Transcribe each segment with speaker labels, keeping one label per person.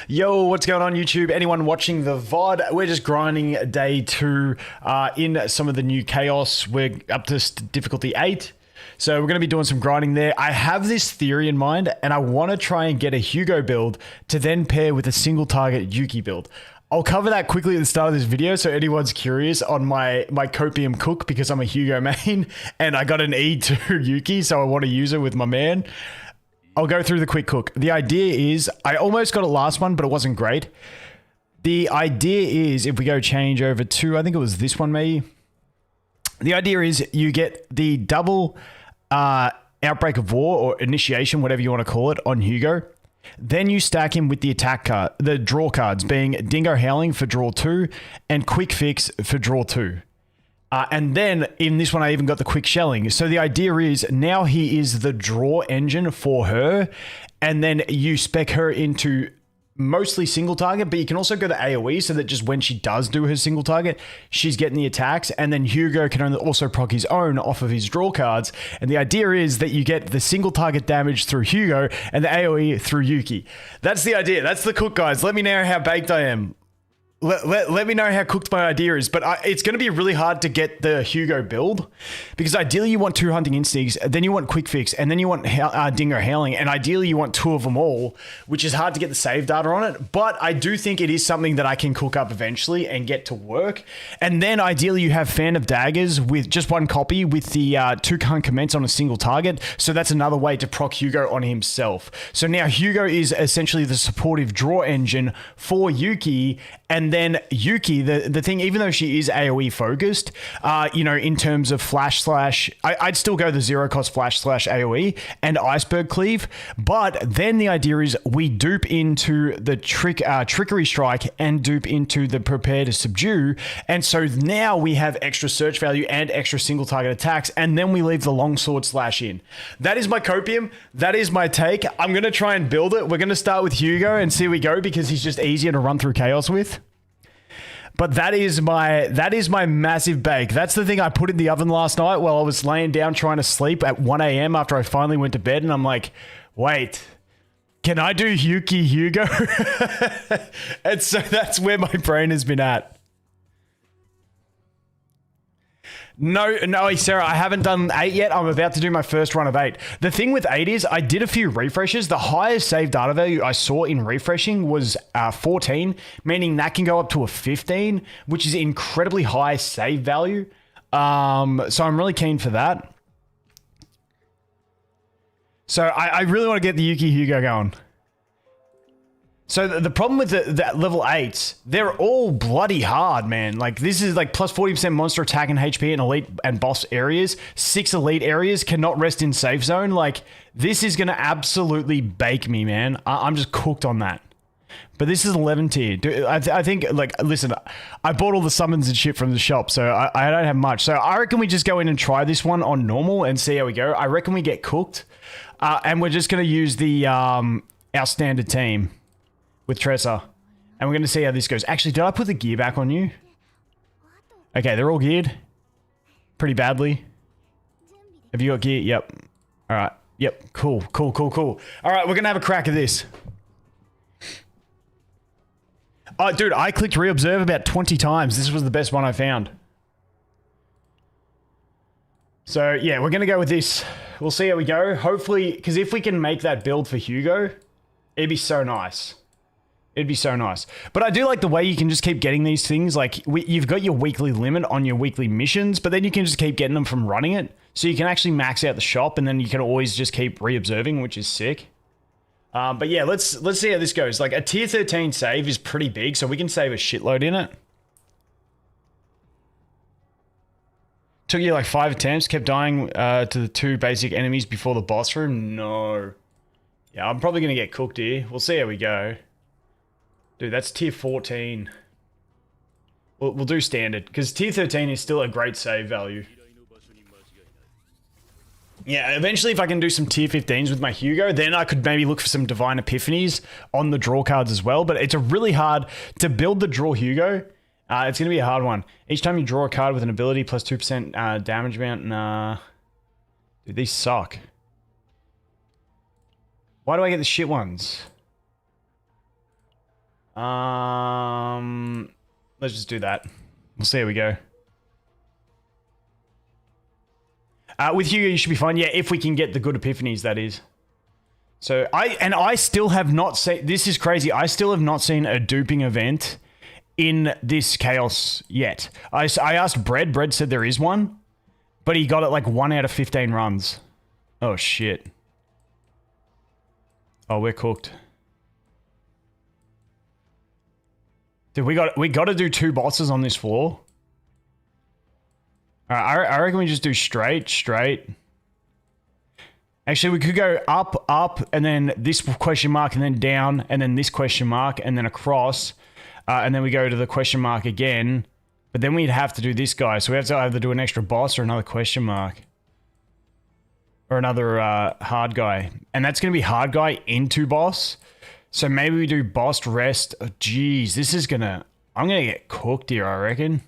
Speaker 1: Yo, what's going on YouTube? Anyone watching the VOD? We're just grinding day 2 in some of the new chaos. We're up to difficulty 8. So we're going to be doing some grinding there. I have this theory in mind and I want to try and get a Hugo build to then pair with a single target Yuki build. I'll cover that quickly at the start of this video so anyone's curious on my copium cook because I'm a Hugo main and I got an E to Yuki, so I want to use it with my man. I'll go through the quick cook. The idea is, I almost got it last one, but it wasn't great. The idea is, if we go change over to, I think it was this one maybe. The idea is you get the double Outbreak of War or Initiation, whatever you want to call it, on Hugo. Then you stack him with the attack card, the draw cards, being Dingo Howling for draw 2 and Quick Fix for draw 2. And then in this one, I even got the quick shelling. So the idea is now he is the draw engine for her. And then you spec her into mostly single target, but you can also go to AoE so that just when she does do her single target, she's getting the attacks. And then Hugo can only also proc his own off of his draw cards. And the idea is that you get the single target damage through Hugo and the AoE through Yuki. That's the idea. That's the cook, guys. Let me know how baked I am. Let me know how cooked my idea is, but it's going to be really hard to get the Hugo build because ideally you want 2 hunting instincts, then you want quick fix, and then you want Dingo Howling, and ideally you want 2 of them all, which is hard to get the save data on it, but I do think it is something that I can cook up eventually and get to work. And then ideally you have Fan of Daggers with just 1 copy with the 2 can't commence on a single target, so that's another way to proc Hugo on himself. So now Hugo is essentially the supportive draw engine for Yuki. And then Yuki, the thing, even though she is AoE focused, you know, in terms of flash slash, I'd still go the 0 cost flash slash AoE and iceberg cleave. But then the idea is we dupe into the trickery strike and dupe into the prepare to subdue. And so now we have extra search value and extra single target attacks. And then we leave the longsword slash in. That is my copium. That is my take. I'm going to try and build it. We're going to start with Hugo and see where we go because he's just easier to run through chaos with. But that is my massive bake. That's the thing I put in the oven last night while I was laying down trying to sleep at 1 a.m. after I finally went to bed. And I'm like, wait, can I do Yuki Hugo? And so that's where my brain has been at. No, Sarah, I haven't done 8 yet. I'm about to do my first run of 8. The thing with 8 is I did a few refreshes. The highest save data value I saw in refreshing was 14, meaning that can go up to a 15, which is incredibly high save value. So I'm really keen for that. So I really want to get the Yuki Hugo going. So the problem with the level 8s, they're all bloody hard, man. Like this is like plus 40% monster attack and HP in elite and boss areas. 6 elite areas cannot rest in safe zone. Like this is going to absolutely bake me, man. I'm just cooked on that. But this is 11 tier. Dude, I think, like, listen, I bought all the summons and shit from the shop, so I don't have much. So I reckon we just go in and try this one on normal and see how we go. I reckon we get cooked. And we're just going to use the our standard team with Tressa, and we're going to see how this goes. Actually, did I put the gear back on you? Okay, they're all geared pretty badly. Have you got gear? Yep. All right. Yep. Cool. All right, we're going to have a crack at this. Oh, dude, I clicked reobserve about 20 times. This was the best one I found. So, yeah, we're going to go with this. We'll see how we go. Hopefully, because if we can make that build for Hugo, it'd be so nice. It'd be so nice. But I do like the way you can just keep getting these things. Like, you've got your weekly limit on your weekly missions, but then you can just keep getting them from running it. So you can actually max out the shop, and then you can always just keep re-observing, which is sick. But yeah, let's see how this goes. Like, a tier 13 save is pretty big, so we can save a shitload in it. Took you like 5 attempts, kept dying to the 2 basic enemies before the boss room? No. Yeah, I'm probably going to get cooked here. We'll see how we go. Dude, that's tier 14. We'll do standard, because tier 13 is still a great save value. Yeah, eventually if I can do some tier 15s with my Hugo, then I could maybe look for some Divine Epiphanies on the draw cards as well. But it's a really hard to build the draw Hugo. It's going to be a hard one. Each time you draw a card with an ability plus 2% damage amount, nah. Dude, these suck. Why do I get the shit ones? Let's just do that. We'll see how we go. With Hugo, you should be fine. Yeah, if we can get the good epiphanies, that is. So I still have not seen. This is crazy. I still have not seen a duping event in this chaos yet. I asked Bread. Bread said there is one, but he got it like 1 out of 15 runs. Oh shit. Oh, we're cooked. Dude, we got to do 2 bosses on this floor. I reckon we just do straight. Actually, we could go up, and then this question mark, and then down, and then this question mark, and then across, and then we go to the question mark again. But then we'd have to do this guy, so we have to either do an extra boss or another question mark. Or another hard guy. And that's going to be hard guy into boss. So maybe we do boss, rest. Oh, geez, this is going to... I'm going to get cooked here, I reckon.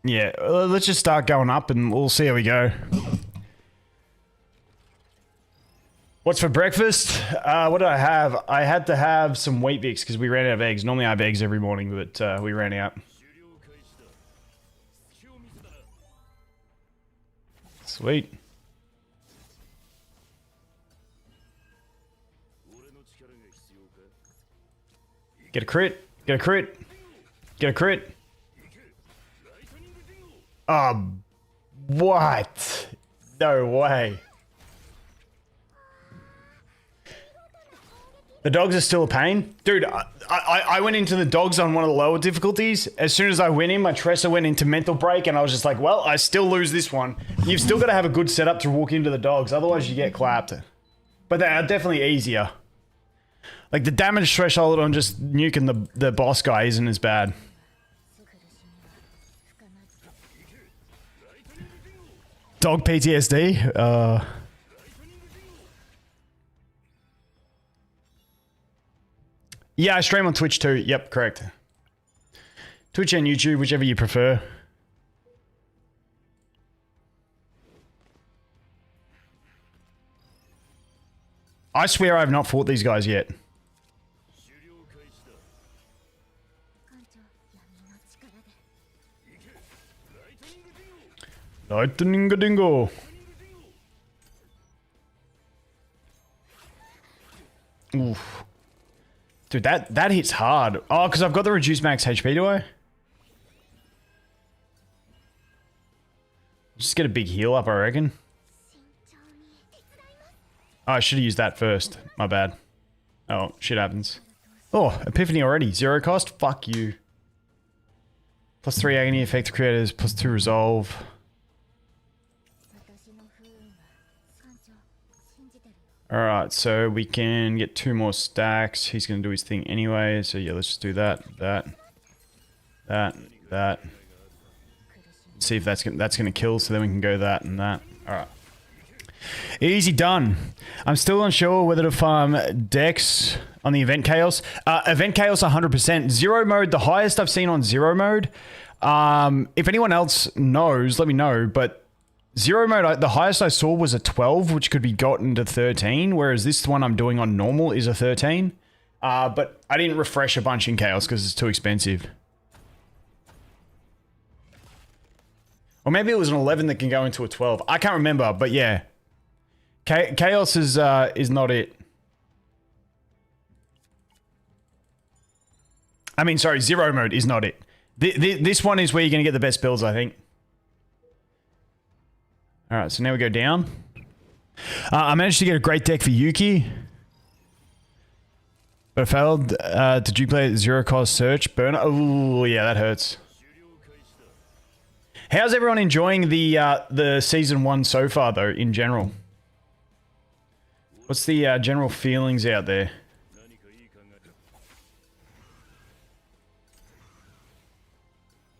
Speaker 1: Yeah, let's just start going up and we'll see how we go. What's for breakfast? What did I have? I had to have some Wheat Bix because we ran out of eggs. Normally I have eggs every morning, but we ran out. Sweet. Get a crit. Get a crit. Get a crit. What? No way. The dogs are still a pain? Dude, I went into the dogs on one of the lower difficulties. As soon as I went in, my Tressa went into mental break, and I was just like, well, I still lose this one. You've still got to have a good setup to walk into the dogs, otherwise you get clapped. But they are definitely easier. Like, the damage threshold on just nuking the boss guy isn't as bad. Dog PTSD? Yeah, I stream on Twitch too. Yep, correct. Twitch and YouTube, whichever you prefer. I swear I have not fought these guys yet. Lightning dingo. Oof. Dude, that hits hard. Oh, because I've got the reduced max HP, do I? Just get a big heal up, I reckon. Oh, I should have used that first. My bad. Oh, shit happens. Oh, Epiphany already. 0 cost? Fuck you. +3 agony effect creators, +2 resolve. Alright, so we can get 2 more stacks. He's going to do his thing anyway. So yeah, let's just do that. See if that's going to kill. So then we can go that and that. Alright. Easy done. I'm still unsure whether to farm Dex on the Event Chaos. Event Chaos 100%. Zero mode, the highest I've seen on Zero mode. If anyone else knows, let me know. But Zero mode, the highest I saw was a 12, which could be gotten to 13. Whereas this one I'm doing on normal is a 13. But I didn't refresh a bunch in Chaos because it's too expensive. Or maybe it was an 11 that can go into a 12. I can't remember, but yeah. Chaos is not it. I mean, sorry, Zero mode is not it. This one is where you're going to get the best builds, I think. Alright, so now we go down. I managed to get a great deck for Yuki. But I failed to duplicate zero cost search. Burner. Oh, yeah, that hurts. How's everyone enjoying the season 1 so far, though, in general? What's the general feelings out there?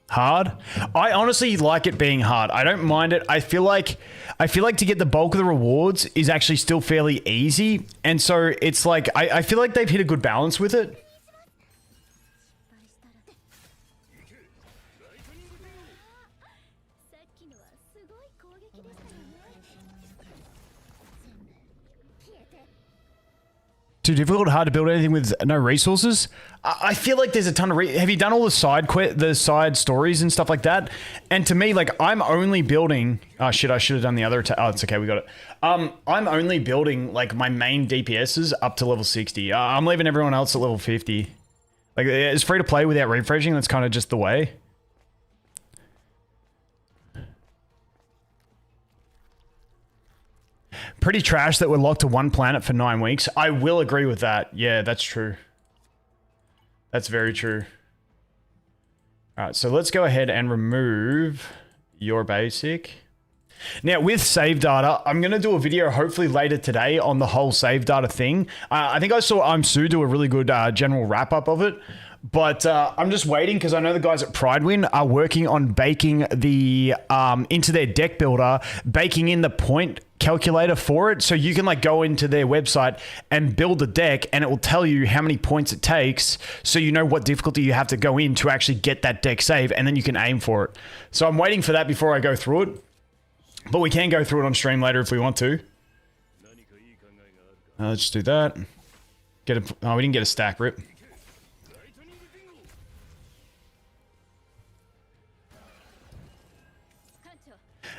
Speaker 1: Hard? I honestly like it being hard. I don't mind it. I feel like to get the bulk of the rewards is actually still fairly easy. And so it's like, I feel like they've hit a good balance with it. Too difficult, hard to build anything with no resources. I feel like there's a ton of have you done all the side stories and stuff like that? And to me, like, I'm only building. Oh shit! I should have done the other. Oh, it's okay. We got it. I'm only building like my main DPSs up to level 60. I'm leaving everyone else at level 50. Like, it's free to play without refreshing. That's kind of just the way. Pretty trash that we're locked to one planet for 9 weeks. I will agree with that. Yeah, that's true. That's very true. All right, so let's go ahead and remove your basic. Now, with save data, I'm going to do a video hopefully later today on the whole save data thing. I think I saw Amsu do a really good general wrap-up of it. But I'm just waiting because I know the guys at Pridewin are working on baking the into their deck builder, baking in the point calculator for it. So you can like go into their website and build a deck and it will tell you how many points it takes. So you know what difficulty you have to go in to actually get that deck save, and then you can aim for it. So I'm waiting for that before I go through it. But we can go through it on stream later if we want to. Let's just do that. Get a, oh, we didn't get a stack, rip.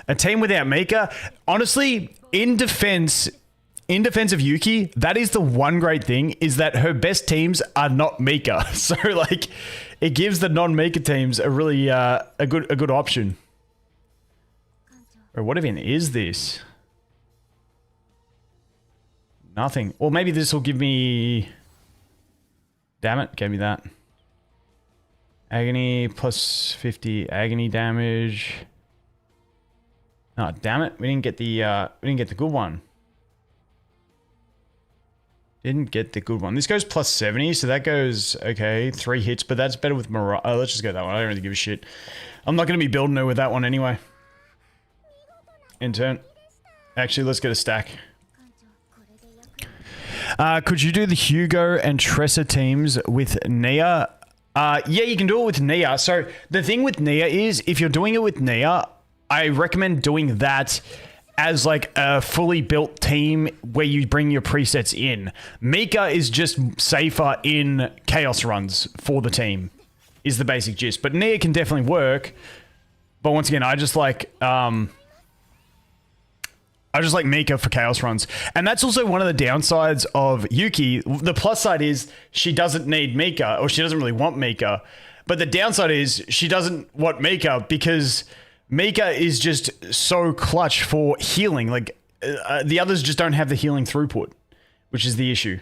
Speaker 1: A team without Mika, honestly, in defense of Yuki, that is the one great thing, is that her best teams are not Mika. So like, it gives the non-Mika teams a really a good option. Or what even is this? Nothing. Or maybe this will give me. Damn it, gave me that. Agony plus 50 agony damage. Oh, damn it. We didn't get the good one. Didn't get the good one. This goes plus 70, so that goes, okay, 3 hits, but that's better with Mirage. Oh, let's just go that one. I don't really give a shit. I'm not going to be building her with that one anyway. In turn. Actually, let's get a stack. Could you do the Hugo and Tressa teams with Nia? Yeah, you can do it with Nia. So the thing with Nia is, if you're doing it with Nia, I recommend doing that as like a fully built team where you bring your presets in. Mika is just safer in chaos runs for the team, is the basic gist. But Nia can definitely work. But once again, I just like Mika for chaos runs. And that's also one of the downsides of Yuki. The plus side is she doesn't need Mika, or she doesn't really want Mika. But the downside is she doesn't want Mika because Mika is just so clutch for healing. Like, the others just don't have the healing throughput, which is the issue.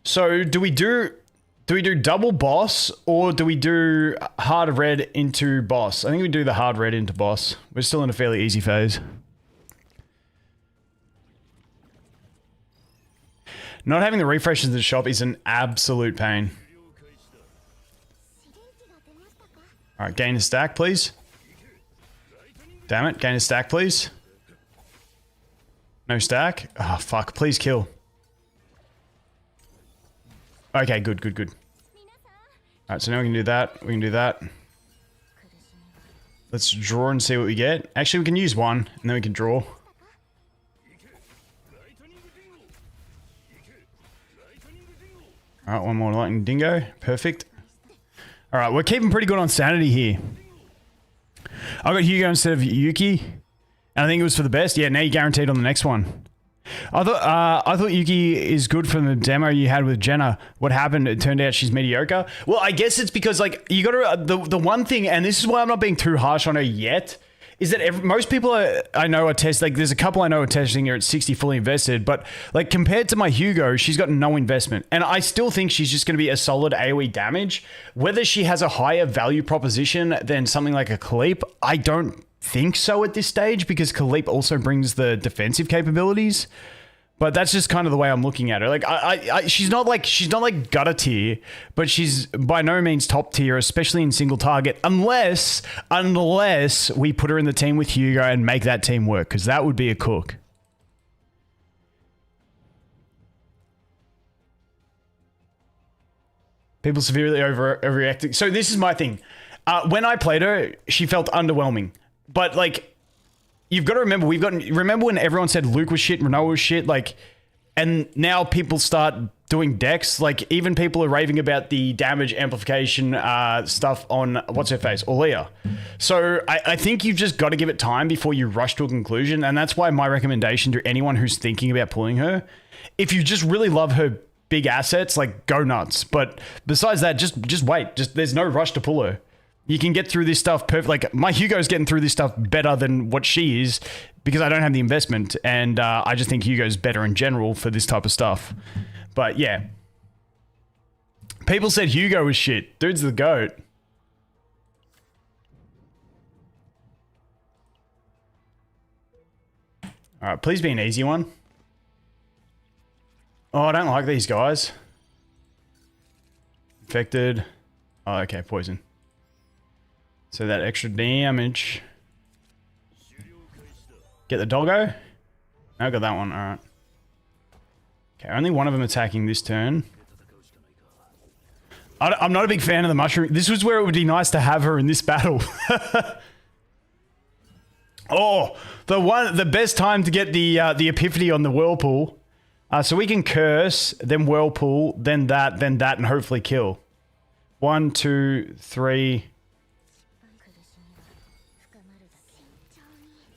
Speaker 1: So do we do double boss, or do we do hard red into boss? I think we do the hard red into boss. We're still in a fairly easy phase. Not having the refreshes in the shop is an absolute pain. All right, gain a stack, please. Damn it, gain a stack, please. No stack. Oh, fuck. Please kill. Okay, good, good, good. Alright, so now we can do that. We can do that. Let's draw and see what we get. Actually, we can use one, and then we can draw. Alright, one more lightning dingo. Perfect. Alright, we're keeping pretty good on sanity here. I got Hugo instead of Yuki, and I think it was for the best. Yeah, now you're guaranteed on the next one. I thought Yuki is good from the demo you had with Jenna. What happened? It turned out she's mediocre. Well, I guess it's because like you got to the one thing, and this is why I'm not being too harsh on her yet, is that most people I know are testing. Like, there's a couple I know are testing her at 60 fully invested, but like compared to my Hugo, she's got no investment, and I still think she's just going to be a solid AoE damage. Whether she has a higher value proposition than something like a Khaleep, I don't think so at this stage, because Khaleep also brings the defensive capabilities. But that's just kind of the way I'm looking at her. Like, she's not like gutter tier, but she's by no means top tier, especially in single target, unless we put her in the team with Hugo and make that team work, because that would be a cook. People severely overreacting. So this is my thing. When I played her, she felt underwhelming, but like, you've got to remember, remember when everyone said Luke was shit, Renault was shit, like, and now people start doing decks, like even people are raving about the damage amplification stuff on what's her face, Aulia. So I think you've just got to give it time before you rush to a conclusion, and that's why my recommendation to anyone who's thinking about pulling her, if you just really love her big assets, like go nuts. But besides that, just wait. There's no rush to pull her. You can get through this stuff perfect. Like my Hugo's getting through this stuff better than what she is because I don't have the investment, and I just think Hugo's better in general for this type of stuff. But yeah, people said Hugo was shit. Dude's the GOAT. All right, please be an easy one. Oh, I don't like these guys. Infected. Oh, okay, poison. So that extra damage. Get the doggo. I got that one. All right. Okay, only one of them attacking this turn. I'm not a big fan of the mushroom. This was where it would be nice to have her in this battle. Oh, the best time to get the epiphany on the whirlpool. So we can curse, then whirlpool, then that, and hopefully kill. 1, 2, 3.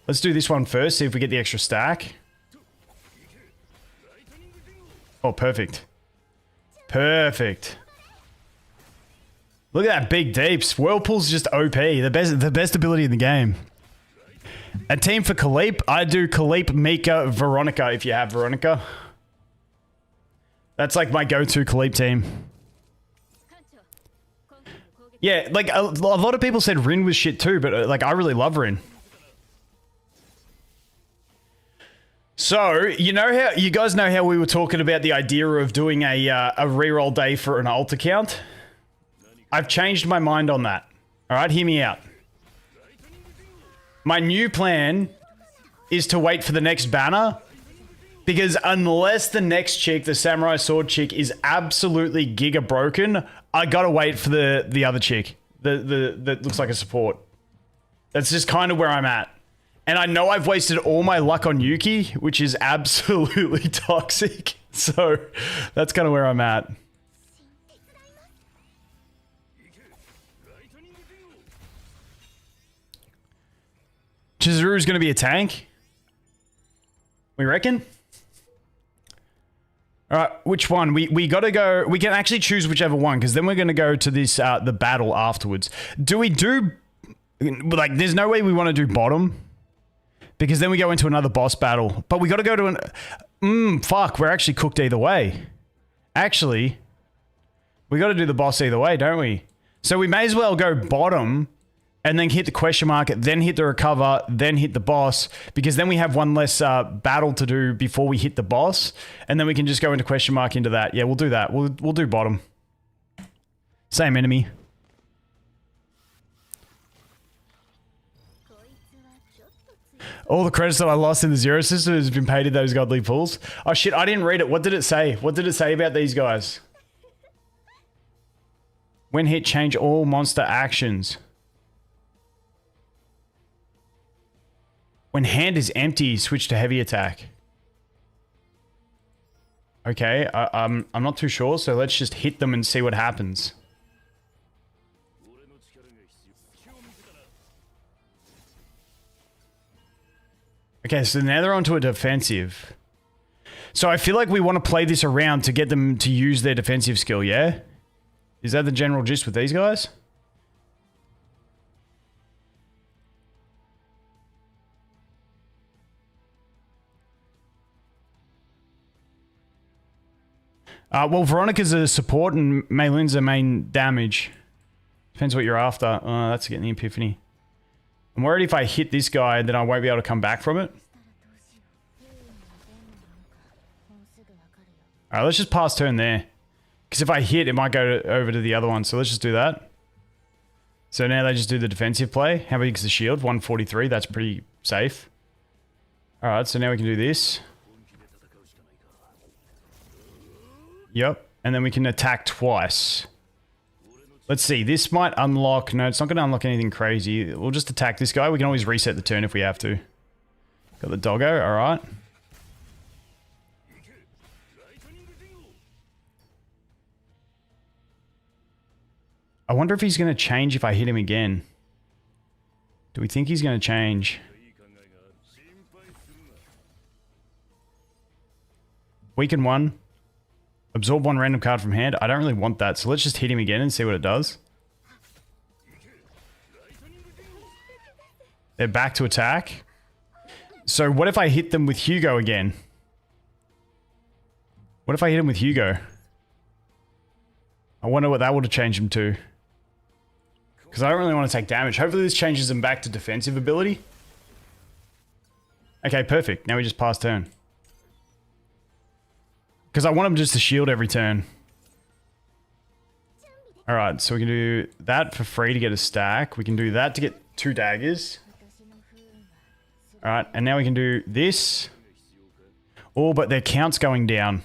Speaker 1: Let's do this one first, see if we get the extra stack. Oh, perfect. Perfect. Look at that big deeps. Whirlpool's just OP. The best ability in the game. A team for Khalip. I do Khalip, Mika, Veronica if you have Veronica. That's like my go-to Khalip team. Yeah, like a lot of people said Rin was shit too, but like I really love Rin. So, you guys know how we were talking about the idea of doing a reroll day for an alt account? I've changed my mind on that. All right, hear me out. My new plan is to wait for the next banner, because unless the next chick, the Samurai Sword chick, is absolutely giga broken, I gotta wait for the other chick that looks like a support. That's just kind of where I'm at. And I know I've wasted all my luck on Yuki, which is absolutely toxic. So that's kind of where I'm at. Chizuru's going to be a tank? We reckon? All right, which one? We got to go... We can actually choose whichever one, because then we're going to go to this the battle afterwards. Do we do... Like, there's no way we want to do bottom, because then we go into another boss battle. But we got to go to an... fuck, we're actually cooked either way. Actually, we got to do the boss either way, don't we? So we may as well go bottom... and then hit the question mark, then hit the recover, then hit the boss, because then we have one less battle to do before we hit the boss, and then we can just go into question mark into that. Yeah, we'll do that. We'll do bottom. Same enemy. All the credits that I lost in the Zero system has been paid to those godly fools. Oh shit, I didn't read it. What did it say? What did it say about these guys? When hit, change all monster actions. When hand is empty, switch to heavy attack. Okay, I'm not too sure, so let's just hit them and see what happens. Okay, so now they're onto a defensive. So I feel like we want to play this around to get them to use their defensive skill, yeah? Is that the general gist with these guys? Well, Veronica's a support and Mei Lin's a main damage. Depends what you're after. Oh, that's getting the epiphany. I'm worried if I hit this guy, then I won't be able to come back from it. Alright, let's just pass turn there. Because if I hit, it might go over to the other one. So let's just do that. So now they just do the defensive play. How big is the shield? 143. That's pretty safe. Alright, so now we can do this. Yep. And then we can attack twice. Let's see. This might unlock... No, it's not going to unlock anything crazy. We'll just attack this guy. We can always reset the turn if we have to. Got the doggo, alright. I wonder if he's going to change if I hit him again. Do we think he's going to change? Weaken 1. Absorb 1 random card from hand. I don't really want that, so let's just hit him again and see what it does. They're back to attack. So what if I hit them with Hugo again? What if I hit him with Hugo? I wonder what that would have changed him to. Because I don't really want to take damage. Hopefully this changes him back to defensive ability. Okay, perfect. Now we just pass turn. Because I want him just to shield every turn. Alright, so we can do that for free to get a stack. We can do that to get 2 daggers. Alright, and now we can do this. Oh, but their count's going down.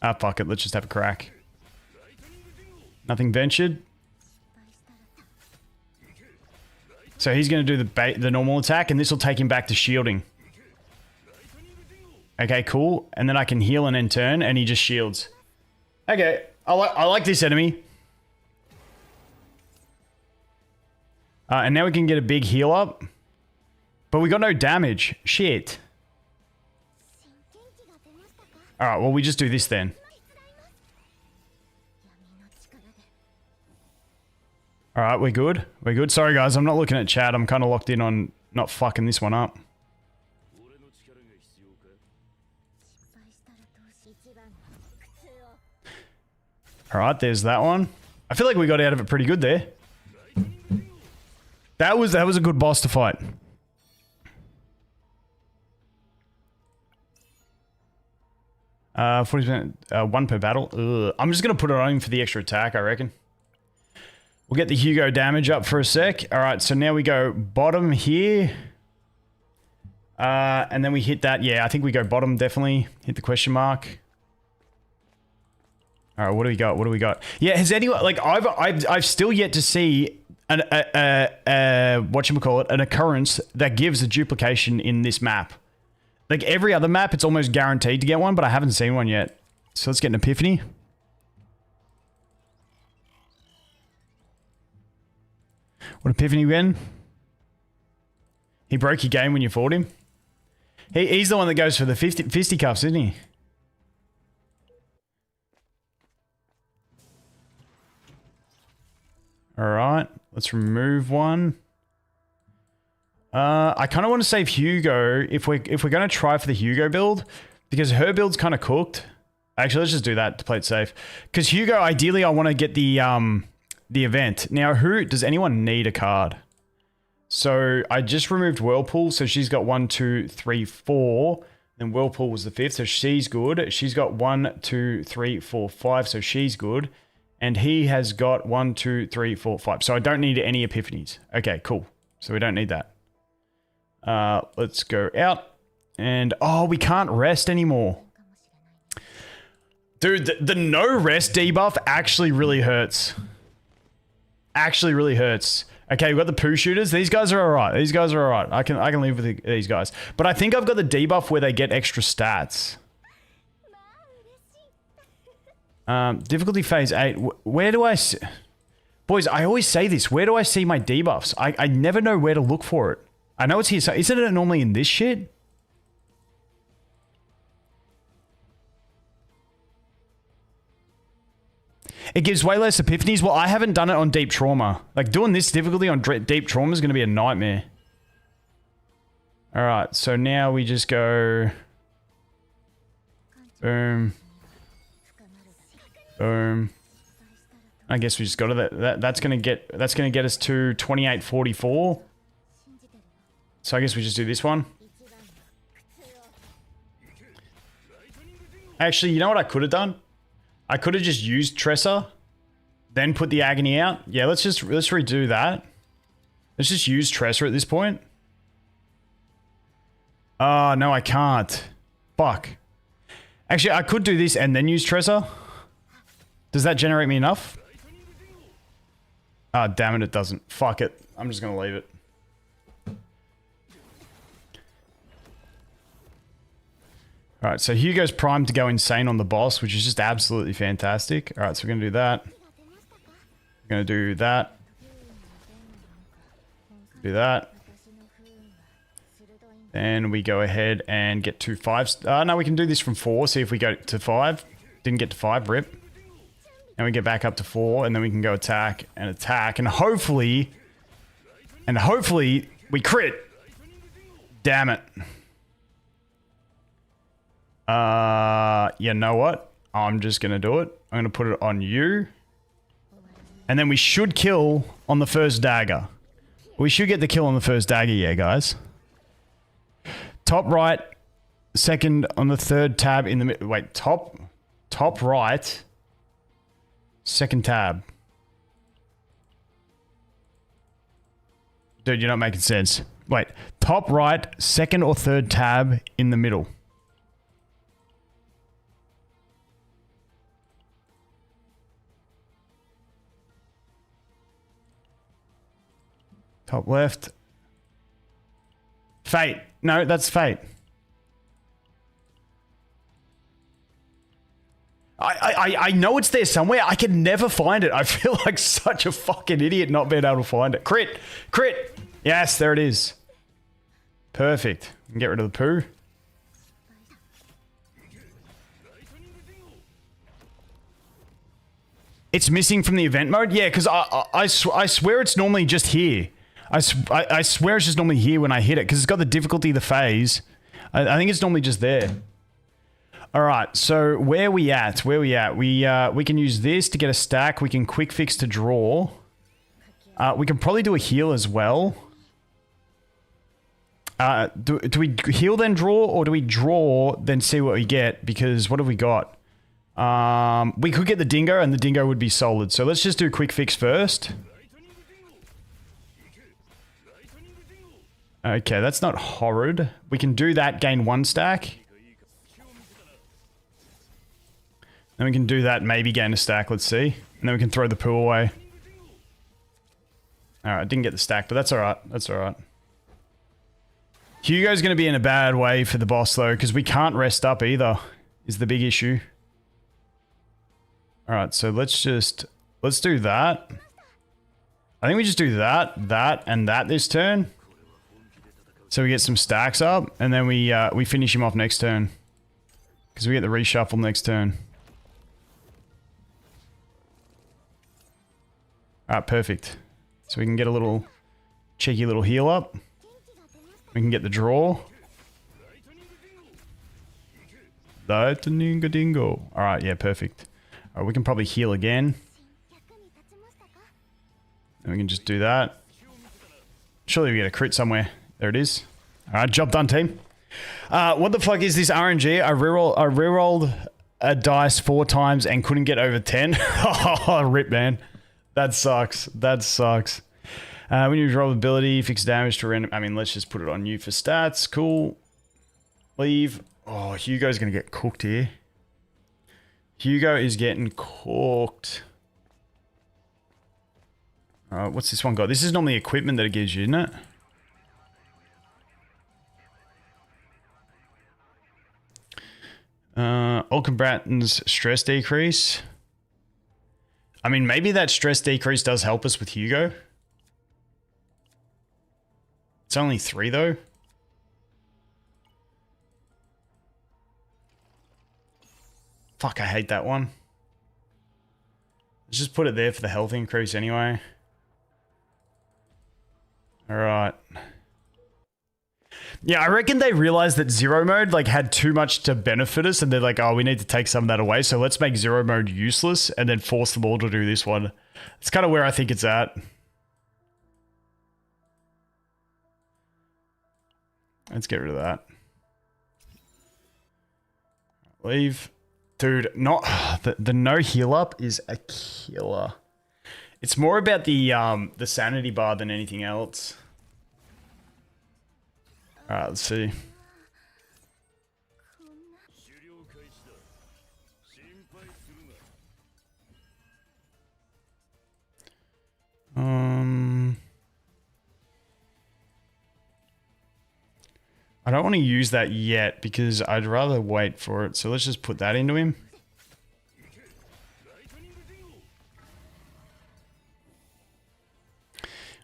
Speaker 1: Ah, fuck it. Let's just have a crack. Nothing ventured. So he's going to do the normal attack, and this will take him back to shielding. Okay, cool. And then I can heal and end turn, and he just shields. Okay, I like this enemy. And now we can get a big heal up. But we got no damage. Shit. Alright, well, we just do this then. Alright, we're good. We're good. Sorry, guys, I'm not looking at chat. I'm kind of locked in on not fucking this one up. Alright, there's that one. I feel like we got out of it pretty good there. That was a good boss to fight. 40%, 1 per battle. Ugh. I'm just going to put it on him for the extra attack, I reckon. We'll get the Hugo damage up for a sec. Alright, so now we go bottom here. And then we hit that. Yeah, I think we go bottom, definitely. Hit the question mark. Alright, what do we got? What do we got? Yeah, has anyone... Like, I've still yet to see an whatchamacallit, an occurrence that gives a duplication in this map. Like, every other map, it's almost guaranteed to get one, but I haven't seen one yet. So let's get an epiphany. What epiphany win? He broke your game when you fought him. He's the one that goes for the fisticuffs, isn't he? Alright, let's remove one. I kind of want to save Hugo if we're going to try for the Hugo build, because her build's kind of cooked. Actually, let's just do that to play it safe. Because Hugo, ideally, I want to get the event. Now, does anyone need a card? So I just removed Whirlpool, so she's got 1, 2, 3, 4. And Whirlpool was the 5th, so she's good. She's got 1, 2, 3, 4, 5, so she's good. And he has got 1, 2, 3, 4, 5. So I don't need any epiphanies. Okay, cool. So we don't need that. Let's go out. And, oh, we can't rest anymore. Dude, the no rest debuff actually really hurts. Actually really hurts. Okay, we've got the poo shooters. These guys are alright. These guys are alright. I can live with these guys. But I think I've got the debuff where they get extra stats. Difficulty phase 8. Where do I see... Boys, I always say this. Where do I see my debuffs? I never know where to look for it. I know it's here. So isn't it normally in this shit? It gives way less epiphanies. Well, I haven't done it on Deep Trauma. Like, doing this difficulty on Deep Trauma is going to be a nightmare. Alright, so now we just go... Boom. Boom. I guess we just got to that's gonna get us to 2844. So I guess we just do this one. Actually, you know what I could have done? I could have just used Tressa, then put the agony out. Yeah, let's redo that. Let's just use Tressa at this point. Oh, no, I can't. Fuck. Actually, I could do this and then use Tressa. Does that generate me enough? Ah, damn it, it doesn't. Fuck it. I'm just gonna leave it. All right, so Hugo's primed to go insane on the boss, which is just absolutely fantastic. All right, so we're going to do that. We're going to do that. Do that. And we go ahead and get to 5. No, we can do this from 4. See if we go to 5. Didn't get to 5, rip. And we get back up to 4, and then we can go attack, and hopefully we crit. Damn it. You know what? I'm just gonna do it. I'm gonna put it on you. And then we should kill on the first dagger. We should get the kill on the first dagger, yeah, guys. Top right, second on the third tab in the middle. Wait, top right, second tab. Dude, you're not making sense. Wait, top right, second or third tab in the middle. Top left. Fate. No, that's Fate. I know it's there somewhere. I can never find it. I feel like such a fucking idiot not being able to find it. Crit. Crit. Yes, there it is. Perfect. We can get rid of the poo. It's missing from the event mode? Yeah, because I swear it's normally just here. I swear it's just normally here when I hit it, because it's got the difficulty of the phase. I think it's normally just there. Alright, so where we at? We can use this to get a stack. We can quick fix to draw. We can probably do a heal as well. Do we heal then draw, or do we draw then see what we get? Because what have we got? We could get the dingo, and the dingo would be solid. So let's just do quick fix first. Okay, that's not horrid. We can do that, gain 1 stack. Then we can do that, maybe gain a stack, let's see. And then we can throw the poo away. Alright, didn't get the stack, but that's alright. That's alright. Hugo's going to be in a bad way for the boss, though, because we can't rest up either, is the big issue. Alright, so let's do that. I think we just do that, and that this turn. So we get some stacks up, and then we finish him off next turn. Because we get the reshuffle next turn. Alright, perfect. So we can get a little cheeky little heal up. We can get the draw. Lightning dingo. Alright, yeah, perfect. Alright, we can probably heal again. And we can just do that. Surely we get a crit somewhere. There it is. Alright, job done, team. What the fuck is this RNG? I rerolled a dice 4 times and couldn't get over 10. Oh, rip, man. That sucks. That sucks. When you use roll ability, fix damage to random. I mean, let's just put it on you for stats. Cool. Leave. Oh, Hugo's gonna get cooked here. Hugo is getting cooked. What's this one got? This is normally equipment that it gives you, isn't it? All combatants stress decrease. I mean, maybe that stress decrease does help us with Hugo. It's only 3 though. Fuck, I hate that one. Let's just put it there for the health increase anyway. Alright. Yeah, I reckon they realized that zero mode like had too much to benefit us, and they're like, oh, we need to take some of that away, so let's make zero mode useless and then force them all to do this one. It's kind of where I think it's at. Let's get rid of that. Leave. Dude, not the no heal up is a killer. It's more about the sanity bar than anything else. Alright, let's see. I don't want to use that yet because I'd rather wait for it. So let's just put that into him.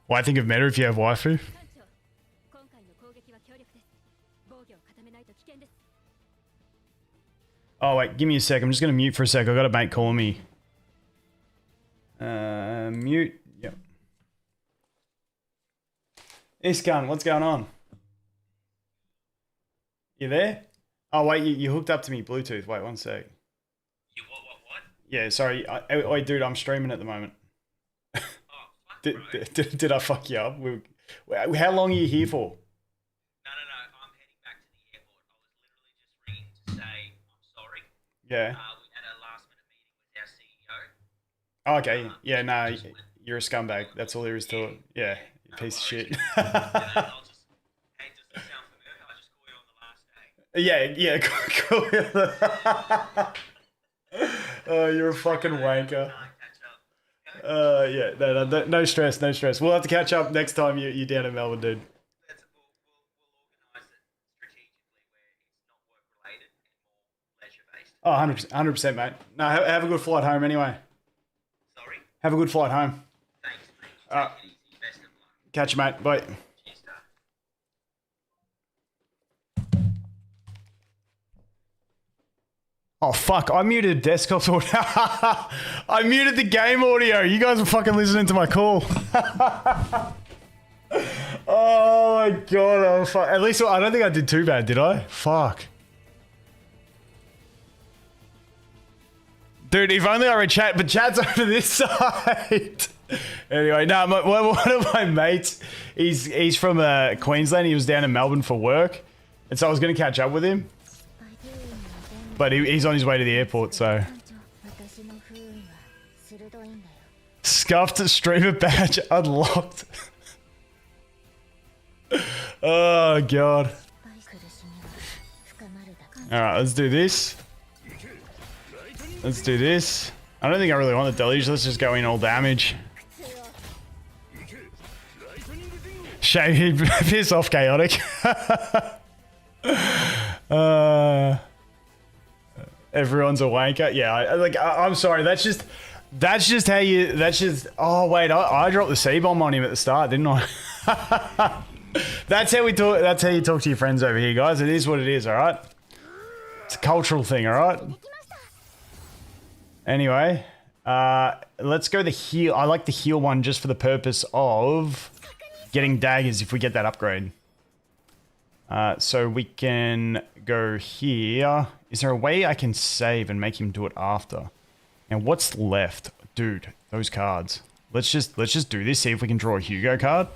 Speaker 1: Well, I think of meta if you have waifu. Oh, wait, give me a sec. I'm just going to mute for a sec. I got a mate calling me. Mute. Yep. Iskan, what's going on? You there? Oh, wait, you hooked up to me Bluetooth. Wait, one sec.
Speaker 2: You what?
Speaker 1: Yeah, sorry. Wait, dude, I'm streaming at the moment.
Speaker 2: Oh, fuck,
Speaker 1: Did I fuck you up? How long are you here for?
Speaker 2: No. I'm heading back to the airport. I was literally just ringing to say I'm sorry.
Speaker 1: Yeah.
Speaker 2: We had a last minute meeting with our CEO.
Speaker 1: Oh, okay. Yeah, no, you're a scumbag. That's all there is to it. Yeah, you piece of shit.
Speaker 2: Hey, does this sound familiar? I just called you on the last day.
Speaker 1: Yeah, cool. Oh, you're a fucking wanker. Yeah, no stress. We'll have to catch up next time you're down in Melbourne, dude.
Speaker 2: We'll organise it strategically where it's not work related and more leisure based.
Speaker 1: Oh, 100%, mate. No, have a good flight home anyway.
Speaker 2: Sorry?
Speaker 1: Have a good flight home.
Speaker 2: Thanks, mate. Take it easy. Best of luck.
Speaker 1: Catch you, mate. Bye.
Speaker 2: Cheers, Dad.
Speaker 1: Oh, fuck. I muted desktop audio. I muted the game audio. You guys were fucking listening to my call. Oh, my God. At least I don't think I did too bad, did I? Fuck. Dude, if only I read chat, but chat's over this side. Anyway, no, one of my mates, he's from Queensland. He was down in Melbourne for work. And so I was going to catch up with him. But he's on his way to the airport, so. Scuffed streamer badge unlocked. Oh, God. Alright, let's do this. Let's do this. I don't think I really want the deluge. Let's just go in all damage. Shame, piss off, chaotic. Everyone's a wanker. Yeah, I'm sorry. That's just how you. That's just. Oh wait, I dropped the C-bomb on him at the start, didn't I? That's how we talk. That's how you talk to your friends over here, guys. It is what it is. All right. It's a cultural thing. All right. Anyway, let's go the heal. I like the heal one just for the purpose of getting daggers if we get that upgrade. So we can go here. Is there a way I can save and make him do it after? Now what's left? Dude, those cards. Let's just do this, see if we can draw a Hugo card.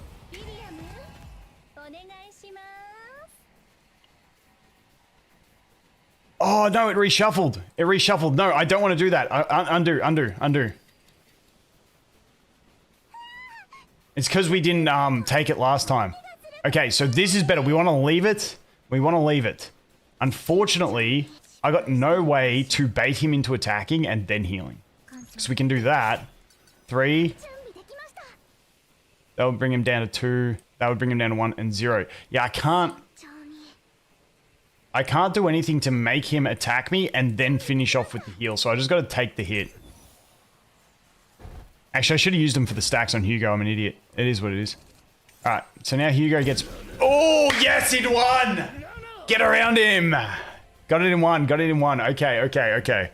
Speaker 1: Oh no, it reshuffled. It reshuffled. No, I don't want to do that. Undo. It's because we didn't take it last time. Okay, so this is better. We want to leave it. Unfortunately, I got no way to bait him into attacking and then healing. So we can do that. 3. That would bring him down to 2. That would bring him down to 1 and 0. Yeah, I can't do anything to make him attack me and then finish off with the heal. So I just got to take the hit. Actually, I should have used them for the stacks on Hugo. I'm an idiot. It is what it is. All right, so now Hugo gets... Oh, yes, it won! Get around him! Got it in one. Okay.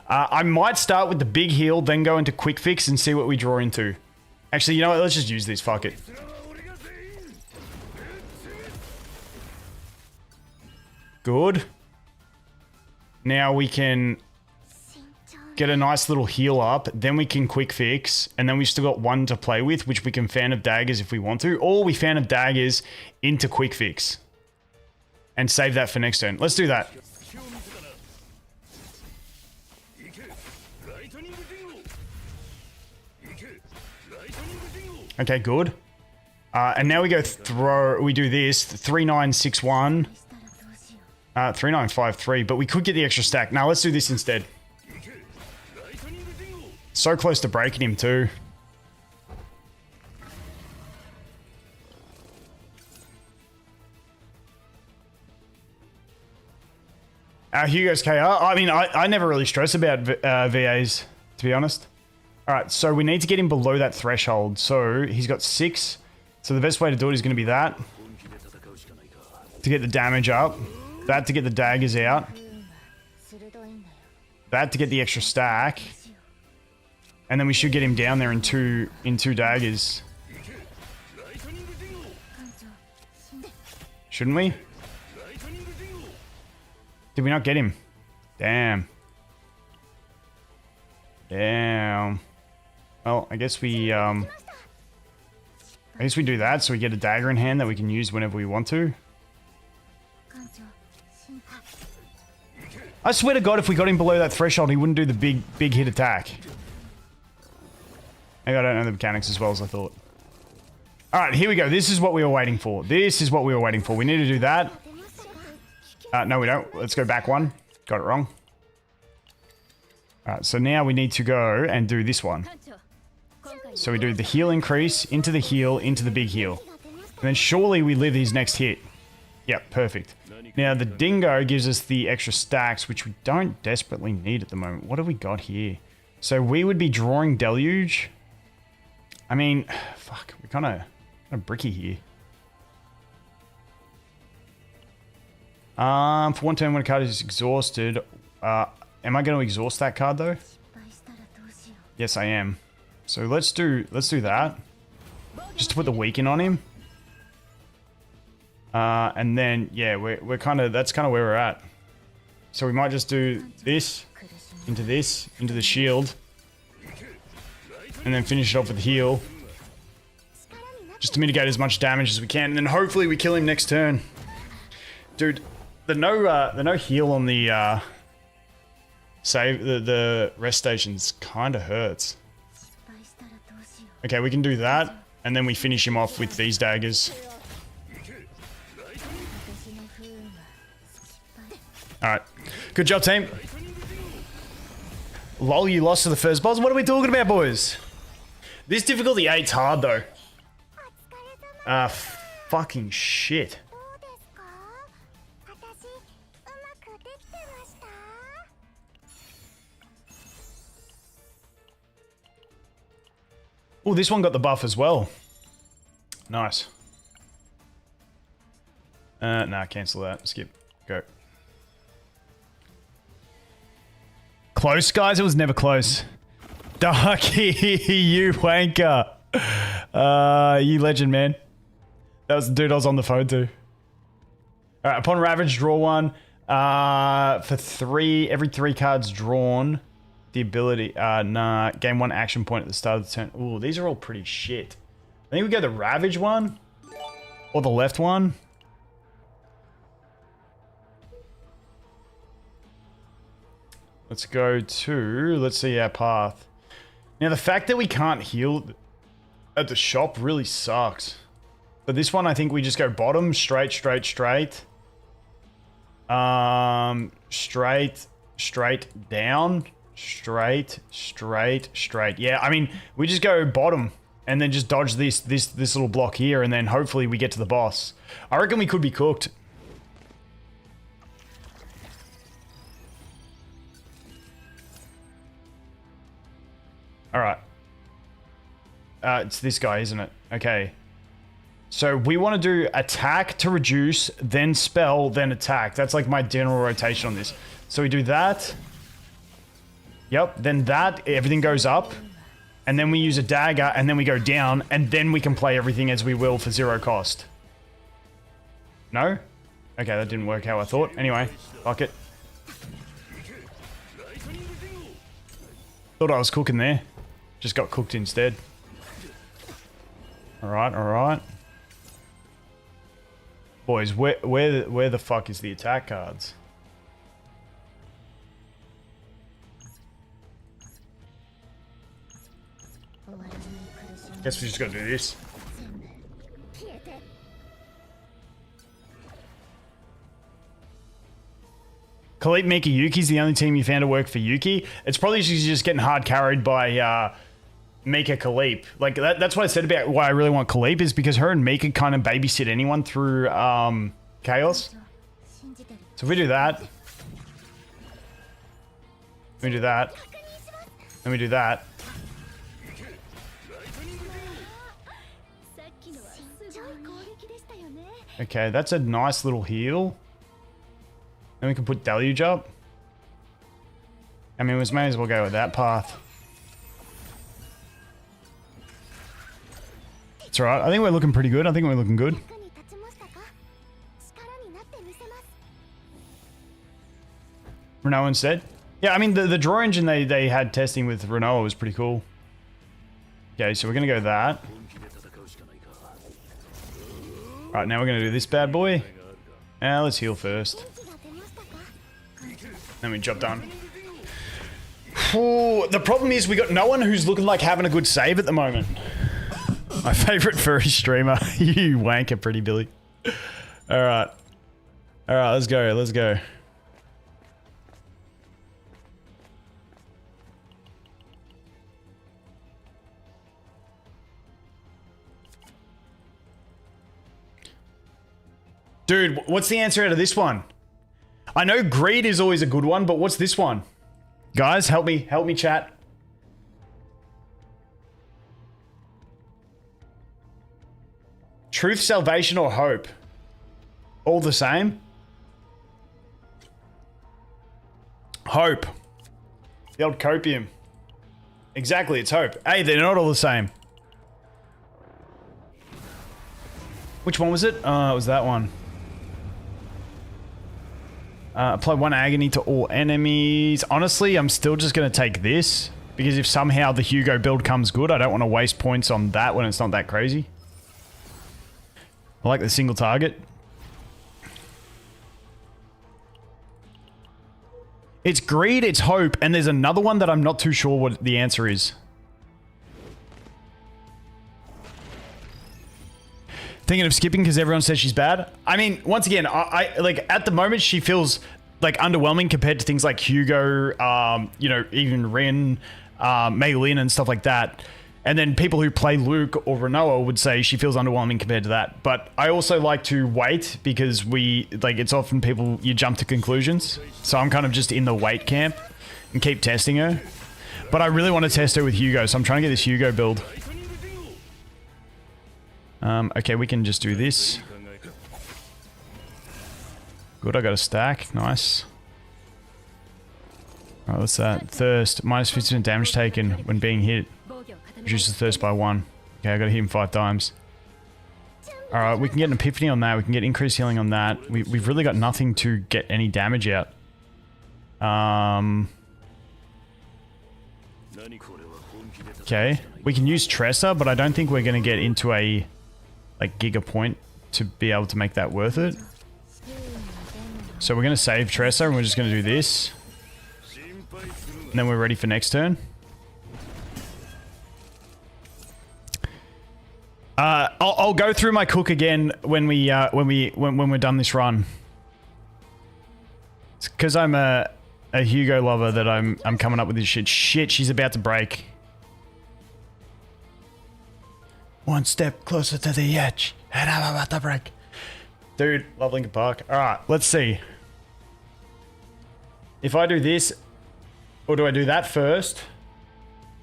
Speaker 1: I might start with the big heal, then go into quick fix and see what we draw into. Actually, you know what? Let's just use this. Fuck it. Good. Now we can get a nice little heal up, then we can quick fix, and then we've still got 1 to play with, which we can fan of daggers if we want to, or we fan of daggers into quick fix and save that for next turn. Let's do that. Okay, good. And now we go we do this 3961, 3953, but we could get the extra stack. Now let's do this instead. So close to breaking him too. Hugo's KR. I mean, I never really stress about VAs, to be honest. All right, so we need to get him below that threshold. So he's got 6. So the best way to do it is going to be that. To get the damage up. That to get the daggers out. That to get the extra stack. And then we should get him down there in two daggers. Shouldn't we? Did we not get him? Damn. Damn. Well, I guess we do that so we get a dagger in hand that we can use whenever we want to. I swear to God, if we got him below that threshold, he wouldn't do the big hit attack. Maybe I don't know the mechanics as well as I thought. Alright, here we go. This is what we were waiting for. This is what we were waiting for. We need to do that. No, we don't. Let's go back one. Got it wrong. Alright, so now we need to go and do this one. So we do the heal increase, into the heal, into the big heal. And then surely we live his next hit. Yep, perfect. Now the dingo gives us the extra stacks, which we don't desperately need at the moment. What have we got here? So we would be drawing deluge. I mean, fuck, we're kind of bricky here. For one turn when a card is exhausted, am I going to exhaust that card though? Yes, I am. So let's do that, just to put the weaken on him. And then yeah, that's kind of where we're at. So we might just do this into the shield, and then finish it off with the heal, just to mitigate as much damage as we can. And then hopefully we kill him next turn, dude. The no heal on the the rest stations kind of hurts. Okay, we can do that, and then we finish him off with these daggers. Alright. Good job, team. Lol, you lost to the first boss. What are we talking about, boys? This difficulty 8's hard, though. Fucking shit. Oh, this one got the buff as well. Nice. Nah, cancel that. Skip. Go. Close, guys? It was never close. Darky, you wanker. You legend, man. That was the dude I was on the phone to. Alright, upon Ravage, draw one. For 3, every 3 cards drawn, the ability, nah, gain 1 action point at the start of the turn. Ooh, these are all pretty shit. I think we go the Ravage one, or the left one. Let's go to, let's see our path. Now the fact that we can't heal at the shop really sucks. But this one, I think we just go bottom, straight. Straight down. Straight. Yeah, I mean, we just go bottom and then just dodge this little block here, and then hopefully we get to the boss. I reckon we could be cooked. Alright. It's this guy, isn't it? Okay. So we want to do attack to reduce, then spell, then attack. That's like my general rotation on this. So we do that. Yep, then that, everything goes up. And then we use a dagger, and then we go down, and then we can play everything as we will for 0 cost. No? Okay, that didn't work how I thought. Anyway, fuck it. Thought I was cooking there. Just got cooked instead. Alright. Boys, where the fuck is the attack cards? Guess we just gotta do this. Khalid Mika Yuki's the only team you found to work for Yuki. It's probably just getting hard carried by Mika Khalid. Like that's what I said about why I really want Khalid, is because her and Mika kind of babysit anyone through Chaos. So if we do that, Let me do that. Let me do that. Okay, that's a nice little heal. Then we can put Deluge up. I mean, we may as well go with that path. It's alright. I think we're looking pretty good. I think we're looking good. Renault instead. Yeah, I mean, the draw engine they had testing with Renault was pretty cool. Okay, so we're going to go that. Right, now we're going to do this bad boy. Now let's heal first. Then we jump down. Ooh, the problem is we got no one who's looking like having a good save at the moment. My favorite furry streamer. You wanker, pretty Billy. Alright. Alright, let's go, let's go. Dude, what's the answer out of this one? I know greed is always a good one, but what's this one? Guys, help me chat. Truth, salvation, or hope? All the same? Hope. The old copium. Exactly, it's hope. Hey, they're not all the same. Which one was it? It was that one. Apply 1 agony to all enemies. Honestly, I'm still just going to take this. Because if somehow the Hugo build comes good, I don't want to waste points on that when it's not that crazy. I like the single target. It's greed, it's hope, and there's another one that I'm not too sure what the answer is. Thinking of skipping because everyone says she's bad. I mean, once again, I like at the moment she feels like underwhelming compared to things like Hugo, you know, even Rin, Mei Lin and stuff like that. And then people who play Luke or Renoa would say she feels underwhelming compared to that. But I also like to wait because it's often people, you jump to conclusions. So I'm kind of just in the wait camp and keep testing her. But I really want to test her with Hugo, so I'm trying to get this Hugo build. Okay, we can just do this. Good, I got a stack. Nice. Alright, what's that? Thirst. Minus 50% damage taken when being hit. Reduces thirst by 1. Okay, I gotta hit him 5 times. Alright, we can get an epiphany on that. We can get increased healing on that. We've really got nothing to get any damage out. Okay. We can use Tressa, but I don't think we're gonna get into a Giga Point to be able to make that worth it. So we're going to save Tressa and we're just going to do this. And then we're ready for next turn. I'll go through my cook again when we're done this run. It's because I'm a Hugo lover that I'm coming up with this shit. Shit, she's about to break. One step closer to the edge, and I'm about to break. Dude, love Linkin Park. Alright, let's see. If I do this, or do I do that first?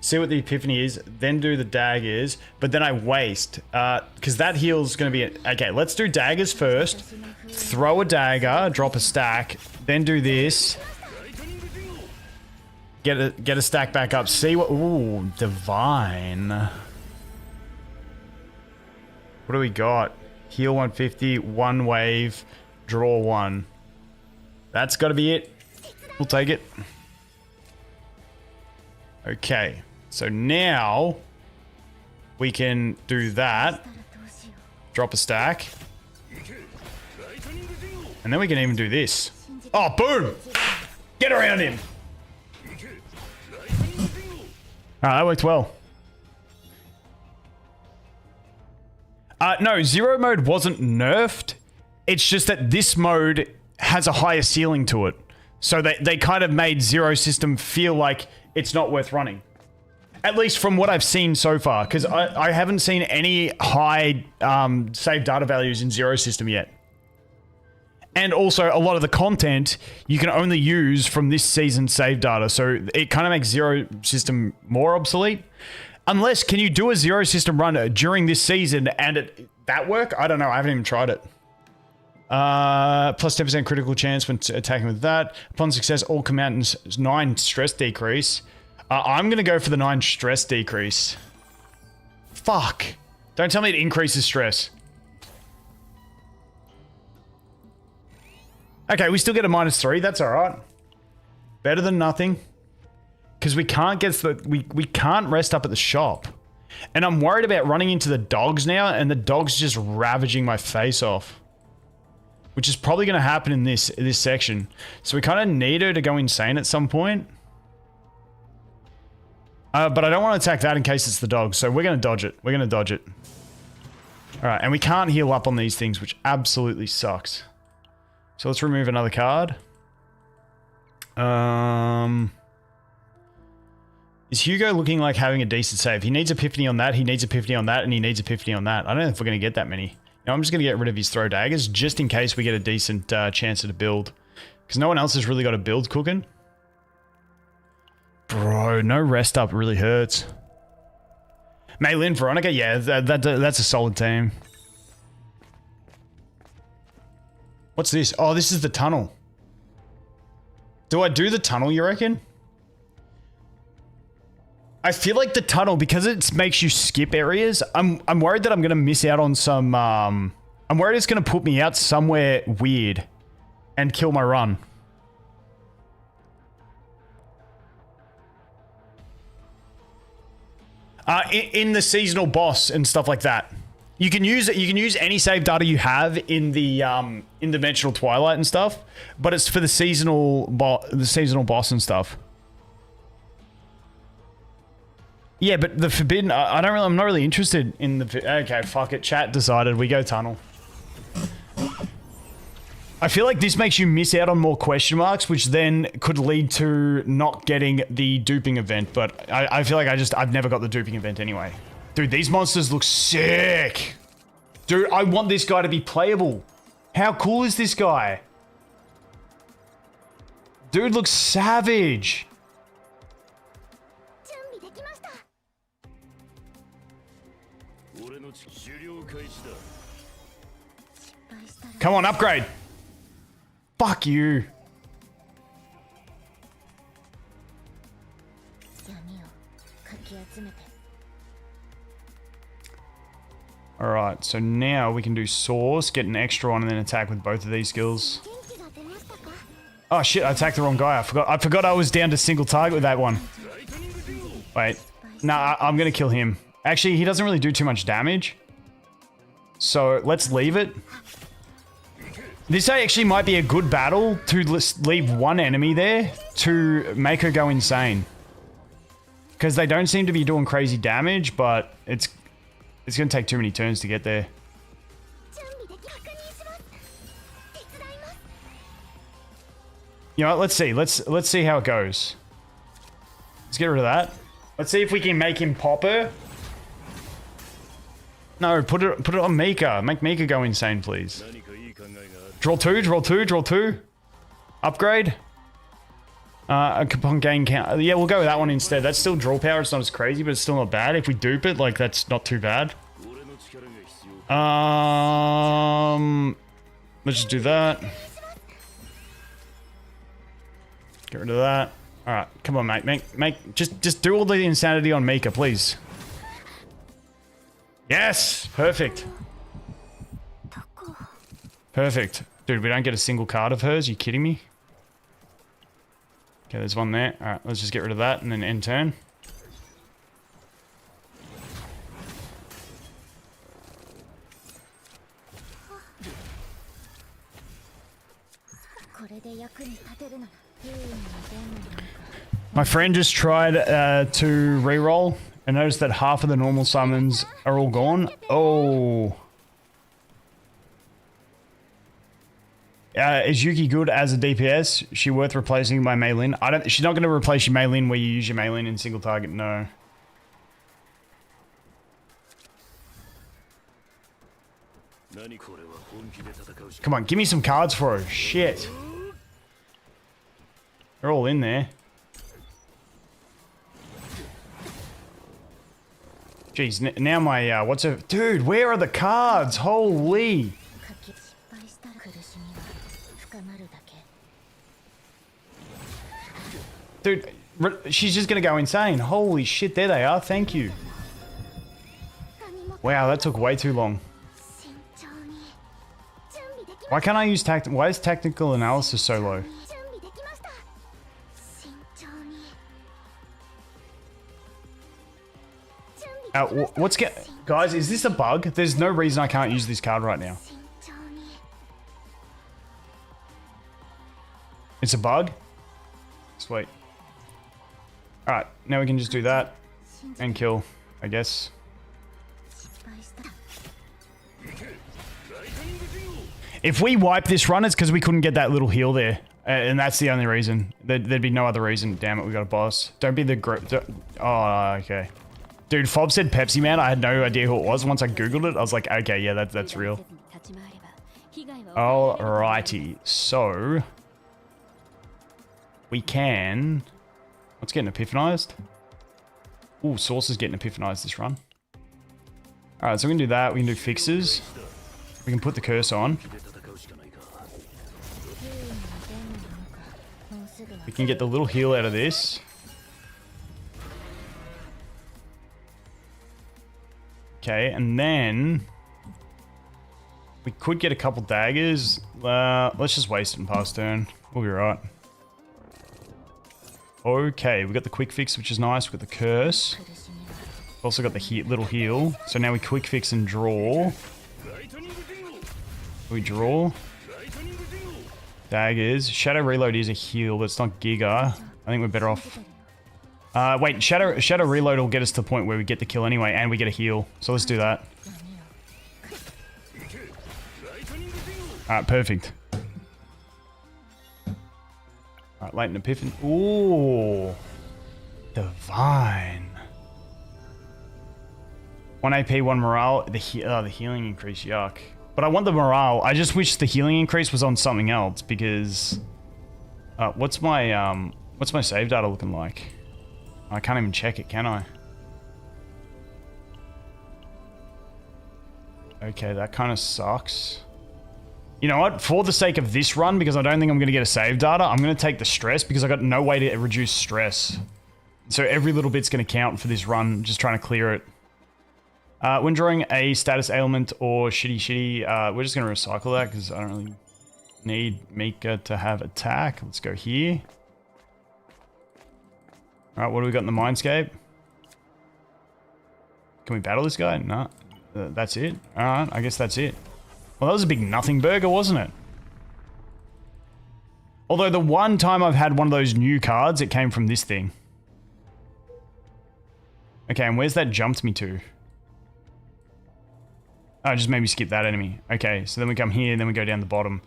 Speaker 1: See what the epiphany is, then do the daggers, but then I waste. Because that heal's going to be... Okay, let's do daggers first. Throw a dagger, drop a stack, then do this. Get a stack back up. See what... Ooh, divine. What do we got? Heal 150, 1 wave, draw 1. That's got to be it. We'll take it. Okay. So now we can do that. Drop a stack. And then we can even do this. Oh, boom! Get around him! Alright, that worked well. No, zero mode wasn't nerfed. It's just that this mode has a higher ceiling to it. So they kind of made zero system feel like it's not worth running. At least from what I've seen so far. Because I haven't seen any high save data values in zero system yet. And also, a lot of the content you can only use from this season's save data. So it kind of makes Zero System more obsolete. Unless, can you do a Zero System run during this season and that work? I don't know. I haven't even tried it. Plus 10% critical chance when attacking with that. Upon success, all combatants 9 stress decrease. I'm going to go for the 9 stress decrease. Fuck. Don't tell me it increases stress. Okay, we still get a -3. That's all right. Better than nothing. Because we can't get we can't rest up at the shop. And I'm worried about running into the dogs now, and the dogs just ravaging my face off. Which is probably going to happen in this section. So we kind of need her to go insane at some point. But I don't want to attack that in case it's the dogs. So we're going to dodge it. We're going to dodge it. Alright, and we can't heal up on these things, which absolutely sucks. So let's remove another card. Is Hugo looking like having a decent save? He needs Epiphany on that, he needs Epiphany on that, and he needs Epiphany on that. I don't know if we're going to get that many. You know, I'm just going to get rid of his throw daggers, just in case we get a decent chance at a build. Because no one else has really got a build cooking. Bro, no rest up really hurts. Mei-Lin, Veronica, yeah, that's a solid team. What's this? Oh, this is the tunnel. Do I do the tunnel, you reckon? I feel like the tunnel, because it makes you skip areas, I'm worried that I'm going to miss out on some... I'm worried it's going to put me out somewhere weird and kill my run. In the seasonal boss and stuff like that. You can use any save data you have in the in Dimensional Twilight and stuff, but it's for the seasonal boss and stuff. Yeah, but the forbidden, I'm not really interested in the. Okay, fuck it. Chat decided we go tunnel. I feel like this makes you miss out on more question marks, which then could lead to not getting the duping event. But I feel like I've never got the duping event anyway. Dude, these monsters look sick. Dude, I want this guy to be playable. How cool is this guy? Dude looks savage. Come on, upgrade. Fuck you. Alright, so now we can do Source, get an extra one, and then attack with both of these skills. Oh shit, I attacked the wrong guy. I forgot I was down to single target with that one. Wait. Nah, I'm gonna kill him. Actually, he doesn't really do too much damage. So, let's leave it. This actually might be a good battle to leave one enemy there to make her go insane. Because they don't seem to be doing crazy damage, but it's going to take too many turns to get there. You know what? Let's see. Let's see how it goes. Let's get rid of that. Let's see if we can make him pop her. No, put it on Mika. Make Mika go insane, please. Draw 2, draw 2, draw 2. Upgrade. Upon gain count. Yeah, we'll go with that one instead. That's still draw power. It's not as crazy, but it's still not bad. If we dupe it, like, that's not too bad. Let's just do that. Get rid of that. Alright, come on, mate. Just do all the insanity on Mika, please. Yes! Perfect. Perfect. Dude, we don't get a single card of hers. Are you kidding me? Okay, there's one there. Alright, let's just get rid of that and then end turn. My friend just tried to reroll and noticed that half of the normal summons are all gone. Oh. Is Yuki good as a DPS? She worth replacing by Mei-Lin? She's not going to replace your Mei-Lin where you use your Mei-Lin in single target. No. Come on, give me some cards for her. Shit. They're all in there. Jeez, now my, what's a... Dude, where are the cards? Holy. Dude, she's just gonna go insane. Holy shit, there they are. Thank you. Wow, that took way too long. Why can't I use why is tactical analysis so low? Guys, is this a bug? There's no reason I can't use this card right now. It's a bug? Sweet. Alright, now we can just do that and kill, I guess. If we wipe this run, it's because we couldn't get that little heal there. And that's the only reason. There'd be no other reason. Damn it, we got a boss. Don't be the group. Oh, okay. Dude, Fob said Pepsi Man. I had no idea who it was. Once I googled it, I was like, okay, yeah, that's real. Alrighty, so... We can... What's getting epiphanized? Ooh, Source is getting epiphanized this run. Alright, so we can do that. We can do fixes. We can put the curse on. We can get the little heal out of this. Okay, and then... We could get a couple daggers. Let's just waste it and pass turn. We'll be right. Okay, we got the quick fix, which is nice. We got the curse. We've also got the little heal. So now we quick fix and draw. We draw. Daggers. Shadow Reload is a heal, but it's not Giga. I think we're better off... wait, Shadow Reload will get us to the point where we get the kill anyway, and we get a heal. So let's do that. Alright, perfect. Alright, Latent Epiphany. Ooh. Divine. 1 AP, 1 morale. The healing increase, yuck. But I want the morale. I just wish the healing increase was on something else, because... what's my save data looking like? I can't even check it, can I? Okay, that kind of sucks. You know what? For the sake of this run, because I don't think I'm going to get a save data, I'm going to take the stress, because I got no way to reduce stress. So every little bit's going to count for this run, just trying to clear it. When drawing a status ailment or shitty, we're just going to recycle that, because I don't really need Mika to have attack. Let's go here. Alright, what do we got in the Mindscape? Can we battle this guy? No. That's it? Alright, I guess that's it. Well, that was a big nothing burger, wasn't it? Although the one time I've had one of those new cards, it came from this thing. Okay, and where's that jumped me to? Oh, just maybe skip that enemy. Okay, so then we come here, and then we go down the bottom.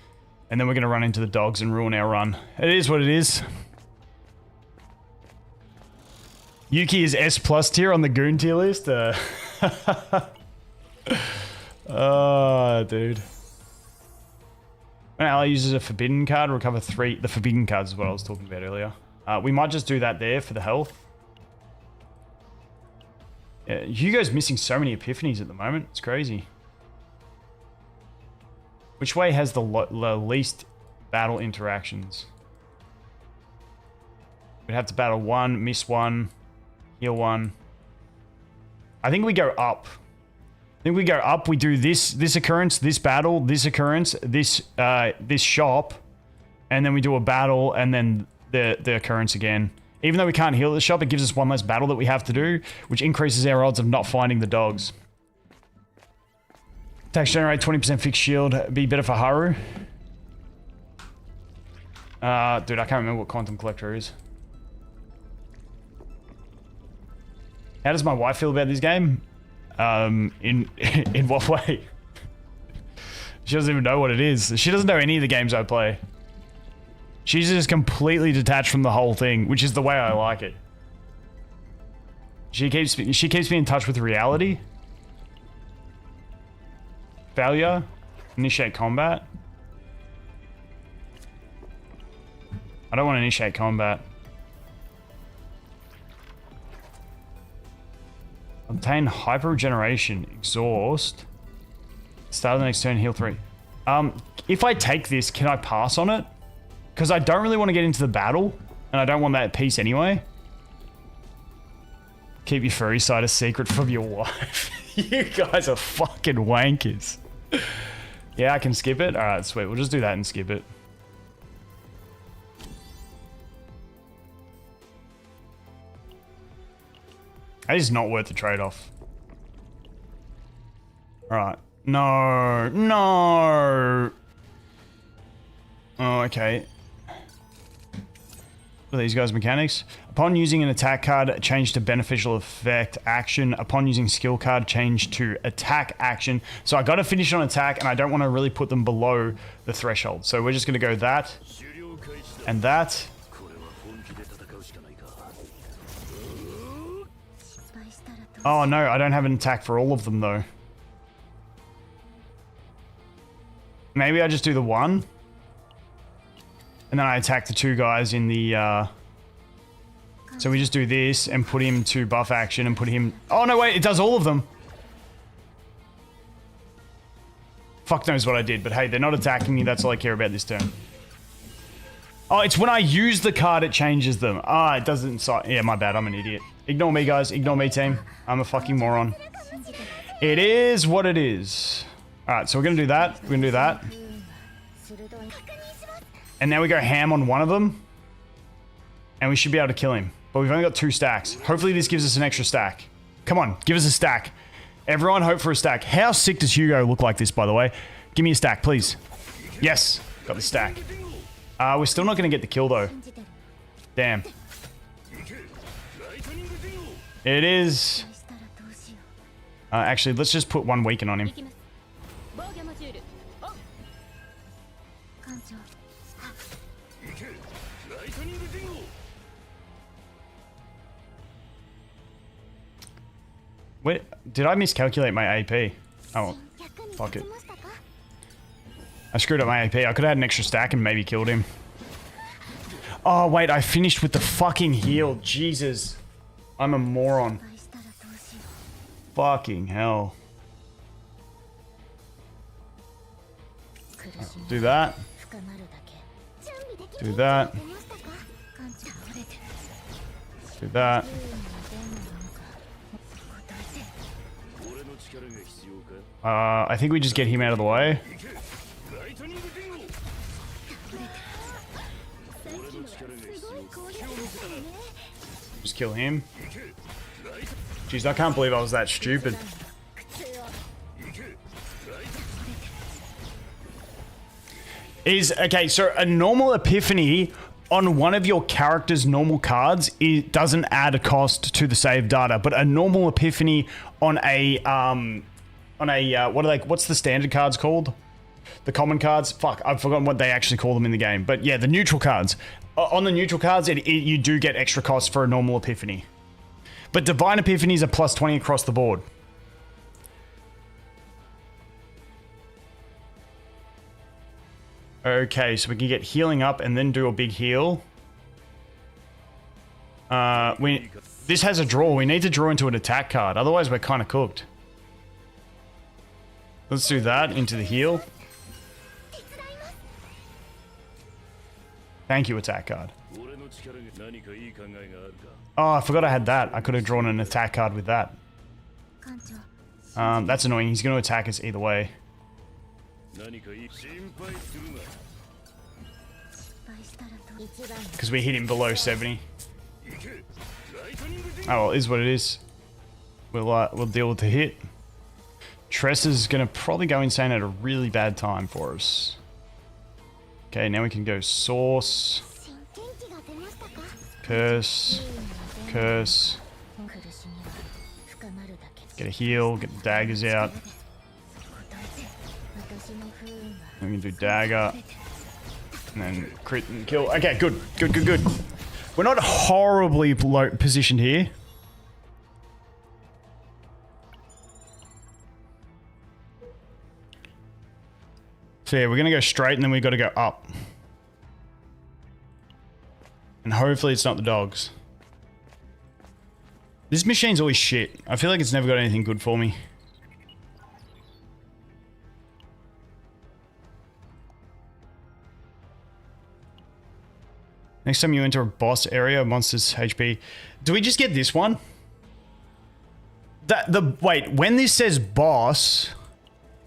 Speaker 1: And then we're going to run into the dogs and ruin our run. It is what it is. Yuki is S+ tier on the goon tier list. Oh, dude. When ally uses a forbidden card, recover 3. The forbidden cards is what I was talking about earlier. We might just do that there for the health. Yeah, Hugo's missing so many epiphanies at the moment. It's crazy. Which way has the least battle interactions? We'd have to battle 1, miss 1, heal 1. I think we go up. I think we go up, we do this occurrence, this battle, this occurrence, this shop, and then we do a battle, and then the occurrence again. Even though we can't heal the shop, it gives us one less battle that we have to do, which increases our odds of not finding the dogs. Attacks generate 20% fixed shield, be better for Haru. Dude, I can't remember what Quantum Collector is. How does my wife feel about this game? In what way? She doesn't even know what it is. She doesn't know any of the games I play. She's just completely detached from the whole thing, which is the way I like it. She keeps me in touch with reality. Failure. Initiate combat. I don't want to initiate combat. Obtain hyper regeneration, exhaust. Start of the next turn, heal 3. If I take this, can I pass on it? Because I don't really want to get into the battle, and I don't want that piece anyway. Keep your furry side a secret from your wife. You guys are fucking wankers. Yeah, I can skip it. All right, sweet. We'll just do that and skip it. That is not worth the trade-off. All right. No. No. Oh, okay. What are these guys' mechanics? Upon using an attack card, change to beneficial effect action. Upon using skill card, change to attack action. So I got to finish on attack, and I don't want to really put them below the threshold. So we're just going to go that and that. Oh no, I don't have an attack for all of them though. Maybe I just do the one. And then I attack the 2 guys in the, So we just do this and put him to buff action and put him... Oh, no, wait, it does all of them. Fuck knows what I did, but hey, they're not attacking me. That's all I care about this turn. Oh, it's when I use the card, it changes them. Ah, it doesn't... Yeah, my bad. I'm an idiot. Ignore me, guys. Ignore me, team. I'm a fucking moron. It is what it is. All right, so we're going to do that. We're going to do that. And now we go ham on one of them. And we should be able to kill him. But we've only got 2 stacks. Hopefully this gives us an extra stack. Come on, give us a stack. Everyone hope for a stack. How sick does Hugo look like this, by the way? Give me a stack, please. Yes, got the stack. We're still not going to get the kill, though. Damn. It is... actually, let's just put 1 weaken on him. Wait, did I miscalculate my AP? Oh, fuck it. I screwed up my AP. I could have had an extra stack and maybe killed him. Oh, wait, I finished with the fucking heal. Jesus. I'm a moron. Fucking hell. Do that. Do that. Do that. I think we just get him out of the way. Just kill him. Jeez, I can't believe I was that stupid. Okay, so a normal epiphany on one of your character's normal cards, it doesn't add a cost to the save data, but a normal epiphany on a what's the standard cards called? The common cards? Fuck, I've forgotten what they actually call them in the game. But yeah, the neutral cards. On the neutral cards, you do get extra costs for a normal epiphany. But divine epiphanies are plus 20 across the board. Okay, so we can get healing up and then do a big heal. This has a draw. We need to draw into an attack card. Otherwise, we're kind of cooked. Let's do that into the heal. Thank you, attack card. Oh, I forgot I had that. I could have drawn an attack card with that. That's annoying. He's going to attack us either way. Because we hit him below 70. Oh, well, is what it is. We'll deal with the hit. Tress is going to probably go insane at a really bad time for us. Okay, now we can go source. Curse. Curse. Get a heal, get the daggers out. We can do dagger. And then crit and kill. Okay, good. Good, good, good. We're not horribly low positioned here. So yeah, we're going to go straight and then we've got to go up. And hopefully it's not the dogs. This machine's always shit. I feel like it's never got anything good for me. Next time you enter a boss area, monsters HP. Do we just get this one? Wait, when this says boss,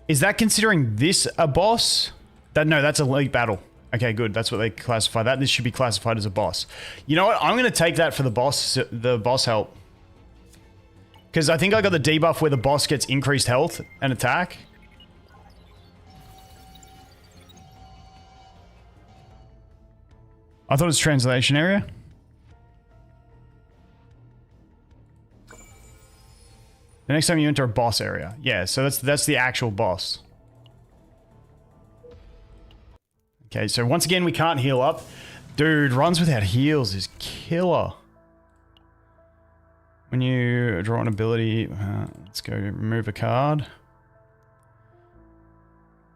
Speaker 1: is that considering this a boss? No, that's elite battle. Okay, good. That's what they classify that. This should be classified as a boss. You know what? I'm going to take that for the boss help. Because I think I got the debuff where the boss gets increased health and attack. I thought it was translation area. The next time you enter a boss area. Yeah, so that's the actual boss. Okay, so once again, we can't heal up. Dude, runs without heals is killer. When you draw an ability, let's go remove a card.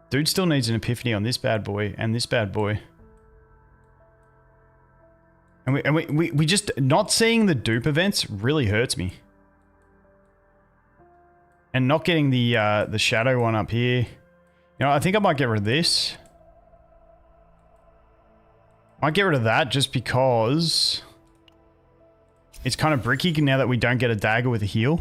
Speaker 1: Dude still needs an epiphany on this bad boy and this bad boy. And we just, not seeing the dupe events really hurts me. And not getting the shadow one up here. You know, I think I might get rid of this. Might get rid of that just because it's kind of bricky now that we don't get a dagger with a heal.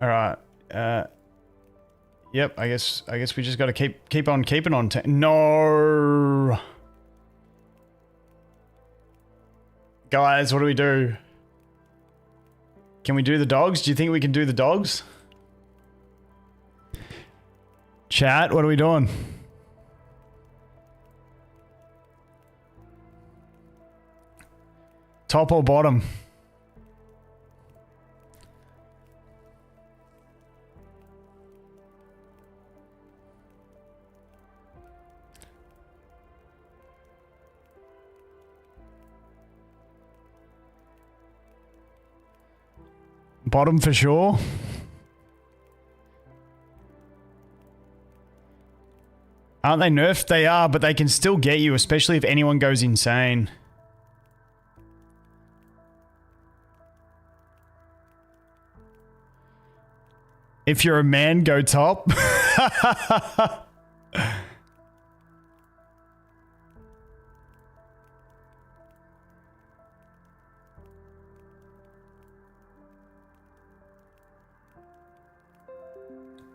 Speaker 1: Alright. Yep, I guess we just gotta keep on keeping on. No! Guys, what do we do? Can we do the dogs? Do you think we can do the dogs? Chat, what are we doing? Top or bottom? Bottom for sure. Aren't they nerfed? They are, but they can still get you, especially if anyone goes insane. If you're a man, go top.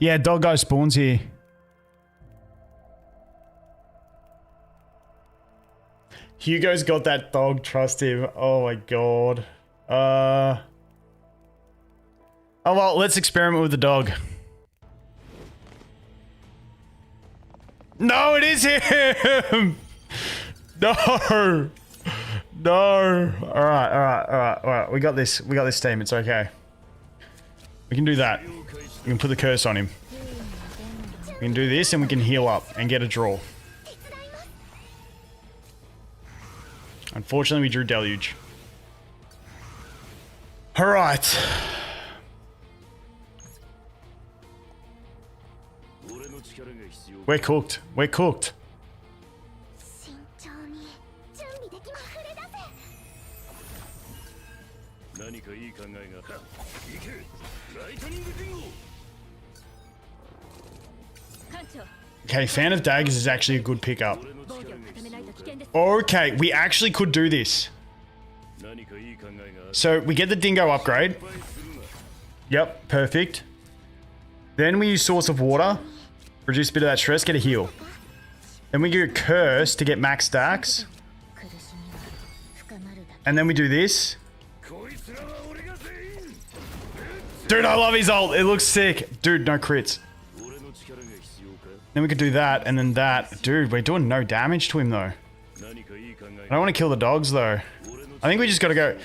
Speaker 1: Yeah, doggo spawns here. Hugo's got that dog, trust him. Oh my god. Oh well, let's experiment with the dog. No, it is him! No! No! Alright. We got this team, it's okay. We can do that. We can put the curse on him. We can do this and we can heal up and get a draw. Unfortunately, we drew Deluge. Alright. We're cooked. We're cooked. Okay, Fan of Daggers is actually a good pickup. Okay, we actually could do this. So we get the Dingo upgrade. Yep, perfect. Then we use Source of Water. Reduce a bit of that stress, get a heal. Then we get Curse to get max stacks. And then we do this. Dude, I love his ult. It looks sick. Dude, no crits. Then we could do that and then that. Dude, we're doing no damage to him though. I don't want to kill the dogs though. I think we just gotta go.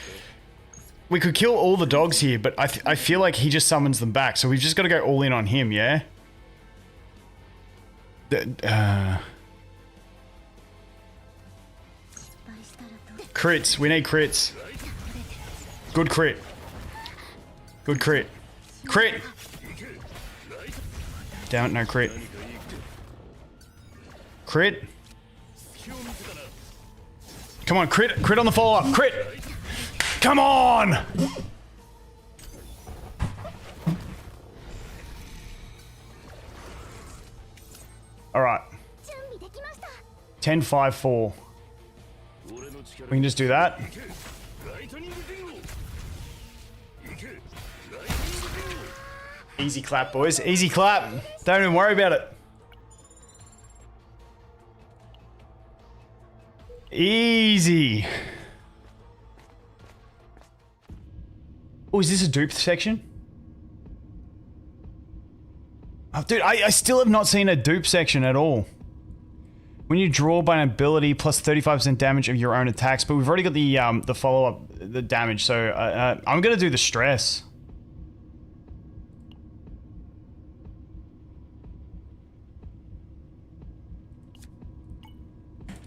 Speaker 1: We could kill all the dogs here, but I feel like he just summons them back. So we've just gotta go all in on him, yeah? Crits. We need crits. Good crit. Good crit. Crit! Damn it, no crit. Crit. Come on, crit. Crit on the follow-up. Crit. Come on! Alright. 10, 5, 4. We can just do that. Easy clap, boys. Easy clap. Don't even worry about it. Easy. Oh, is this a dupe section? Oh, dude, I still have not seen a dupe section at all. When you draw by an ability, plus 35% damage of your own attacks, but we've already got the follow-up, the damage, so I'm gonna do the stress.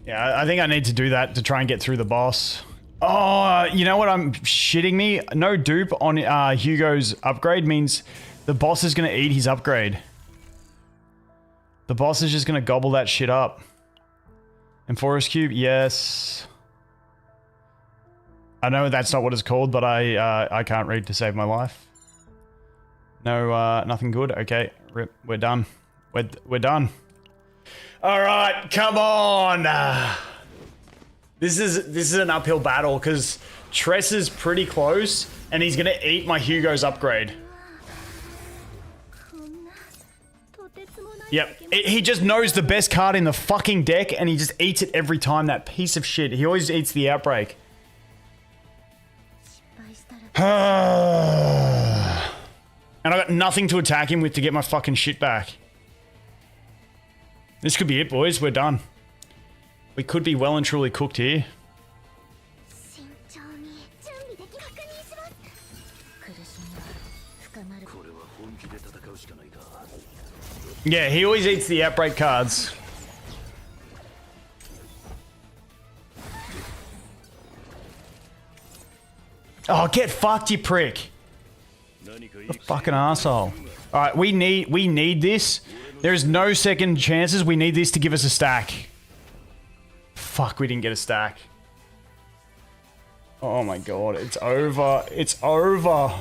Speaker 1: Yeah, I think I need to do that to try and get through the boss. Oh, you know what? I'm shitting me. No dupe on Hugo's upgrade means the boss is going to eat his upgrade. The boss is just going to gobble that shit up. And Forest Cube, yes. I know that's not what it's called, but I can't read to save my life. No, nothing good. Okay, rip. We're done. We're done. All right, come on. This is an uphill battle because Tress is pretty close, and he's gonna eat my Hugo's upgrade. Yep, he just knows the best card in the fucking deck, and he just eats it every time. That piece of shit. He always eats the Outbreak. And I got nothing to attack him with to get my fucking shit back. This could be it, boys. We're done. We could be well and truly cooked here. Yeah, he always eats the Outbreak cards. Oh, get fucked, you prick. The fucking asshole. Alright, we need this. There's no second chances. We need this to give us a stack. Fuck, we didn't get a stack. Oh my god, it's over. It's over.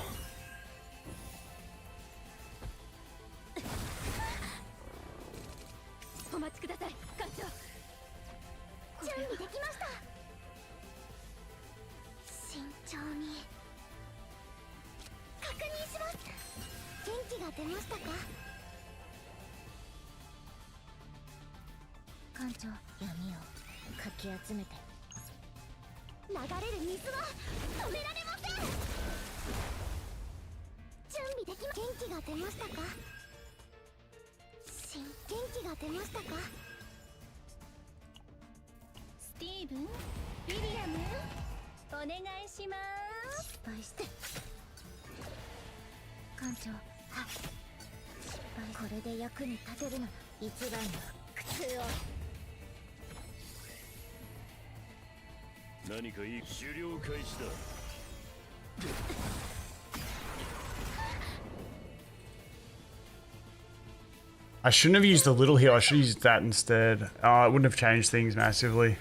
Speaker 1: I shouldn't have used the little heal. I should have used that instead. It wouldn't have changed things massively.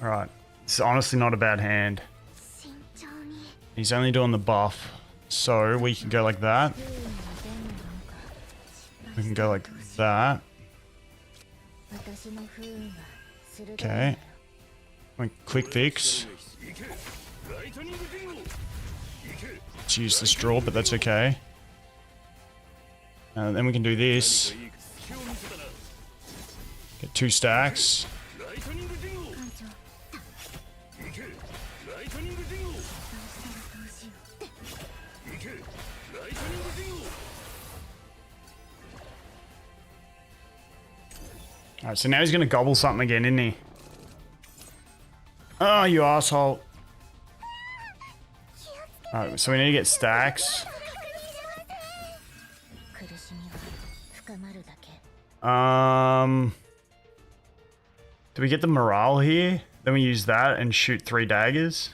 Speaker 1: Alright. It's honestly not a bad hand. He's only doing the buff. So we can go like that. We can go like that. Okay. Quick fix. Let's use this draw, but that's okay. And then we can do this. Get 2 stacks. Alright, so now he's gonna gobble something again, isn't he? Oh, you asshole. Alright, so we need to get stacks. Do we get the morale here? Then we use that and shoot 3 daggers.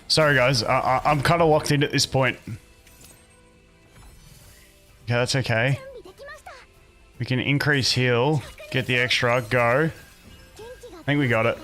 Speaker 1: Sorry guys, I'm kind of locked in at this point. Okay, that's okay. We can increase heal, get the extra, go. I think we got it.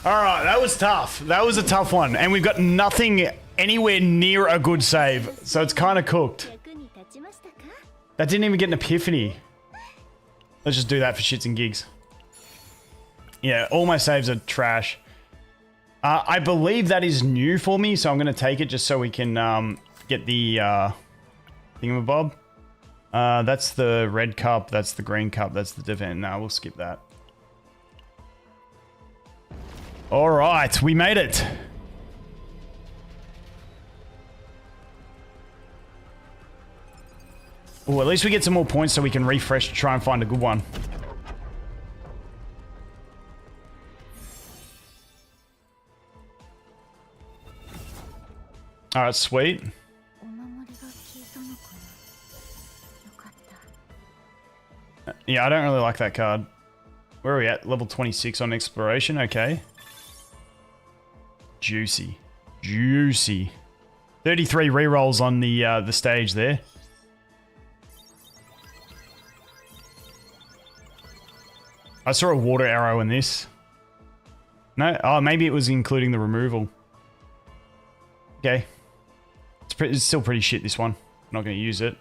Speaker 1: Alright, that was tough. That was a tough one. And we've got nothing anywhere near a good save. So it's kind of cooked. That didn't even get an epiphany. Let's just do that for shits and gigs. Yeah, all my saves are trash. I believe that is new for me, so I'm going to take it just so we can get the thingamabob. That's the red cup, that's the green cup, that's the defense. No, we'll skip that. Alright, we made it. Oh, at least we get some more points so we can refresh to try and find a good one. Alright, sweet. Yeah, I don't really like that card. Where are we at? Level 26 on exploration, okay. Juicy. Juicy. 33 rerolls on the stage there. I saw a water arrow in this. No? Oh, maybe it was including the removal. Okay. It's still pretty shit, this one. I'm not going to use it.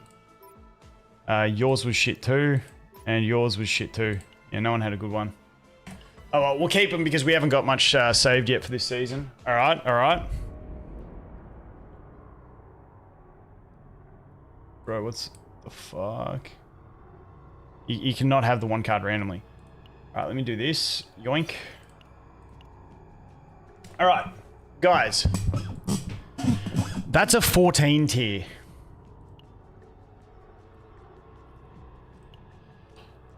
Speaker 1: Yours was shit too. And yours was shit too. Yeah, no one had a good one. Oh, well, we'll keep them because we haven't got much saved yet for this season. Alright, alright. Bro, what's the fuck? You cannot have the one card randomly. Alright, let me do this. Yoink. Alright, guys. That's a 14 tier.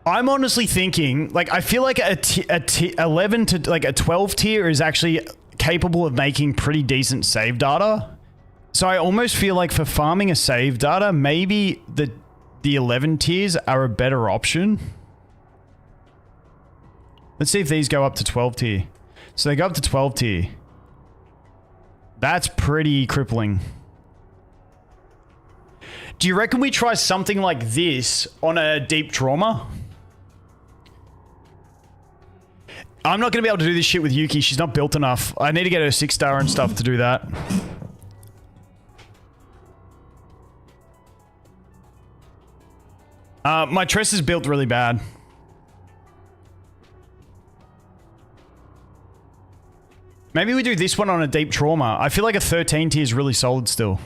Speaker 1: I'm honestly thinking, like, I feel like a 11 to like a 12 tier is actually capable of making pretty decent save data. So I almost feel like for farming a save data, maybe the 11 tiers are a better option. Let's see if these go up to 12 tier. So they go up to 12 tier. That's pretty crippling. Do you reckon we try something like this on a deep trauma? I'm not going to be able to do this shit with Yuki. She's not built enough. I need to get her 6-star and stuff to do that. My Tress is built really bad. Maybe we do this one on a deep trauma. I feel like a 13 tier is really solid still.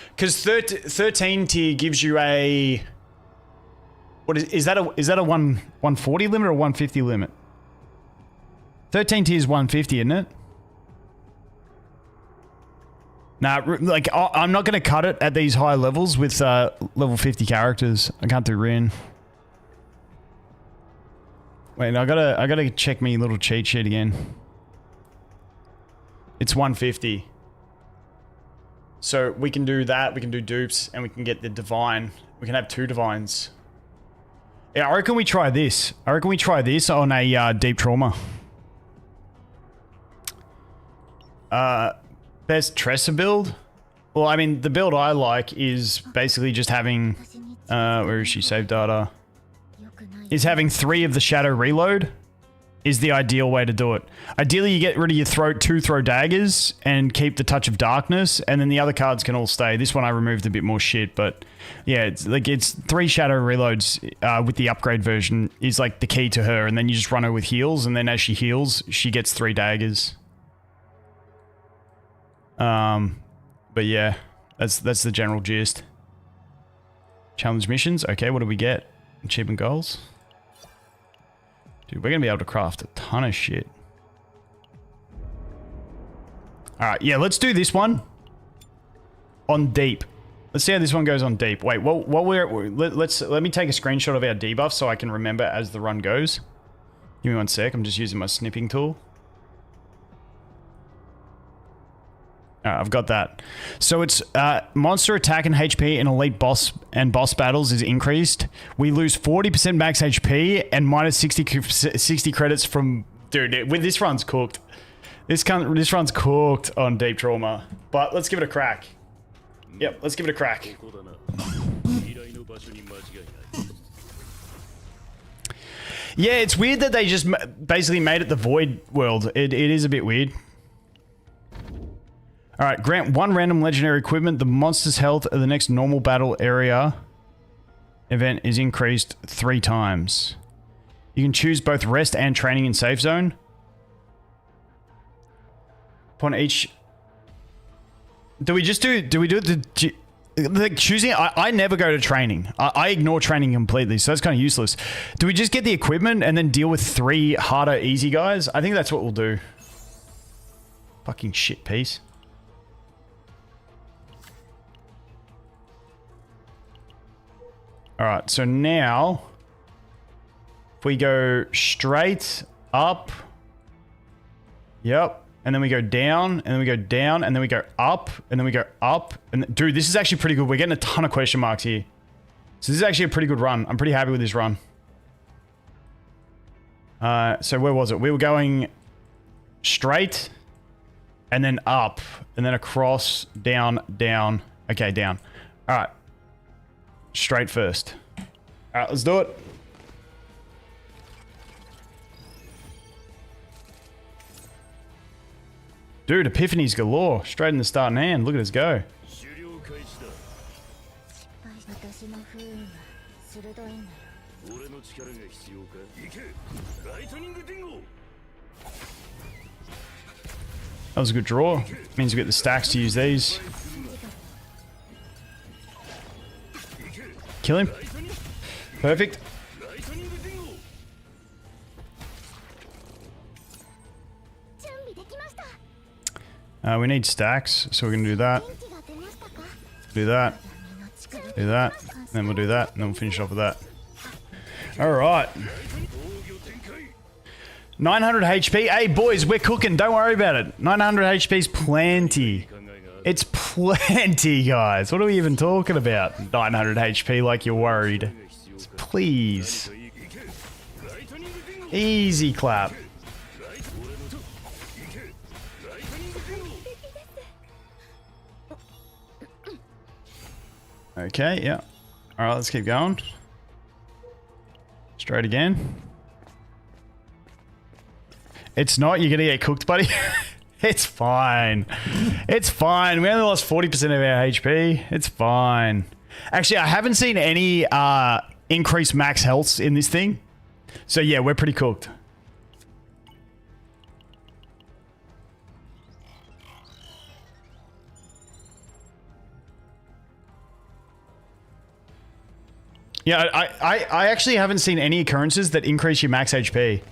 Speaker 1: Because 13 tier gives you a... What is that a 140 limit or 150 limit? 13 tier is 150, isn't it? Nah, like, I'm not going to cut it at these high levels with level 50 characters. I can't do Rin. Wait, I gotta check me little cheat sheet again. It's 150. So we can do that, we can do dupes, and we can get the divine. We can have 2 divines. Yeah, I reckon we try this. I reckon we try this on a deep trauma. Best Tressa build? Well, I mean, the build I like is basically just having... where is she? Save data. Is having 3 of the Shadow Reload is the ideal way to do it. Ideally, you get rid of your 2 throw daggers and keep the Touch of Darkness, and then the other cards can all stay. This one I removed a bit more shit, but yeah, it's 3 Shadow Reloads with the upgrade version is like the key to her, and then you just run her with heals, and then as she heals, she gets 3 daggers. But yeah, that's the general gist. Challenge missions. Okay, what do we get? Achievement goals. Dude, we're going to be able to craft a ton of shit. Alright, yeah, let's do this one. On deep. Let's see how this one goes on deep. Wait, let me take a screenshot of our debuff so I can remember as the run goes. Give me one sec, I'm just using my snipping tool. Alright, I've got that. So it's monster attack and HP in elite boss battles is increased. We lose 40% max HP and minus 60 credits from... Dude, this run's cooked. This run's cooked on Deep Trauma. But let's give it a crack. Yep, let's give it a crack. Yeah, it's weird that they just basically made it the Void world. It is a bit weird. Alright, grant 1 random legendary equipment. The monster's health of the next normal battle area event is increased 3 times. You can choose both rest and training in safe zone. Upon each... Do we do the choosing? I never go to training. I ignore training completely, so that's kind of useless. Do we just get the equipment and then deal with 3 harder easy guys? I think that's what we'll do. Fucking shit piece. Alright, so now if we go straight up, yep, and then we go down, and then we go down, and then we go up, and then we go up, and dude, this is actually pretty good. We're getting a ton of question marks here. So this is actually a pretty good run. I'm pretty happy with this run. So where was it? We were going straight, and then up, and then across, down, down. Okay, down. Alright. Straight first. Alright, let's do it. Dude, epiphanies galore. Straight in the starting hand. Look at us go. That was a good draw. Means we get the stacks to use these. Kill him. Perfect. We need stacks, so we're going to do that. Do that. Do that. Then we'll do that, and then we'll finish off with that. Alright. 900 HP. Hey, boys, we're cooking. Don't worry about it. 900 HP's plenty. It's plenty, guys. What are we even talking about? 900 HP like you're worried. Please. Easy clap. Okay, yeah. Alright, let's keep going. Straight again. It's not. You're gonna get cooked, buddy. It's fine. It's fine. We only lost 40% of our HP. It's fine. Actually, I haven't seen any increased max health in this thing. So yeah, we're pretty cooked. Yeah, I actually haven't seen any occurrences that increase your max HP.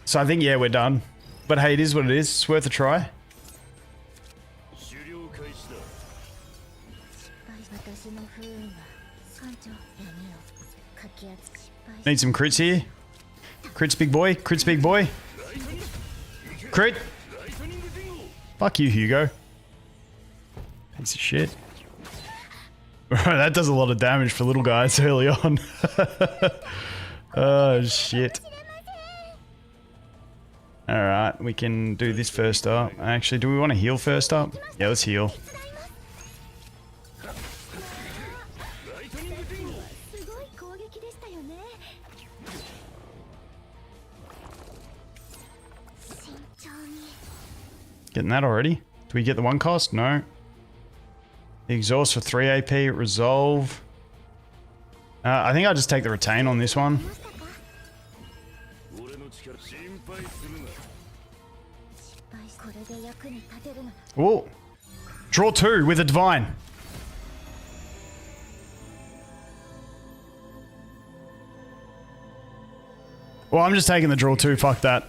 Speaker 1: So I think, yeah, we're done. But hey, it is what it is. It's worth a try. Need some crits here. Crits, big boy. Crits, big boy. Crit. Fuck you, Hugo. Piece of shit. That does a lot of damage for little guys early on. Oh, shit. Alright, we can do this first up. Actually, do we want to heal first up? Yeah, let's heal. Getting that already? Do we get the 1 cost? No. Exhaust for 3 AP, resolve. I think I'll just take the retain on this one. Whoa. Draw 2 with a divine. Well, I'm just taking the draw too. Fuck that.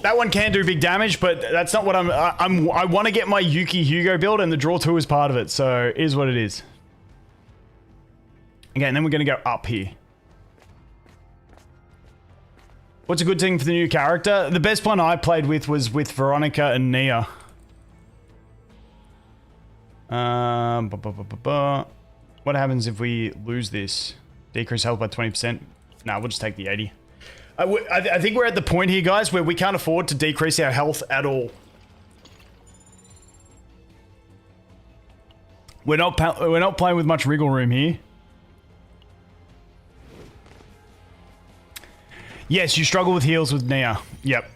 Speaker 1: That one can do big damage, but that's not what I want to get my Yuki Hugo build, and the draw 2 is part of it. So it is what it is. Okay, and then we're going to go up here. What's a good thing for the new character? The best one I played with was with Veronica and Nia. What happens if we lose this? Decrease health by 20%. Nah, we'll just take the 80. I think we're at the point here, guys, where we can't afford to decrease our health at all. We're not playing with much wriggle room here. Yes, you struggle with heals with Nia. Yep.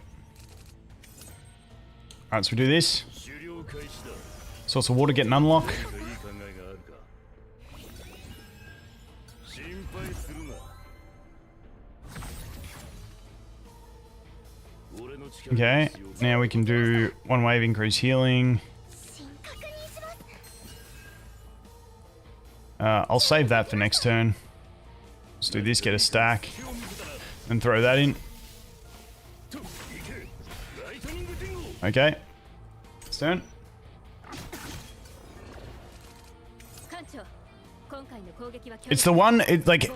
Speaker 1: Alright, so we do this. Source of water getting unlocked. Okay, now we can do one wave increase healing. I'll save that for next turn. Let's do this, get a stack, and throw that in. Okay, next turn. It's the one, like,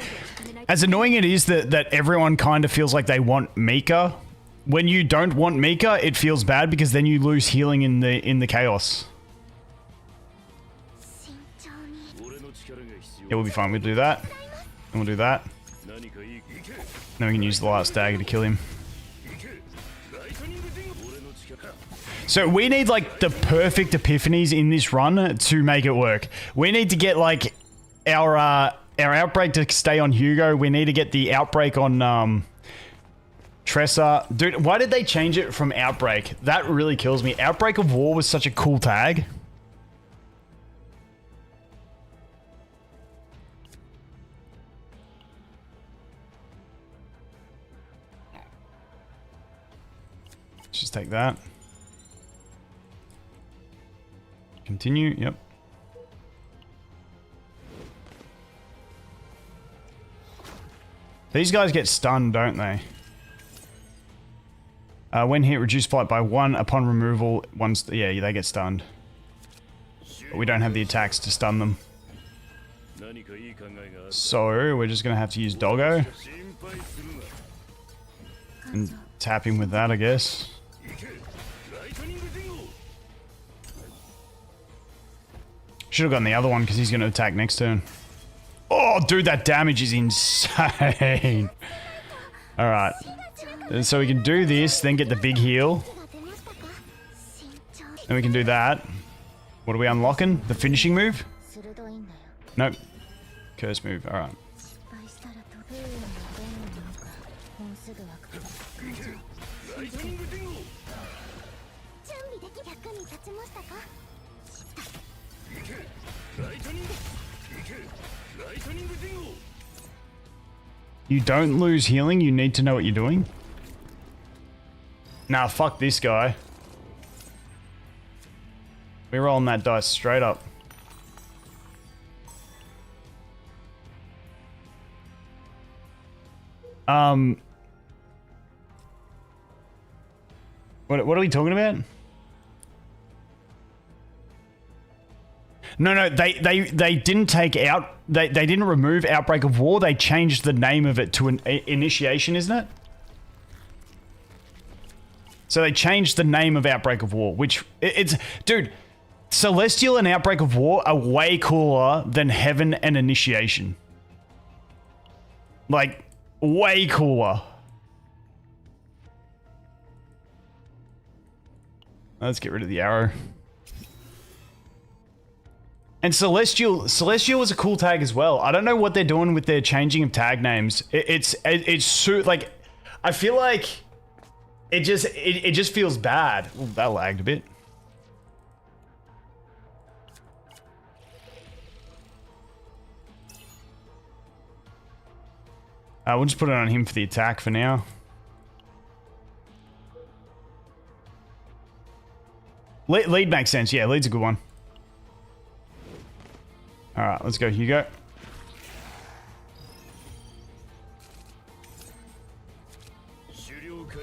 Speaker 1: as annoying it is that everyone kind of feels like they want Mika. When you don't want Mika, it feels bad because then you lose healing in the chaos. Yeah, we'll be fine. We'll do that. And we'll do that. Then we can use the last dagger to kill him. So we need like the perfect epiphanies in this run to make it work. We need to get like our outbreak to stay on Hugo. We need to get the outbreak on Tressa. Dude, why did they change it from Outbreak? That really kills me. Outbreak of War was such a cool tag. Let's just take that. Continue, yep. These guys get stunned, don't they? When hit, reduce flight by 1 upon removal. Yeah, they get stunned. But we don't have the attacks to stun them. So we're just gonna have to use Doggo. And tap him with that, I guess. Should have gotten the other one because he's gonna attack next turn. Oh, dude, that damage is insane. Alright. So we can do this, then get the big heal. Then we can do that. What are we unlocking? The finishing move? Nope. Curse move, alright. You don't lose healing, you need to know what you're doing. Nah, fuck this guy. We're rolling that dice straight up. What are we talking about? No, they didn't take out... They didn't remove Outbreak of War. They changed the name of it to an Initiation, isn't it? So they changed the name of Outbreak of War, which... It's... Dude, Celestial and Outbreak of War are way cooler than Heaven and Initiation. Like, way cooler. Let's get rid of the arrow. And Celestial was a cool tag as well. I don't know what they're doing with their changing of tag names. It's like, I feel like it just feels bad. Ooh, that lagged a bit. We'll just put it on him for the attack for now. Lead makes sense. Yeah, lead's a good one. Alright, let's go Hugo. Do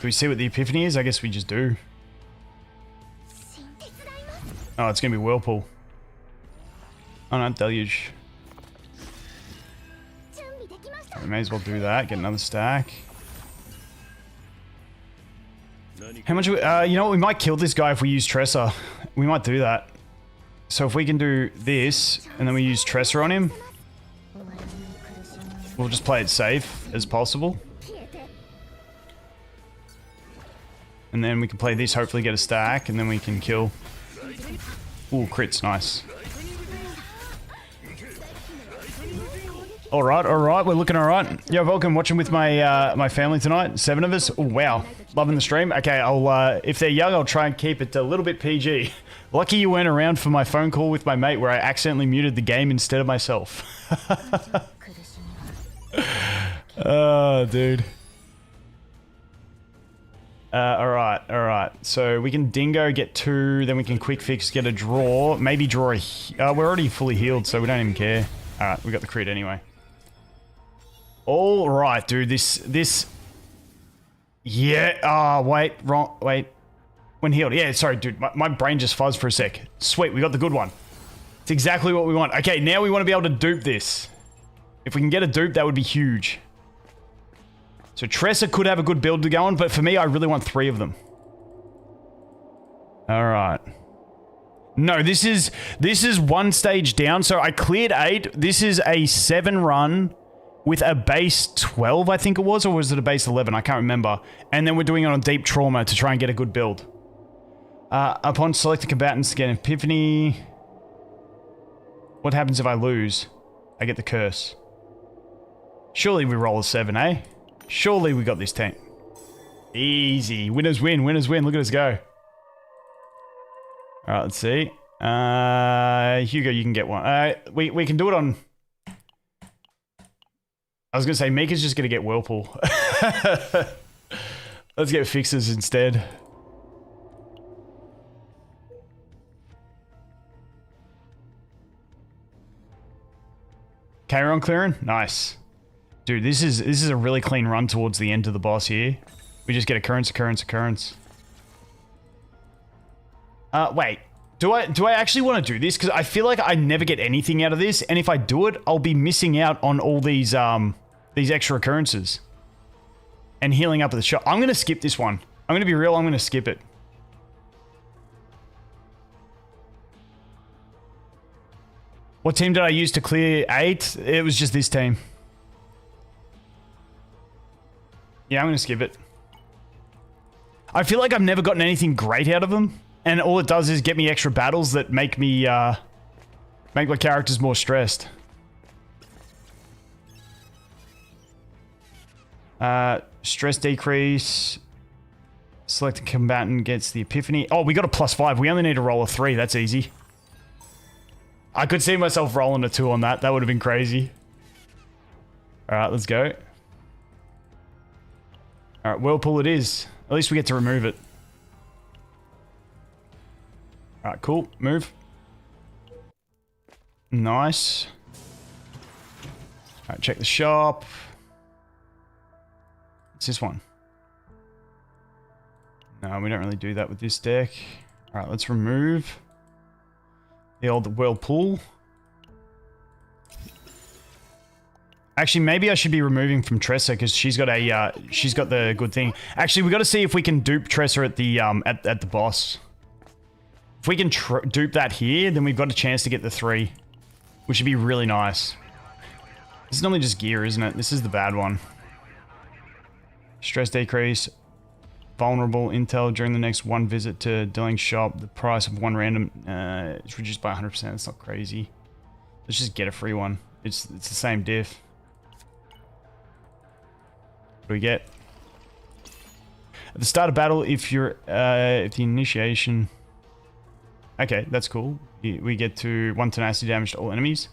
Speaker 1: we see what the epiphany is? I guess we just do. Oh, it's going to be Whirlpool. Oh no, Deluge. We may as well do that. Get another stack. How much? You know what? We might kill this guy if we use Tresser. We might do that. So if we can do this, and then we use Tresser on him, we'll just play it safe as possible. And then we can play this, hopefully get a stack, and then we can kill. Ooh, crits, nice. Alright, we're looking alright. Yeah, welcome, watching with my my family tonight. 7 of us. Oh, wow. Loving the stream. Okay, I'll if they're young, I'll try and keep it a little bit PG. Lucky you weren't around for my phone call with my mate where I accidentally muted the game instead of myself. Oh, dude. Alright. So we can dingo, get 2, then we can quick fix, get a draw. Maybe draw a... we're already fully healed, so we don't even care. Alright, we got the crit anyway. Alright, dude, this... Yeah, wait, wrong, wait. When healed, yeah, sorry, dude, my brain just fuzzed for a sec. Sweet, we got the good one. It's exactly what we want. Okay, now we want to be able to dupe this. If we can get a dupe, that would be huge. So Tresser could have a good build to go on, but for me, I really want 3 of them. Alright. No, this is 1 stage down, so I cleared 8. This is a 7 run with a base 12, I think it was, or was it a base 11? I can't remember. And then we're doing it on Deep Trauma to try and get a good build. Upon selecting combatants to get an epiphany... What happens if I lose? I get the curse. Surely we roll a 7, eh? Surely we got this tank. Easy. Winners win. Winners win. Look at us go. Alright, let's see. Hugo, you can get one. We can do it on... I was going to say, Mika's just going to get Whirlpool. Let's get fixes instead. K-Ron clearing? Nice. Dude, this is a really clean run towards the end of the boss here. We just get occurrence. Wait. Do I actually want to do this? Because I feel like I never get anything out of this, and if I do it, I'll be missing out on all these extra occurrences. And healing up at the shop. I'm going to skip this one. I'm going to be real, I'm going to skip it. What team did I use to clear 8? It was just this team. Yeah, I'm going to skip it. I feel like I've never gotten anything great out of them. And all it does is get me extra battles that make me, make my characters more stressed. Stress decrease. Select a combatant gets the epiphany. Oh, we got a +5. We only need to roll a 3. That's easy. I could see myself rolling a 2 on that. That would have been crazy. Alright, let's go. Alright, Whirlpool it is. At least we get to remove it. Alright, cool. Move. Nice. Alright, check the shop. What's this one? No, we don't really do that with this deck. Alright, let's remove the old Whirlpool. Actually, maybe I should be removing from Tresser because she's got the good thing. Actually, we got to see if we can dupe Tresser at the at the boss. If we can dupe that here, then we've got a chance to get the 3, which would be really nice. This is normally just gear, isn't it? This is the bad one. Stress decrease. Vulnerable intel during the next 1 visit to Dilling's shop. The price of 1 random is reduced by 100%. It's not crazy. Let's just get a free one. It's the same diff. What do we get? At the start of battle, if you're if the initiation... Okay, that's cool. We get to 1 tenacity damage to all enemies.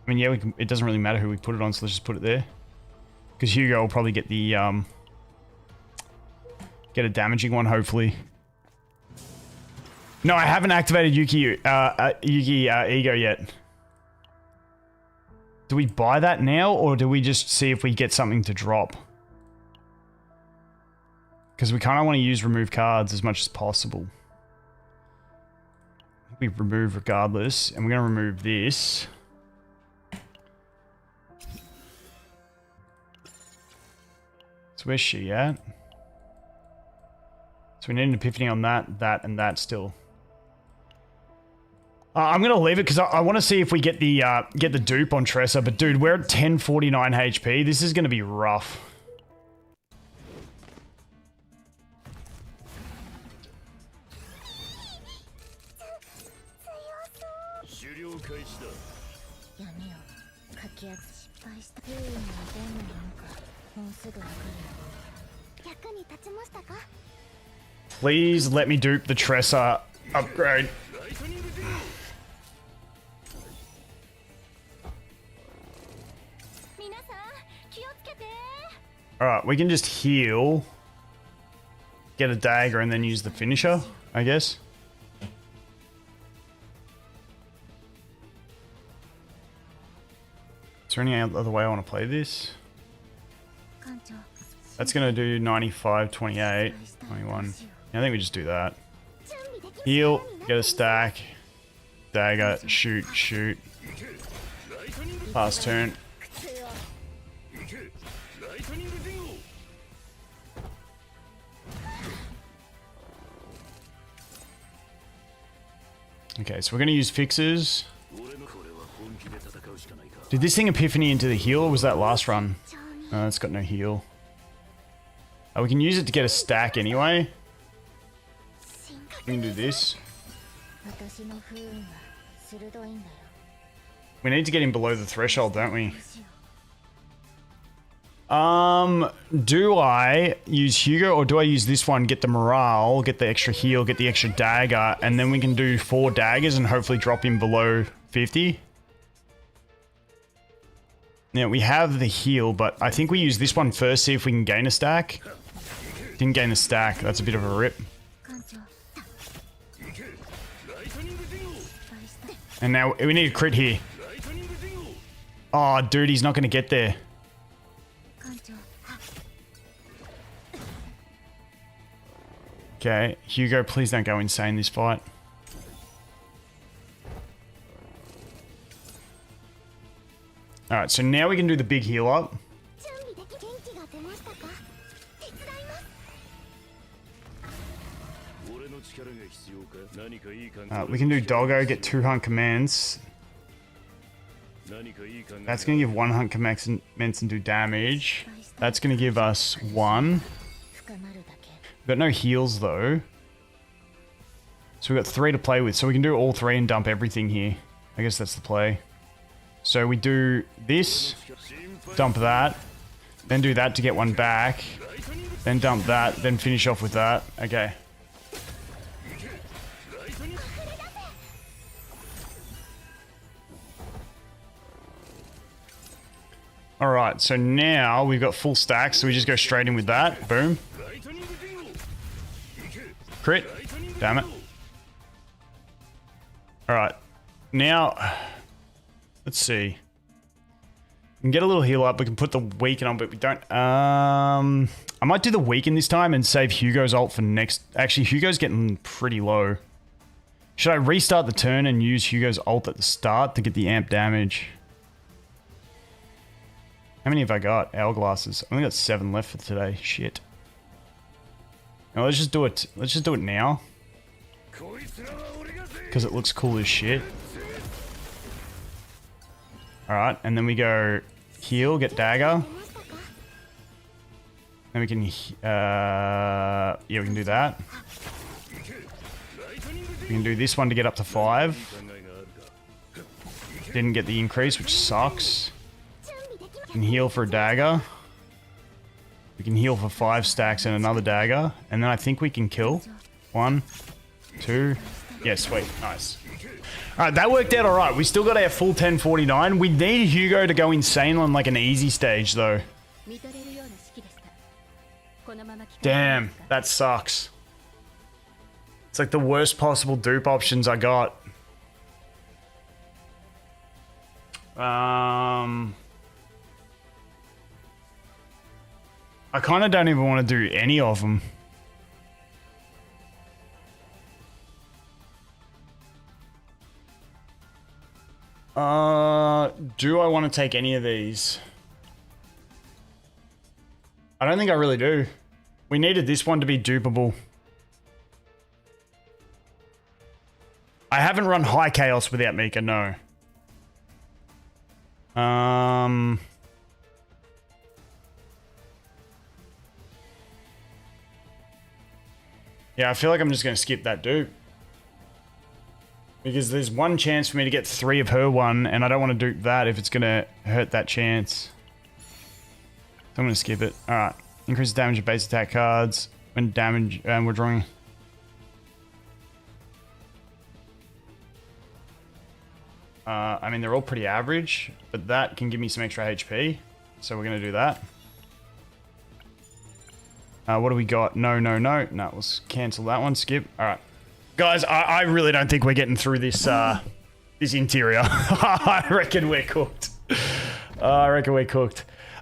Speaker 1: I mean, yeah, it doesn't really matter who we put it on, so let's just put it there. Because Hugo will probably get the... get a damaging one, hopefully. No, I haven't activated Yuki Ego yet. Do we buy that now, or do we just see if we get something to drop? Because we kind of want to use remove cards as much as possible. We remove regardless, and we're going to remove this. So where's she at? So we need an epiphany on that, that, and that still. I'm going to leave it because I want to see if we get the dupe on Tressa. But dude, we're at 1049 HP. This is going to be rough. Please let me dupe the Tressa upgrade. Alright, we can just heal, get a dagger, and then use the finisher, I guess. Is there any other way I want to play this? That's going to do 95, 28, 21. Yeah, I think we just do that. Heal, get a stack, dagger, shoot, shoot. Last turn. Okay, so we're going to use fixes. Did this thing epiphany into the heal, or was that last run? No, it's got no heal. We can use it to get a stack anyway. We can do this. We need to get him below the threshold, don't we? Do I use Hugo or do I use this one, get the morale, get the extra heal, get the extra dagger, and then we can do 4 daggers and hopefully drop him below 50? Now, we have the heal, but I think we use this one first, see if we can gain a stack. Didn't gain a stack, that's a bit of a rip. And now, we need a crit here. Oh, dude, he's not going to get there. Okay, Hugo, please don't go insane this fight. Alright, so now we can do the big heal up. We can do Doggo, get 2 hunt commands. That's going to give 1 hunt commence and do damage. That's going to give us 1. We've got no heals though. So we've got 3 to play with. So we can do all 3 and dump everything here. I guess that's the play. So we do this, dump that, then do that to get 1 back, then dump that, then finish off with that. Okay. Alright, so now we've got full stacks, so we just go straight in with that. Boom. Crit. Damn it. Alright. Now, let's see. We can get a little heal up. We can put the weaken on, but we don't. I might do the weaken this time and save Hugo's ult for next. Actually, Hugo's getting pretty low. Should I restart the turn and use Hugo's ult at the start to get the amp damage? How many have I got? Hourglasses. I only got 7 left for today. Shit. No, let's just do it. Let's just do it now. Because it looks cool as shit. Alright, and then we go heal, get dagger. Then we can, yeah, we can do that. We can do this one to get up to 5. Didn't get the increase, which sucks. We can heal for a dagger. We can heal for 5 stacks and another dagger. And then I think we can kill. 1, 2. Yeah, sweet. Nice. Alright, that worked out alright. We still got our full 1049. We need Hugo to go insane on like an easy stage though. Damn, that sucks. It's like the worst possible dupe options I got. I kind of don't even want to do any of them. Do I want to take any of these? I don't think I really do. We needed this one to be dupable. I haven't run high chaos without Mika, no. Yeah, I feel like I'm just going to skip that dupe. Because there's one chance for me to get 3 of her one, and I don't want to dupe that if it's going to hurt that chance. So I'm going to skip it. Alright. Increase damage of base attack cards. When damage... we're drawing... I mean, they're all pretty average, but that can give me some extra HP. So we're going to do that. What do we got? No. No, let's cancel that one. Skip. Alright. Guys, I really don't think we're getting through this this interior. I reckon we're cooked.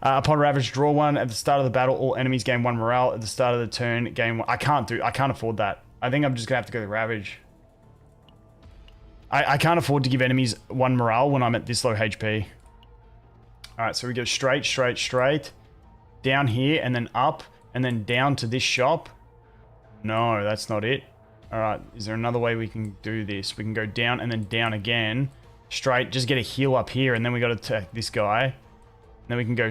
Speaker 1: Upon Ravage, draw 1. At the start of the battle, all enemies gain 1 morale. At the start of the turn, gain 1. I can't afford that. I think I'm just going to have to go to Ravage. I can't afford to give enemies 1 morale when I'm at this low HP. Alright, so we go straight. Down here, and then up, and then down to this shop. No, that's not it. Alright, is there another way we can do this? We can go down and then down again. Straight, just get a heal up here, and then we got to attack this guy. And then we can go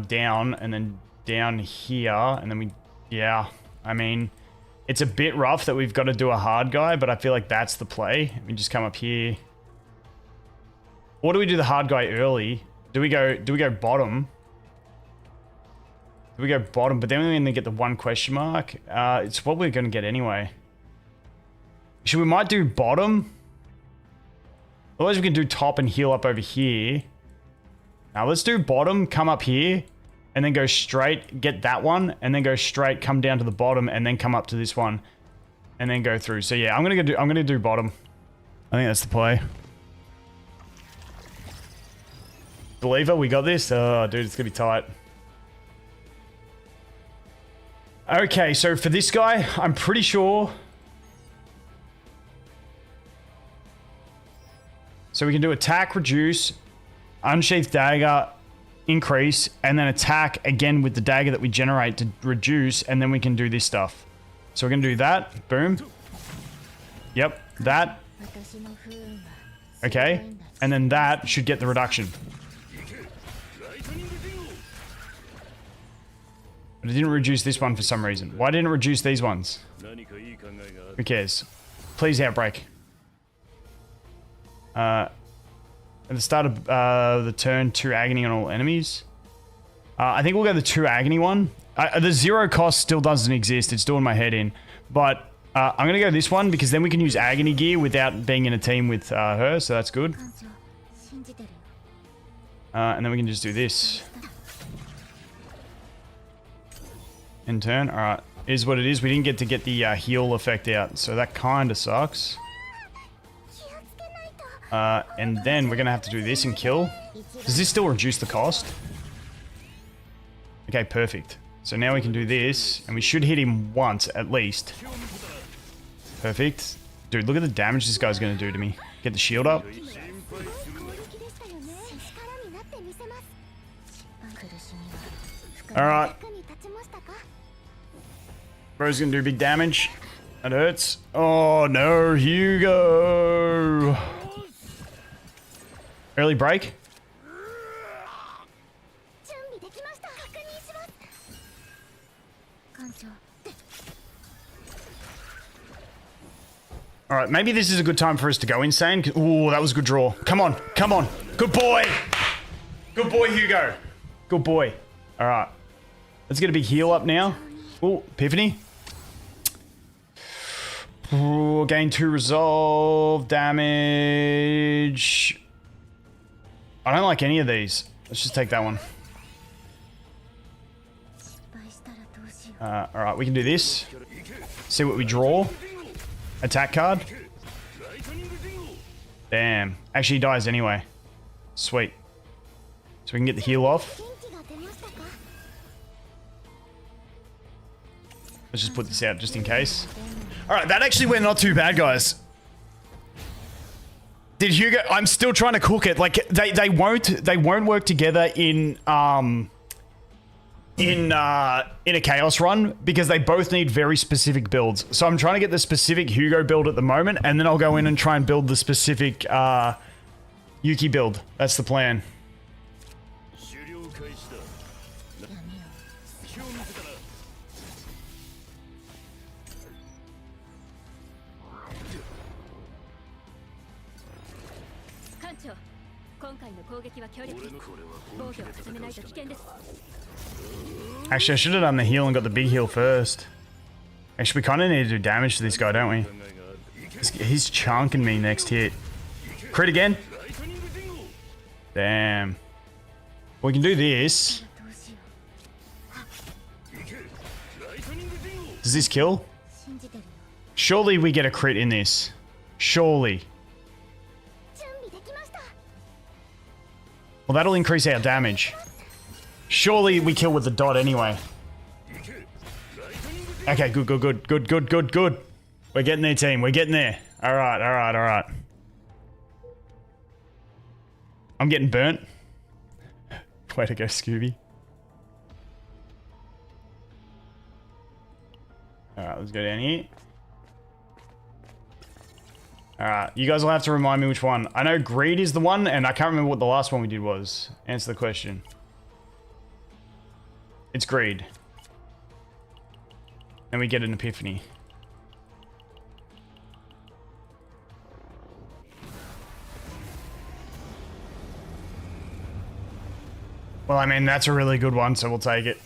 Speaker 1: down, and then down here, and then we... Yeah, I mean... It's a bit rough that we've got to do a hard guy, but I feel like that's the play. We just come up here. Or do we do the hard guy early? Do we go bottom? Do we go bottom? But then we're going to get the 1 question mark. It's what we're going to get anyway. Actually, we might do bottom. Otherwise, we can do top and heal up over here. Now, let's do bottom, come up here. And then go straight, get that one, and then go straight, come down to the bottom, and then come up to this one, and then go through. So yeah, I'm gonna do bottom. I think that's the play. Believer, we got this. Oh, dude, it's gonna be tight. Okay, so for this guy, I'm pretty sure. So we can do attack, reduce, unsheathed dagger. Increase, and then attack again with the dagger that we generate to reduce, and then we can do this stuff. So we're gonna do that. Boom. Yep, that. Okay, and then that should get the reduction. But it didn't reduce this one for some reason. Why didn't it reduce these ones? Who cares? Please outbreak. At the start of the turn, 2 agony on all enemies. I think we'll go the 2 agony one. The 0 cost still doesn't exist. It's doing my head in. But I'm going to go this one because then we can use agony gear without being in a team with her. So that's good. And then we can just do this. In turn. Alright. Is what it is. We didn't get to get the heal effect out. So that kind of sucks. And then we're going to have to do this and kill. Does this still reduce the cost? Okay, perfect. So now we can do this, and we should hit him once at least. Perfect. Dude, look at the damage this guy's going to do to me. Get the shield up. Alright. Bro's going to do big damage. That hurts. Oh no, Hugo! Early break. Alright, maybe this is a good time for us to go insane. Ooh, that was a good draw. Come on, come on. Good boy. Good boy, Hugo. Good boy. Alright. Let's get a big heal up now. Ooh, Epiphany. Ooh, gain 2 resolve. Damage. I don't like any of these. Let's just take that one. Alright, we can do this. See what we draw. Attack card. Damn. Actually, he dies anyway. Sweet. So we can get the heal off. Let's just put this out just in case. Alright, that actually went not too bad, guys. Did Hugo? I'm still trying to cook it. Like they won't work together in a chaos run because they both need very specific builds. So I'm trying to get the specific Hugo build at the moment, and then I'll go in and try and build the specific Yuki build. That's the plan. Actually, I should have done the heal and got the big heal first. Actually, we kind of need to do damage to this guy, don't we? He's chunking me next hit. Crit again. Damn. We can do this. Does this kill? Surely we get a crit in this. Surely. Well, that'll increase our damage. Surely we kill with the dot anyway. Okay, good. We're getting there, team. We're getting there. All right. I'm getting burnt. Way to go, Scooby. All right, let's go down here. Alright, you guys will have to remind me which one. I know greed is the one, and I can't remember what the last one we did was. Answer the question. It's greed. Then we get an epiphany. Well, I mean, that's a really good one, so we'll take it.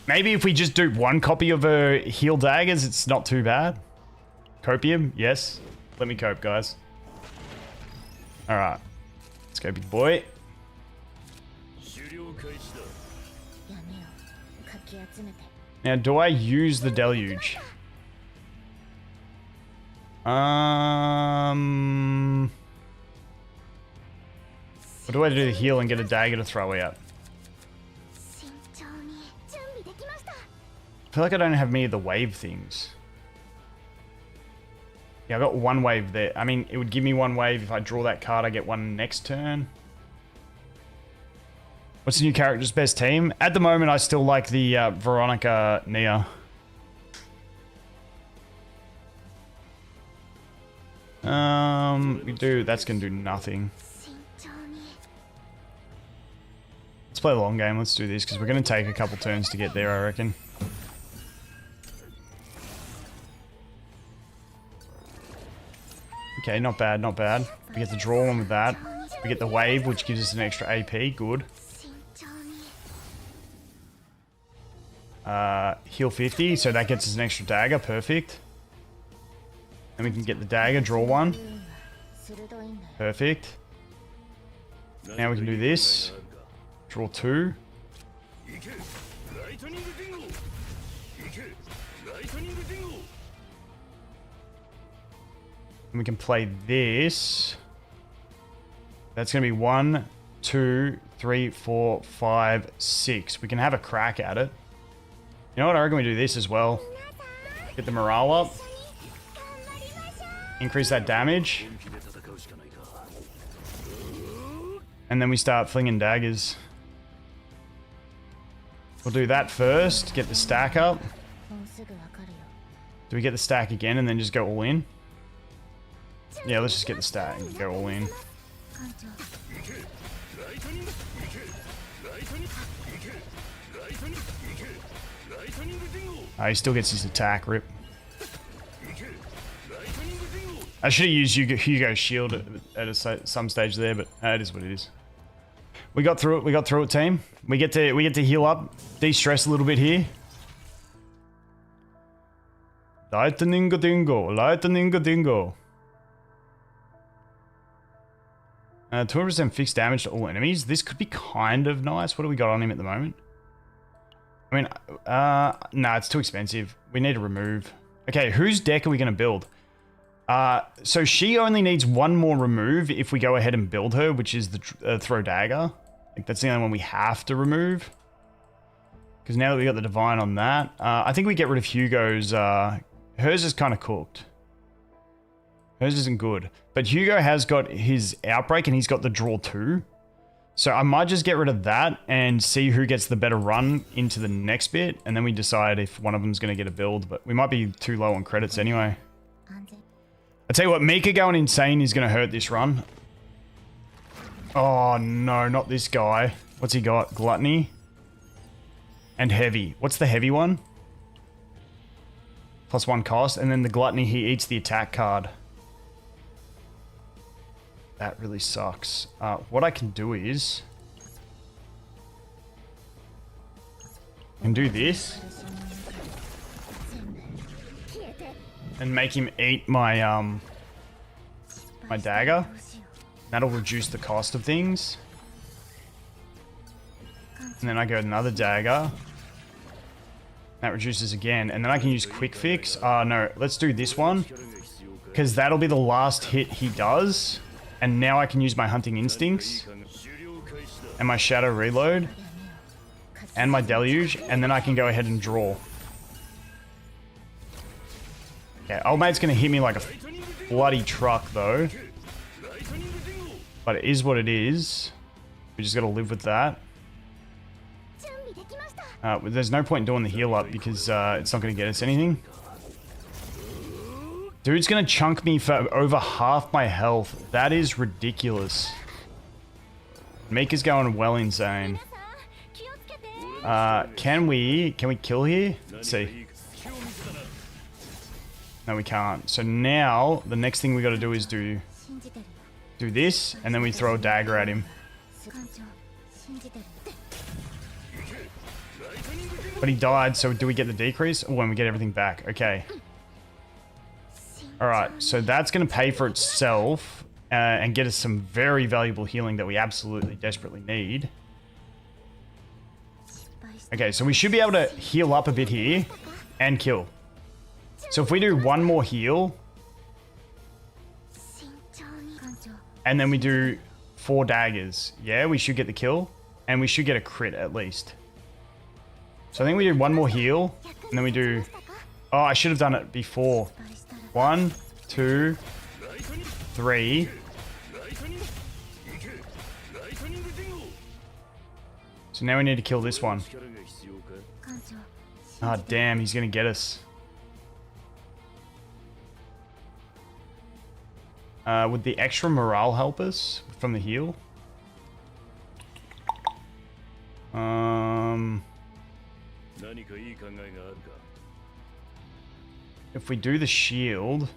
Speaker 1: Maybe if we just do one copy of her heal daggers, it's not too bad. Copium, yes. Let me cope, guys. Alright. Let's go, big boy. Now, do I use the deluge? Or do I do the heal and get a dagger to throw out? I feel like I don't have many of the wave things. Yeah, I got one wave there. I mean, it would give me one wave. If I draw that card, I get one next turn. What's the new character's best team? At the moment, I still like the Veronica Nia. That's gonna do nothing. Let's play the long game. Let's do this, because we're gonna take a couple turns to get there, I reckon. Okay, not bad. We get the draw one with that. We get the wave, which gives us an extra AP. Good. Heal 50, so that gets us an extra dagger. Perfect. Then we can get the dagger, draw one. Perfect. Now we can do this. Draw two. And we can play this. That's going to be 1, 2, 3, 4, 5, 6. We can have a crack at it. You know what? I reckon we do this as well. Get the morale up. Increase that damage. And then we start flinging daggers. We'll do that first. Get the stack up. Do we get the stack again and then just go all in? Yeah, let's just get the stack and go all in. He still gets his attack, rip. I should have used Hugo's shield at some stage there, but it is what it is. We got through it, team. We get to heal up, de-stress a little bit here. Lightning-a-dingo. 200% fixed damage to all enemies. This could be kind of nice. What do we got on him at the moment? I mean, no, it's too expensive. We need to remove. Okay, whose deck are we going to build? So she only needs one more remove if we go ahead and build her, which is the throw dagger. Like, that's the only one we have to remove. Because now that we got the divine on that, I think we get rid of Hugo's. Hers is kind of cooked. Hers isn't good. But Hugo has got his outbreak and he's got the draw 2. So I might just get rid of that and see who gets the better run into the next bit. And then we decide if one of them's going to get a build. But we might be too low on credits anyway. I tell you what, Mika going insane is going to hurt this run. Oh no, not this guy. What's he got? Gluttony. And heavy. What's the heavy one? +1 cost. And then the gluttony, he eats the attack card. That really sucks. What I can do is... I can do this. And make him eat my, my dagger. That'll reduce the cost of things. And then I go another dagger. That reduces again. And then I can use quick fix. No, let's do this one. Because that'll be the last hit he does. And now I can use my hunting instincts. And my shadow reload. And my deluge. And then I can go ahead and draw. Yeah, old mate's going to hit me like a bloody truck though. But it is what it is. We just got to live with that. There's no point in doing the heal up because it's not going to get us anything. Dude's going to chunk me for over half my health. That is ridiculous. Mika's going well insane. Can we kill here? Let's see. No, we can't. So now the next thing we got to do is do this, and then we throw a dagger at him. But he died, so do we get the decrease? Oh, when we get everything back. Okay. Alright, so that's going to pay for itself and get us some very valuable healing that we absolutely desperately need. Okay, so we should be able to heal up a bit here and kill. So if we do one more heal, and then we do 4 daggers, yeah, we should get the kill, and we should get a crit at least. So I think we do one more heal, and then we do... Oh, I should have done it before. 1, 2, 3. So now we need to kill this one. Ah, oh, damn, he's gonna get us. Would the extra morale help us from the heal? If we do the shield...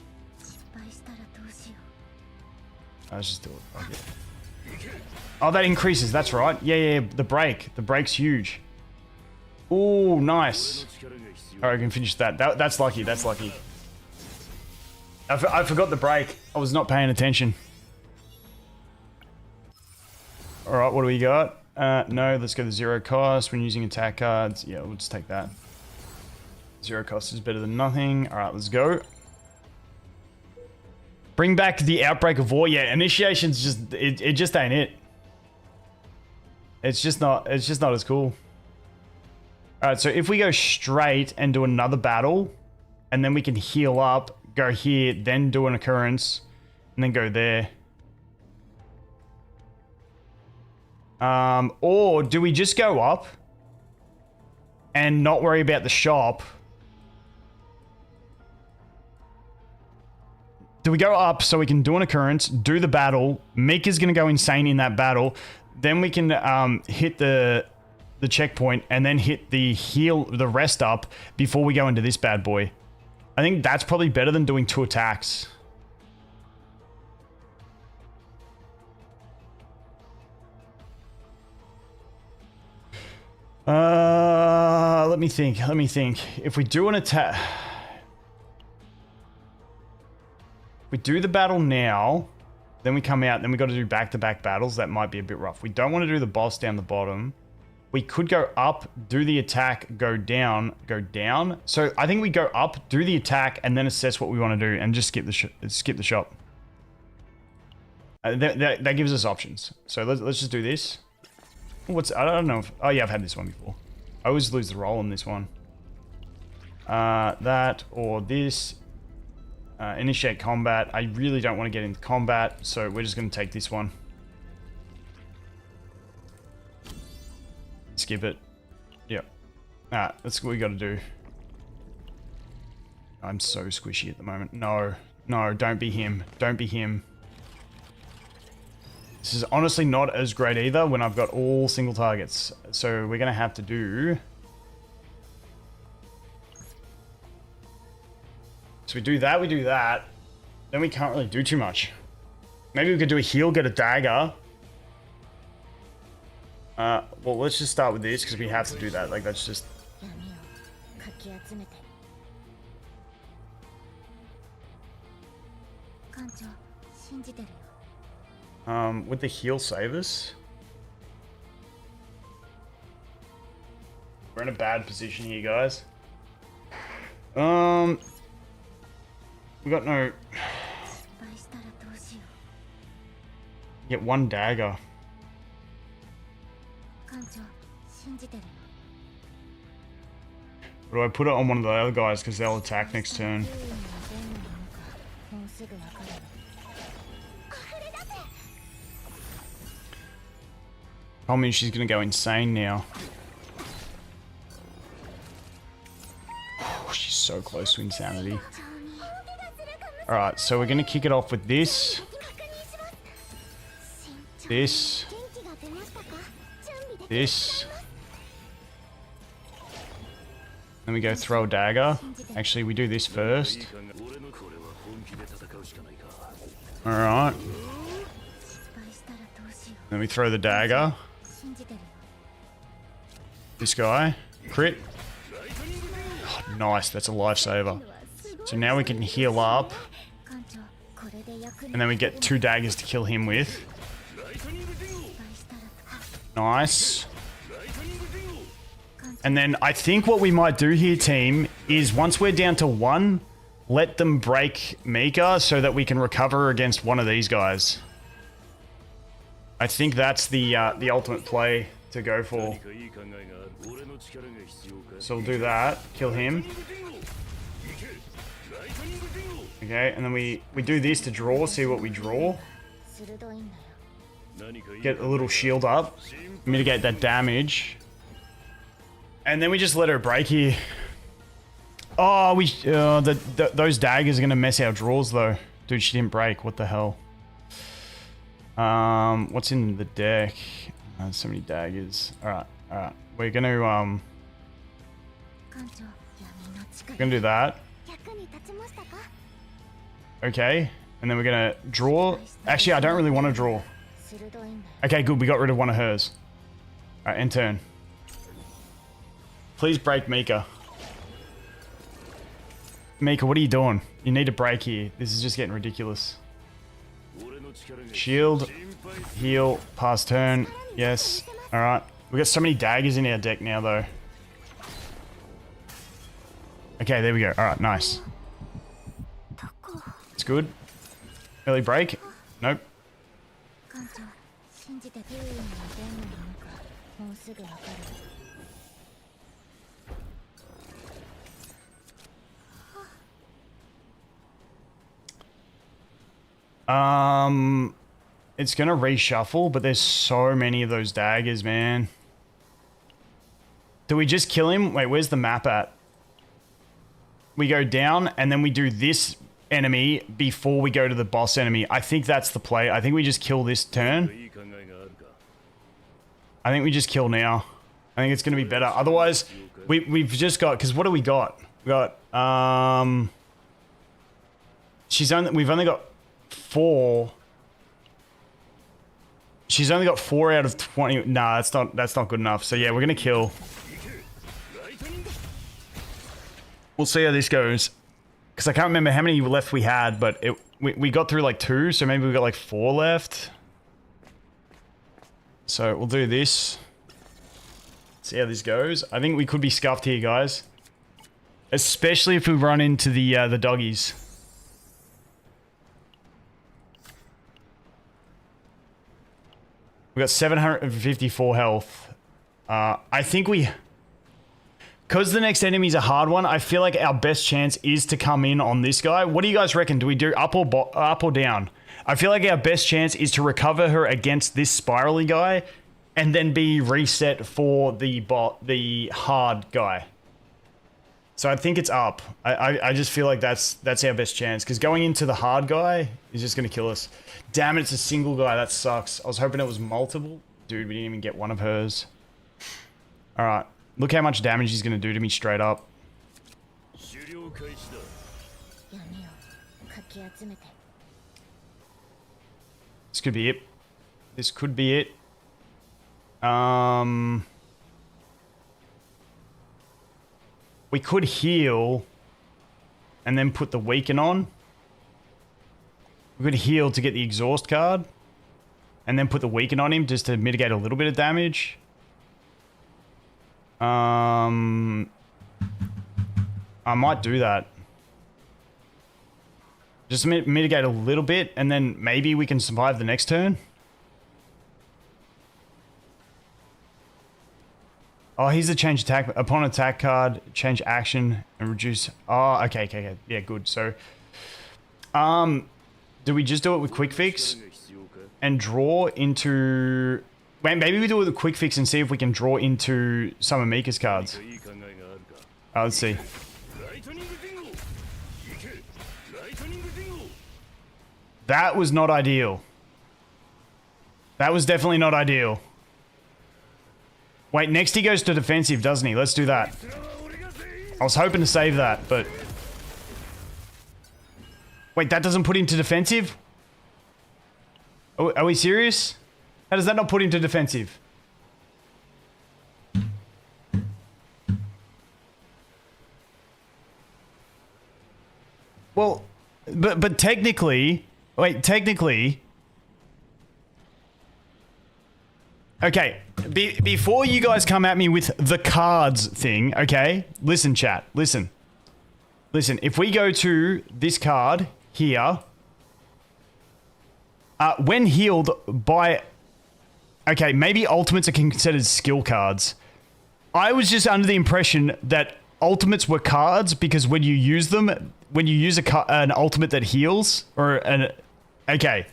Speaker 1: Let's just do it. Okay. Oh, that increases. That's right. Yeah, the break. The break's huge. Ooh, nice. Alright, I can finish that. That's lucky. That's lucky. I forgot the break. I was not paying attention. Alright, what do we got? No, let's go to 0 cost when using attack cards. Yeah, we'll just take that. 0 cost is better than nothing. Alright, let's go. Bring back the Outbreak of War. Yeah, initiation's just... It just ain't it. It's just not as cool. Alright, so if we go straight and do another battle, and then we can heal up, go here, then do an occurrence, and then go there. Or do we just go up and not worry about the shop? Do we go up so we can do an occurrence, do the battle, Mika's gonna go insane in that battle, then we can hit the checkpoint and then hit the rest up before we go into this bad boy. I think that's probably better than doing 2 attacks. Let me think. If we do an attack... We do the battle now, then we come out, then we got to do back-to-back battles. That might be a bit rough. We don't want to do the boss down the bottom. We could go up, do the attack, go down, go down. So I think we go up, do the attack, and then assess what we want to do, and just skip the shop. That gives us options. So let's just do this. I don't know if... Oh yeah, I've had this one before. I always lose the roll on this one. That or this. Initiate combat. I really don't want to get into combat, so we're just going to take this one. Skip it. Yep. That's what we got to do. I'm so squishy at the moment. No. No, don't be him. Don't be him. This is honestly not as great either when I've got all single targets. So we're going to have to do... So we do that. Then we can't really do too much. Maybe we could do a heal, get a dagger. Well, let's just start with this because we have to do that. Like, that's just... Would the heal save us? We're in a bad position here, guys. We got no... Get one dagger. Or do I put it on one of the other guys because they'll attack next turn? Problem is she's gonna go insane now. Oh, she's so close to insanity. Alright, so we're gonna kick it off with this. This. This. Then we go throw a dagger. Actually, we do this first. Alright. Then we throw the dagger. This guy. Crit. Oh, nice, that's a lifesaver. So now we can heal up. And then we get 2 daggers to kill him with. Nice. And then I think what we might do here, team, is once we're down to 1, let them break Mika so that we can recover against one of these guys. I think that's the ultimate play to go for. So we'll do that. Kill him. Okay, and then we do this to draw, see what we draw. Get a little shield up. Mitigate that damage. And then we just let her break here. Oh, those daggers are going to mess our draws, though. Dude, she didn't break. What the hell? What's in the deck? So many daggers. Alright, alright. We're going to, do that. Okay. And then we're going to draw. Actually, I don't really want to draw. Okay, good. We got rid of one of hers. Alright, end turn. Please break Mika. Mika, what are you doing? You need to break here. This is just getting ridiculous. Shield. Heal. Pass turn. Yes. Alright. We got so many daggers in our deck now, though. Okay, there we go. Alright, nice. It's good. Early break. Nope. It's gonna reshuffle, but there's so many of those daggers, man. Do we just kill him? Wait, where's the map at? We go down, and then we do this enemy before we go to the boss enemy. I think that's the play. I think we just kill this turn. I think we just kill now. I think it's gonna be better. Otherwise, we've just got... Because what do we got? We got... We've only got 4... She's only got 4 out of 20. Nah, that's not good enough. So yeah, we're gonna kill. We'll see how this goes. Because I can't remember how many left we had, but we got through like 2, so maybe we got like 4 left. So we'll do this. See how this goes. I think we could be scuffed here, guys. Especially if we run into the doggies. We got 754 health. I think we... Because the next enemy's a hard one, I feel like our best chance is to come in on this guy. What do you guys reckon? Do we do up or down? I feel like our best chance is to recover her against this spirally guy and then be reset for the hard guy. So I think it's up. I just feel like that's our best chance, because going into the hard guy is just going to kill us. Damn it, it's a single guy. That sucks. I was hoping it was multiple. Dude, we didn't even get one of hers. All right. Look how much damage he's going to do to me straight up. This could be it. This could be it. We could heal and then put the weaken on. We could heal to get the exhaust card and then put the weaken on him just to mitigate a little bit of damage. I might do that. Just mitigate a little bit, and then maybe we can survive the next turn. Oh, here's the change attack. Upon attack card, change action and reduce. Oh, okay. Yeah, good. So, do we just do it with quick fix and draw into... Maybe we do it with a quick fix and see if we can draw into some of Mika's cards. Let's see. That was not ideal. That was definitely not ideal. Wait, next he goes to defensive, doesn't he? Let's do that. I was hoping to save that, but... Wait, that doesn't put him to defensive? Are we serious? How does that not put him to defensive? Well, but technically... Wait, technically... Okay, before you guys come at me with the cards thing, okay? Listen, chat, listen. Listen, if we go to this card here... when healed by... Okay, maybe ultimates are considered skill cards. I was just under the impression that ultimates were cards because when you use them, when you use an ultimate that heals, or an... Okay.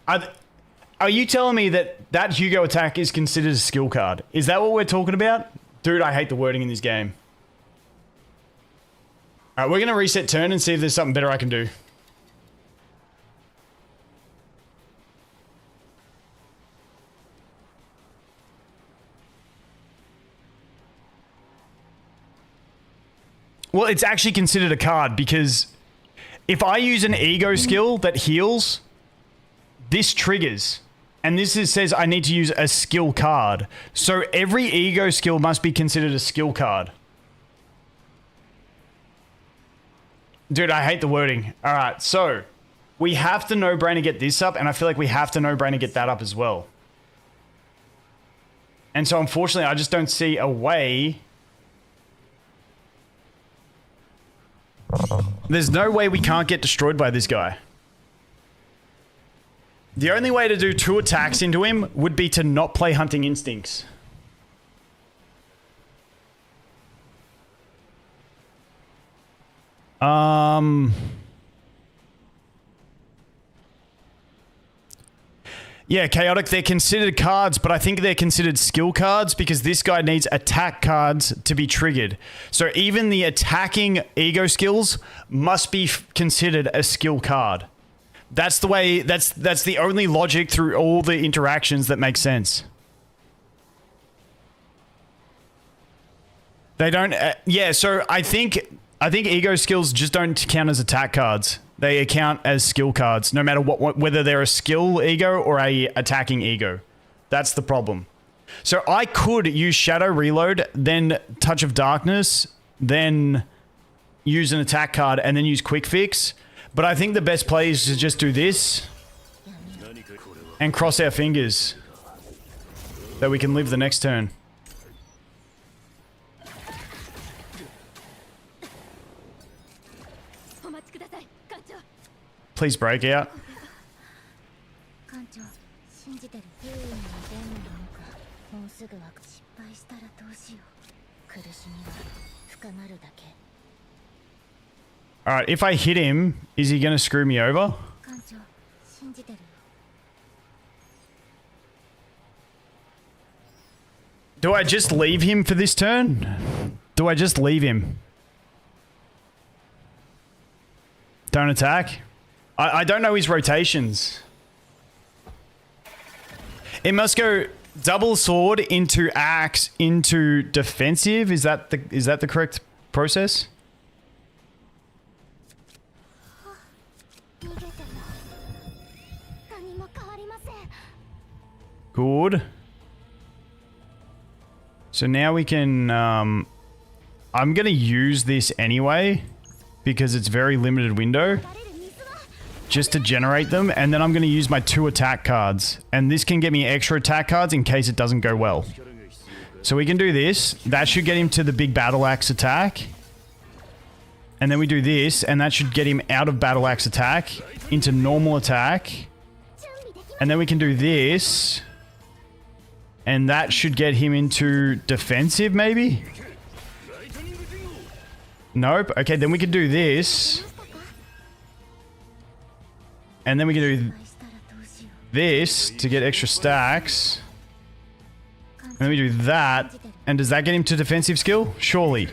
Speaker 1: Are you telling me that Hugo attack is considered a skill card? Is that what we're talking about? Dude, I hate the wording in this game. Alright, we're going to reset turn and see if there's something better I can do. Well, it's actually considered a card because if I use an ego skill that heals, this triggers. And this says I need to use a skill card. So every ego skill must be considered a skill card. Dude, I hate the wording. All right, so we have to no-brainer get this up, and I feel like we have to no-brainer get that up as well. And so unfortunately, I just don't see a way... There's no way we can't get destroyed by this guy. The only way to do 2 attacks into him would be to not play Hunting Instincts. Yeah, Chaotic, they're considered cards, but I think they're considered skill cards because this guy needs attack cards to be triggered. So even the attacking ego skills must be considered a skill card. That's the way, that's the only logic through all the interactions that makes sense. They don't, yeah, so I think ego skills just don't count as attack cards. They count as skill cards, no matter whether they're a skill ego or a attacking ego. That's the problem. So I could use Shadow Reload, then Touch of Darkness, then use an attack card, and then use Quick Fix. But I think the best play is to just do this and cross our fingers that we can live the next turn. Please break out. All right, if I hit him, is he going to screw me over? Do I just leave him for this turn? Do I just leave him? Don't attack? I don't know his rotations. It must go double sword into axe into defensive. Is that the correct process? Good. So now we can, I'm going to use this anyway because it's very limited window just to generate them. And then I'm going to use my 2 attack cards. And this can get me extra attack cards in case it doesn't go well. So we can do this. That should get him to the big battle axe attack. And then we do this and that should get him out of battle axe attack into normal attack. And then we can do this. And that should get him into defensive, maybe? Nope. Okay, then we can do this. And then we can do this to get extra stacks. And then we do that. And does that get him to defensive skill? Surely.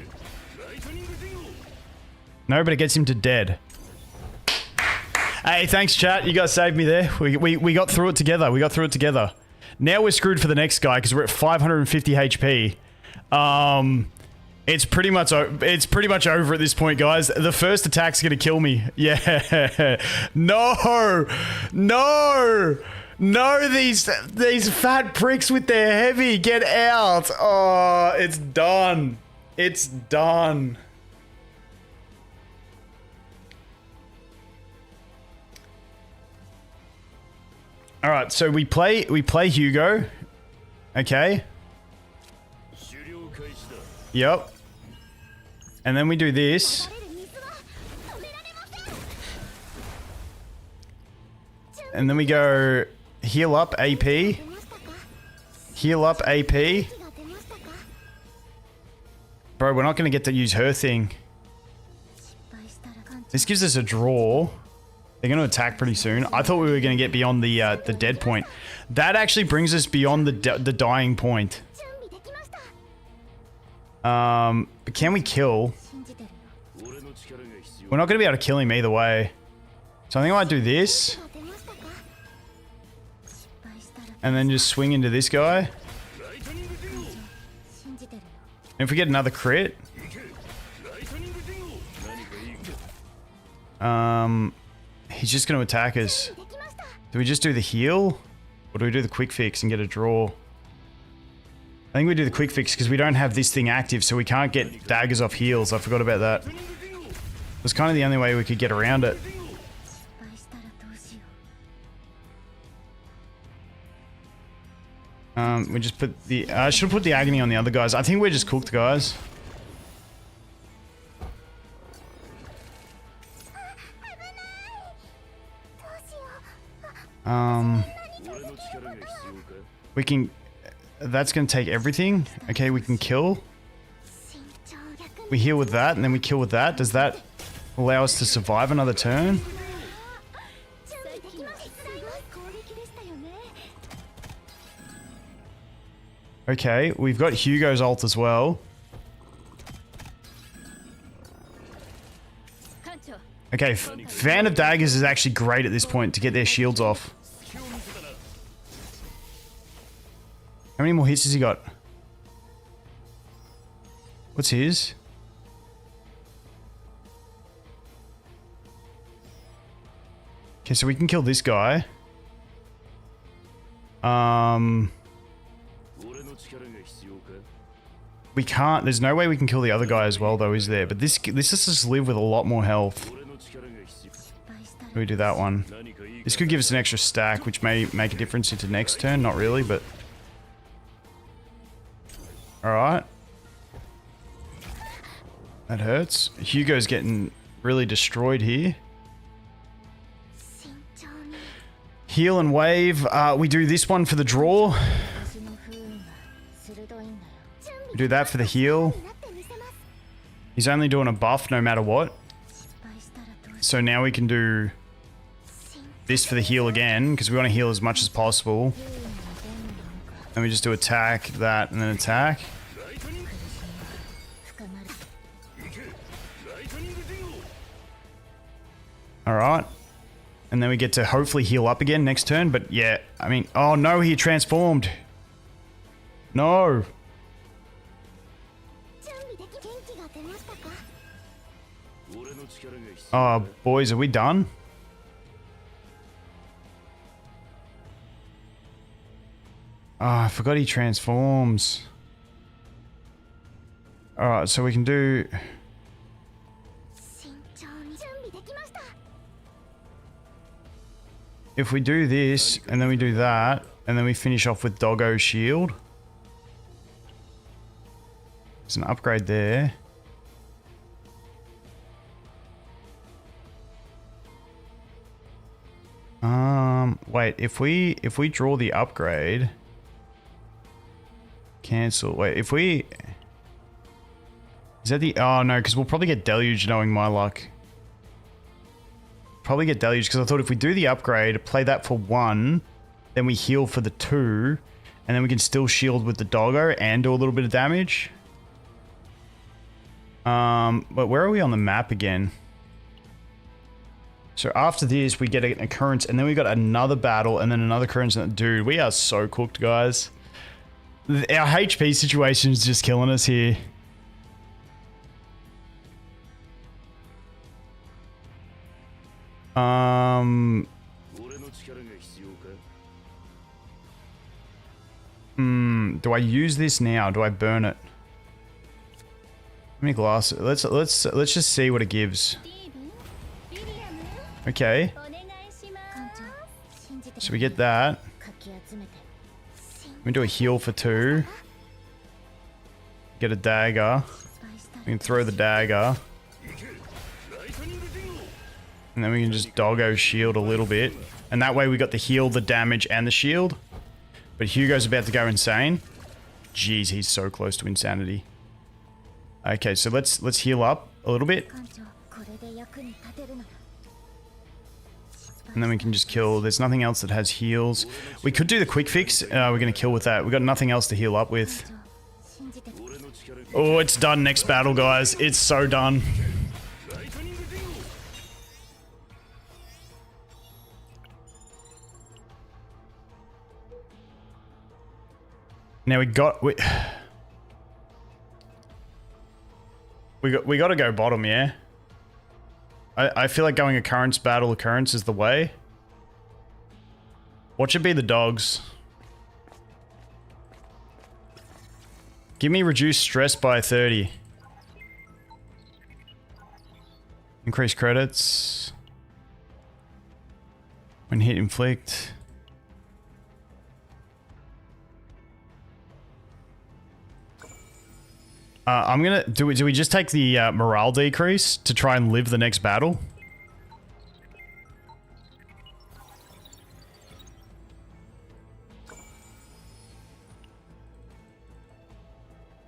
Speaker 1: No, but it gets him to dead. Hey, thanks, chat. You guys saved me there. We got through it together. We got through it together. Now we're screwed for the next guy because we're at 550 HP. It's pretty much over at this point, guys. The first attack's gonna kill me. Yeah. No. These fat pricks with their heavy. Get out. Oh, it's done. It's done. All right, so we play Hugo. Okay. Yep. And then we do this. And then we go heal up AP. Heal up AP. Bro, we're not going to get to use her thing. This gives us a draw. They're going to attack pretty soon. I thought we were going to get beyond the dead point. That actually brings us beyond the dying point. But can we kill? We're not going to be able to kill him either way. So I think I might do this. And then just swing into this guy. And if we get another crit... he's just going to attack us. Do we just do the heal? Or do we do the quick fix and get a draw? I think we do the quick fix because we don't have this thing active, so we can't get daggers off heals. I forgot about that. It was kind of the only way we could get around it. We just put the... I should have put the agony on the other guys. I think we're just cooked, guys. We can... That's going to take everything. Okay, we can kill. We heal with that, and then we kill with that. Does that allow us to survive another turn? Okay, we've got Hugo's ult as well. Okay, Fan of Daggers is actually great at this point to get their shields off. How many more hits has he got? What's his? Okay, so we can kill this guy. We can't. There's no way we can kill the other guy as well, though, is there? But this is just live with a lot more health. We do that one. This could give us an extra stack, which may make a difference into next turn. Not really, but... Alright. That hurts. Hugo's getting really destroyed here. Heal and wave. We do this one for the draw. We do that for the heal. He's only doing a buff no matter what. So now we can do this for the heal again, because we want to heal as much as possible. And we just do attack, that, and then attack. Alright. And then we get to hopefully heal up again next turn. But yeah, I mean... Oh no, he transformed. No. Oh, boys, are we done? Oh, I forgot he transforms. Alright, so we can do... If we do this, and then we do that, and then we finish off with Doggo Shield. There's an upgrade there. Wait, if we draw the upgrade... Cancel. Wait, if we... Is that the... Oh, no, because we'll probably get deluged knowing my luck. Probably get deluged because I thought if we do the upgrade, play that for 1, then we heal for the 2, and then we can still shield with the doggo and do a little bit of damage. But where are we on the map again? So after this, we get an occurrence, and then we got another battle, and then another occurrence. Dude, we are so cooked, guys. Our HP situation is just killing us here. Do I use this now? Do I burn it? How many glasses? Let's just see what it gives. Okay. So we get that. We do a heal for 2. Get a dagger. We can throw the dagger. And then we can just doggo shield a little bit. And that way we got the heal, the damage, and the shield. But Hugo's about to go insane. Jeez, he's so close to insanity. Okay, so let's heal up a little bit. And then we can just kill. There's nothing else that has heals. We could do the quick fix. We're going to kill with that. We've got nothing else to heal up with. Oh, it's done next battle, guys. It's so done. Now we got to go bottom, yeah. I feel like going occurrence battle occurrence is the way. What should be the dogs? Give me reduced stress by 30. Increase credits. When hit inflict. I'm gonna do we just take the morale decrease to try and live the next battle?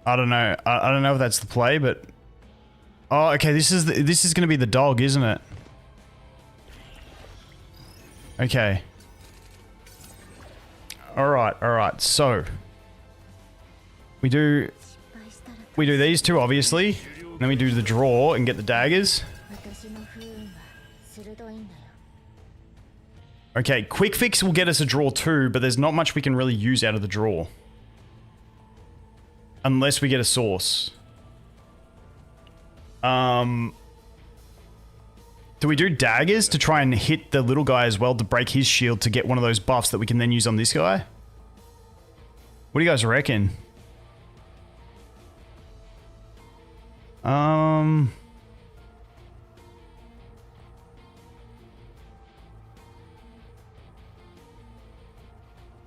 Speaker 1: I don't know. I don't know if that's the play, but oh, okay. This is gonna be the dog, isn't it? Okay. All right. So we do these two, obviously. Then we do the draw and get the daggers. Okay, quick fix will get us a draw too, but there's not much we can really use out of the draw. Unless we get a source. Do we do daggers to try and hit the little guy as well to break his shield to get one of those buffs that we can then use on this guy? What do you guys reckon?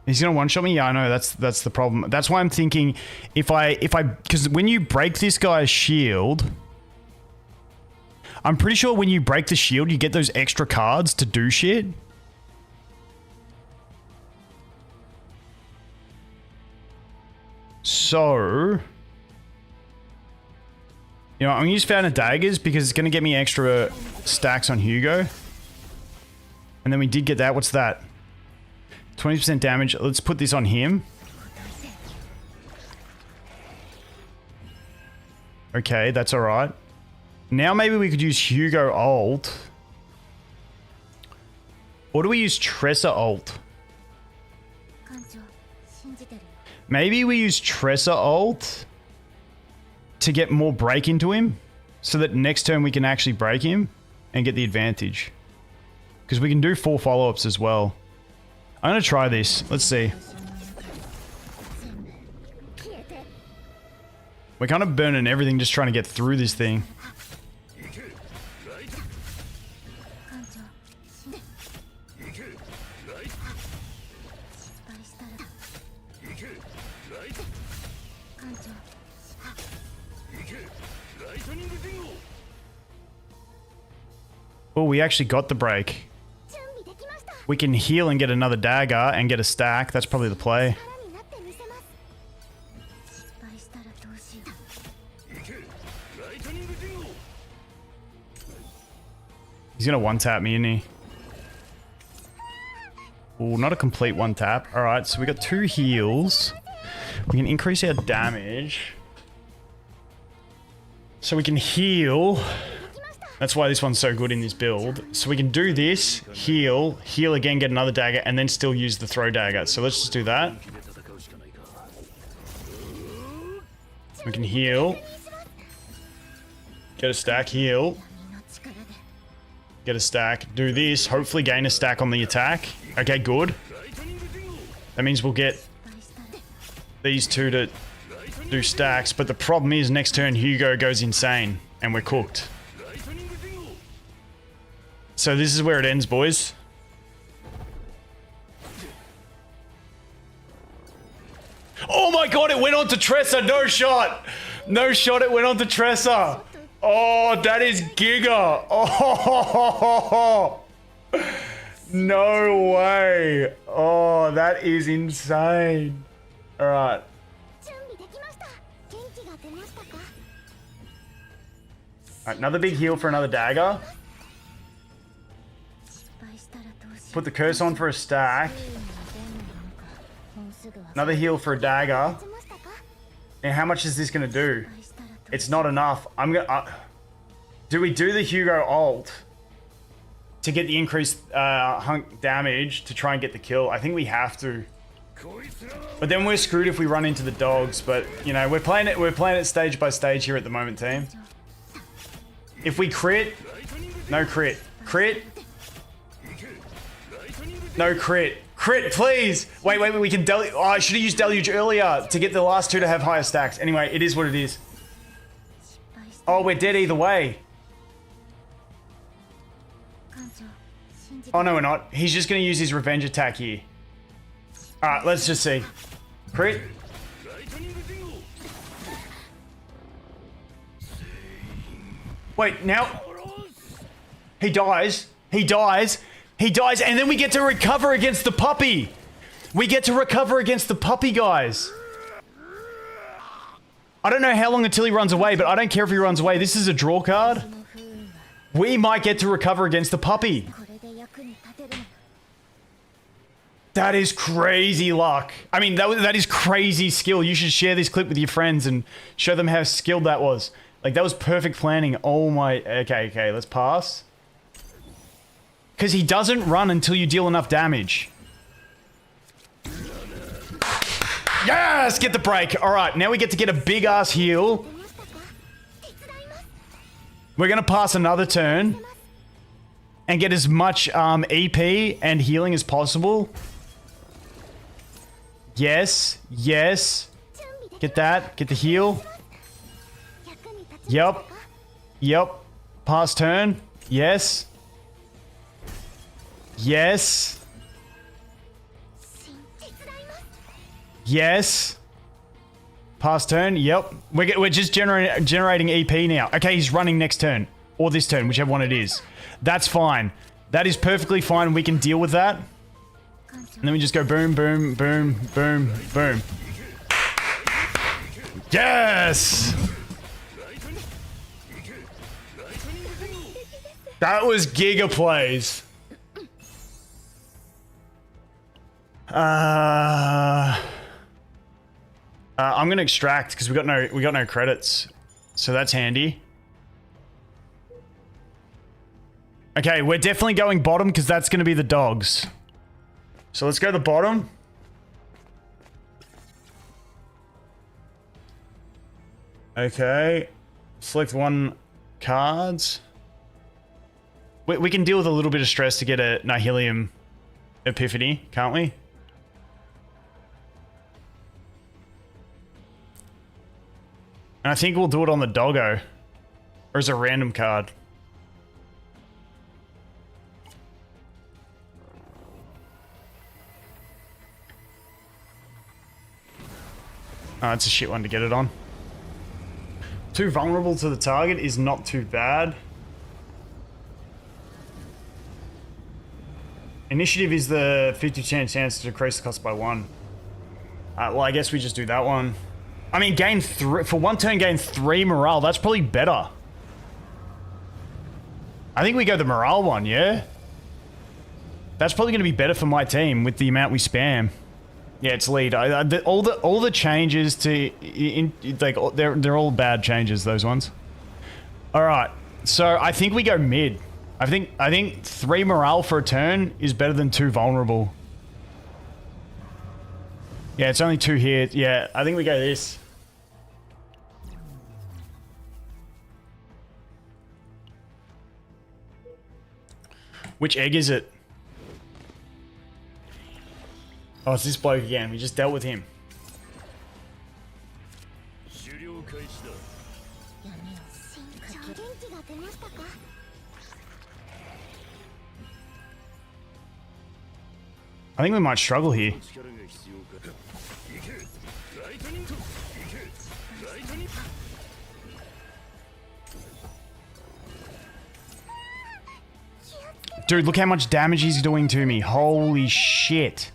Speaker 1: He's gonna one-shot me? Yeah, I know, that's the problem. That's why I'm thinking because when you break this guy's shield, I'm pretty sure when you break the shield, you get those extra cards to do shit. So You know, I'm going to use Fountain of Daggers because it's going to get me extra stacks on Hugo. And then we did get that. What's that? 20% damage. Let's put this on him. Okay, that's alright. Now maybe we could use Hugo ult. Or do we use Tressa ult? Maybe we use Tressa ult to get more break into him, so that next turn we can actually break him and get the advantage. Because we can do 4 follow-ups as well. I'm going to try this. Let's see. We're kind of burning everything just trying to get through this thing. Oh, we actually got the break. We can heal and get another dagger and get a stack. That's probably the play. He's gonna one-tap me, isn't he? Oh, not a complete one-tap. Alright, so we got 2 heals. We can increase our damage. So we can heal. That's why this one's so good in this build. So we can do this, heal again, get another dagger, and then still use the throw dagger. So let's just do that. We can heal. Get a stack, heal. Get a stack, do this, hopefully gain a stack on the attack. Okay, good. That means we'll get these 2 to do stacks, but the problem is next turn Hugo goes insane and we're cooked. So this is where it ends, boys. Oh my god, it went on to Tressa. No shot. No shot, it went on to Tressa. Oh, that is giga. Oh, no way. Oh, that is insane. All right. Alright, another big heal for another dagger. Put the curse on for a stack. Another heal for a dagger. And how much is this going to do? It's not enough. I'm going to... do we do the Hugo ult to get the increased hunk damage to try and get the kill? I think we have to. But then we're screwed if we run into the dogs. But, you know, we're playing it stage by stage here at the moment, team. If we crit... No crit. Crit... No crit. Crit, please! Wait, we can deluge... Oh, I should have used deluge earlier to get the last 2 to have higher stacks. Anyway, it is what it is. Oh, we're dead either way. Oh, no, we're not. He's just going to use his revenge attack here. Alright, let's just see. Crit. Wait, now... He dies. He dies. He dies, and then we get to recover against the puppy. We get to recover against the puppy, guys. I don't know how long until he runs away, but I don't care if he runs away. This is a draw card. We might get to recover against the puppy. That is crazy luck. I mean, that is crazy skill. You should share this clip with your friends and show them how skilled that was. Like, that was perfect planning. Oh my... Okay, let's pass. Because he doesn't run until you deal enough damage. Yes! Get the break. Alright, now we get to get a big-ass heal. We're going to pass another turn. And get as much EP and healing as possible. Yes. Yes. Get that. Get the heal. Yep. Yep. Pass turn. Yes. Yes. Yes. Pass turn. Yep. We're just generating EP now. Okay, he's running next turn. Or this turn, whichever one it is. That's fine. That is perfectly fine. We can deal with that. And then we just go boom, boom, boom, boom, boom. Yes! That was giga plays. I'm gonna extract because we got no credits, so that's handy. Okay, we're definitely going bottom because that's gonna be the dogs. So let's go the bottom. Okay, select one cards. We can deal with a little bit of stress to get a Nihilium Epiphany, can't we? And I think we'll do it on the doggo. Or as a random card. Oh, it's a shit one to get it on. Too vulnerable to the target is not too bad. Initiative is the 50% chance to decrease the cost by 1. Well, I guess we just do that one. I mean, gain 3 for 1 turn, gain 3 morale. That's probably better. I think we go the morale one, yeah? That's probably going to be better for my team with the amount we spam. Yeah, it's lead. All the changes to like they're all bad changes. Those ones. All right, so I think we go mid. I think 3 morale for a turn is better than 2 vulnerable. Yeah, it's only 2 here. Yeah, I think we go this. Which egg is it? Oh, it's this bloke again. We just dealt with him. I think we might struggle here. Dude, look how much damage he's doing to me. Holy shit.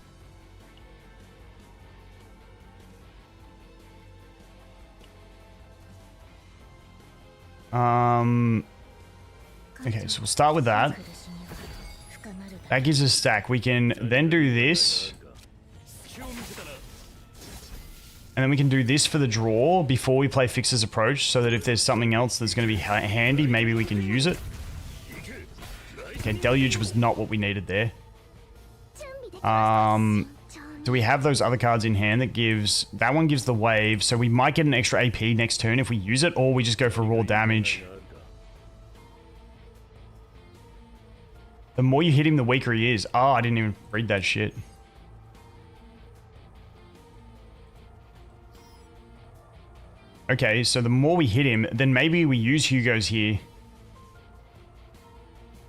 Speaker 1: Okay, so we'll start with that. That gives us a stack. We can then do this. And then we can do this for the draw before we play Fixer's Approach, so that if there's something else that's going to be handy, maybe we can use it. Okay, Deluge was not what we needed there. Do we have those other cards in hand that gives... That one gives the wave, so we might get an extra AP next turn if we use it, or we just go for raw damage. The more you hit him, the weaker he is. Oh, I didn't even read that shit. Okay, so the more we hit him, then maybe we use Hugo's here.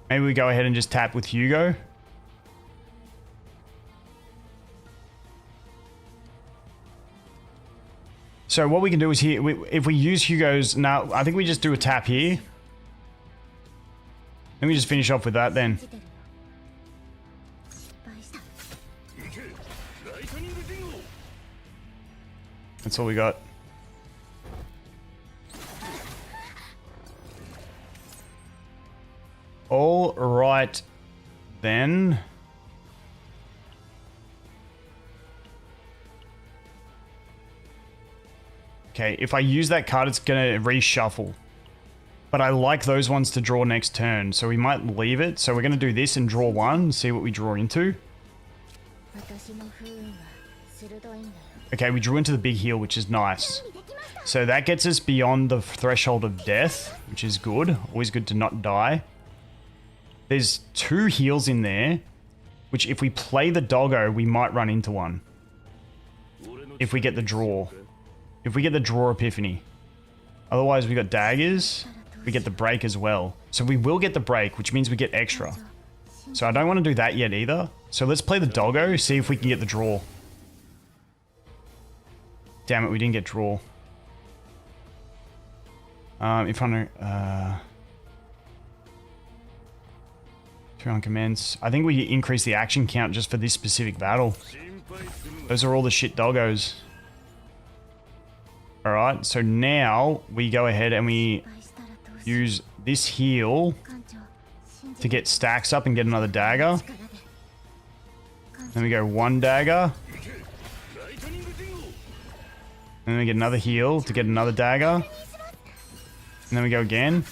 Speaker 1: Maybe we go ahead and just tap with Hugo. So what we can do is here, if we use Hugo's... Now, I think we just do a tap here. Let me just finish off with that then. That's all we got. All right, then. Okay, if I use that card, it's going to reshuffle. But I like those ones to draw next turn, so we might leave it. So we're going to do this and draw 1, see what we draw into. Okay, we drew into the big heal, which is nice. So that gets us beyond the threshold of death, which is good. Always good to not die. There's 2 heals in there, which if we play the doggo, we might run into one. If we get the draw. If we get the draw epiphany. Otherwise, we got daggers. We get the break as well. So we will get the break, which means we get extra. So I don't want to do that yet either. So let's play the doggo, see if we can get the draw. Damn it, we didn't get draw. If I... 2 on commence. I think we increase the action count just for this specific battle. Those are all the shit doggos. Alright, so now we go ahead and we use this heal to get stacks up and get another dagger. Then we go 1 dagger. And then we get another heal to get another dagger. And then we go again.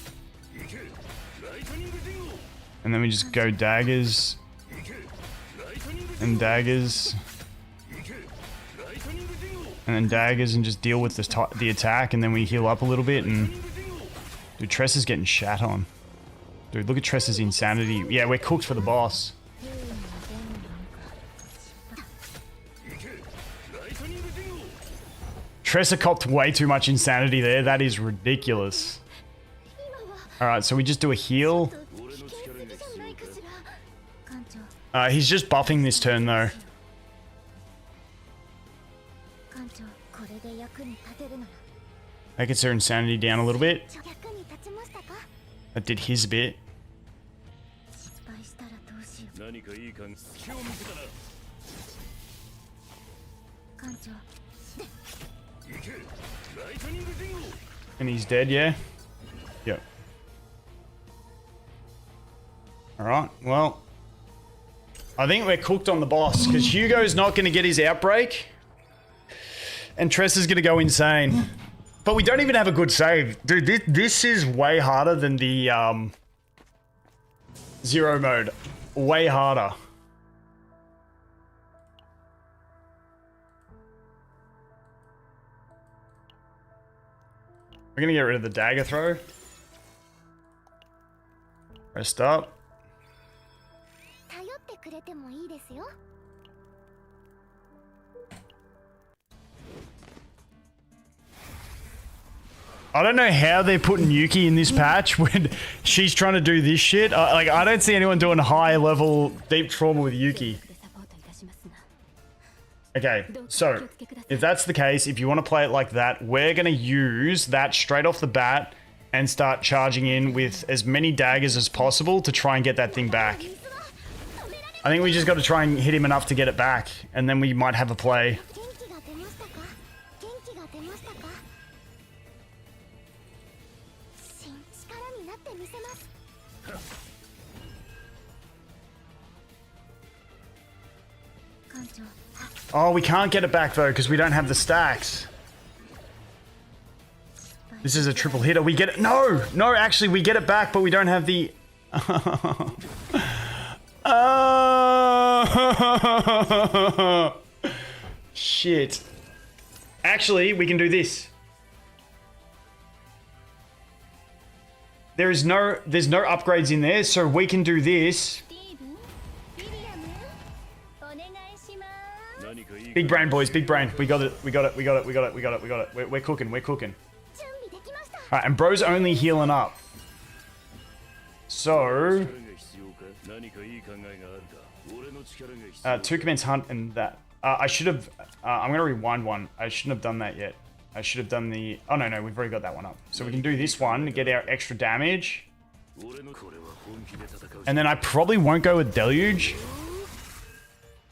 Speaker 1: And then we just go daggers. And daggers. And then daggers and just deal with the attack. And then we heal up a little bit. And dude, Tress is getting shat on. Dude, look at Tress's insanity. Yeah, we're cooked for the boss. Tressa copped way too much insanity there. That is ridiculous. Alright, so we just do a heal. He's just buffing this turn though. That gets her insanity down a little bit. That did his bit. And he's dead, yeah? Yep. Alright, well. I think we're cooked on the boss, because Hugo's not going to get his outbreak. And Tress is going to go insane. But we don't even have a good save. Dude, this is way harder than the zero mode. Way harder. We're gonna get rid of the dagger throw. Rest up. I don't know how they're putting Yuki in this patch when she's trying to do this shit. Like, I don't see anyone doing high level deep trauma with Yuki. Okay, so if that's the case, if you want to play it like that, we're going to use that straight off the bat and start charging in with as many daggers as possible to try and get that thing back. I think we just got to try and hit him enough to get it back, and then we might have a play. Oh, we can't get it back though because we don't have the stacks. This is a triple hitter. We get it. No, no, actually we get it back, but we don't have the... Shit. Actually, we can do this. There's no upgrades in there, so we can do this. Big brain, boys, big brain. We got it, we got it, we got it, we got it, we got it, we got it. We're cooking, we're cooking. Alright, and bro's only healing up. So... 2 commence hunt and that. I should have... I'm going to rewind one. I shouldn't have done that yet. I should have done the... Oh, no, we've already got that one up. So we can do this one to get our extra damage. And then I probably won't go with Deluge.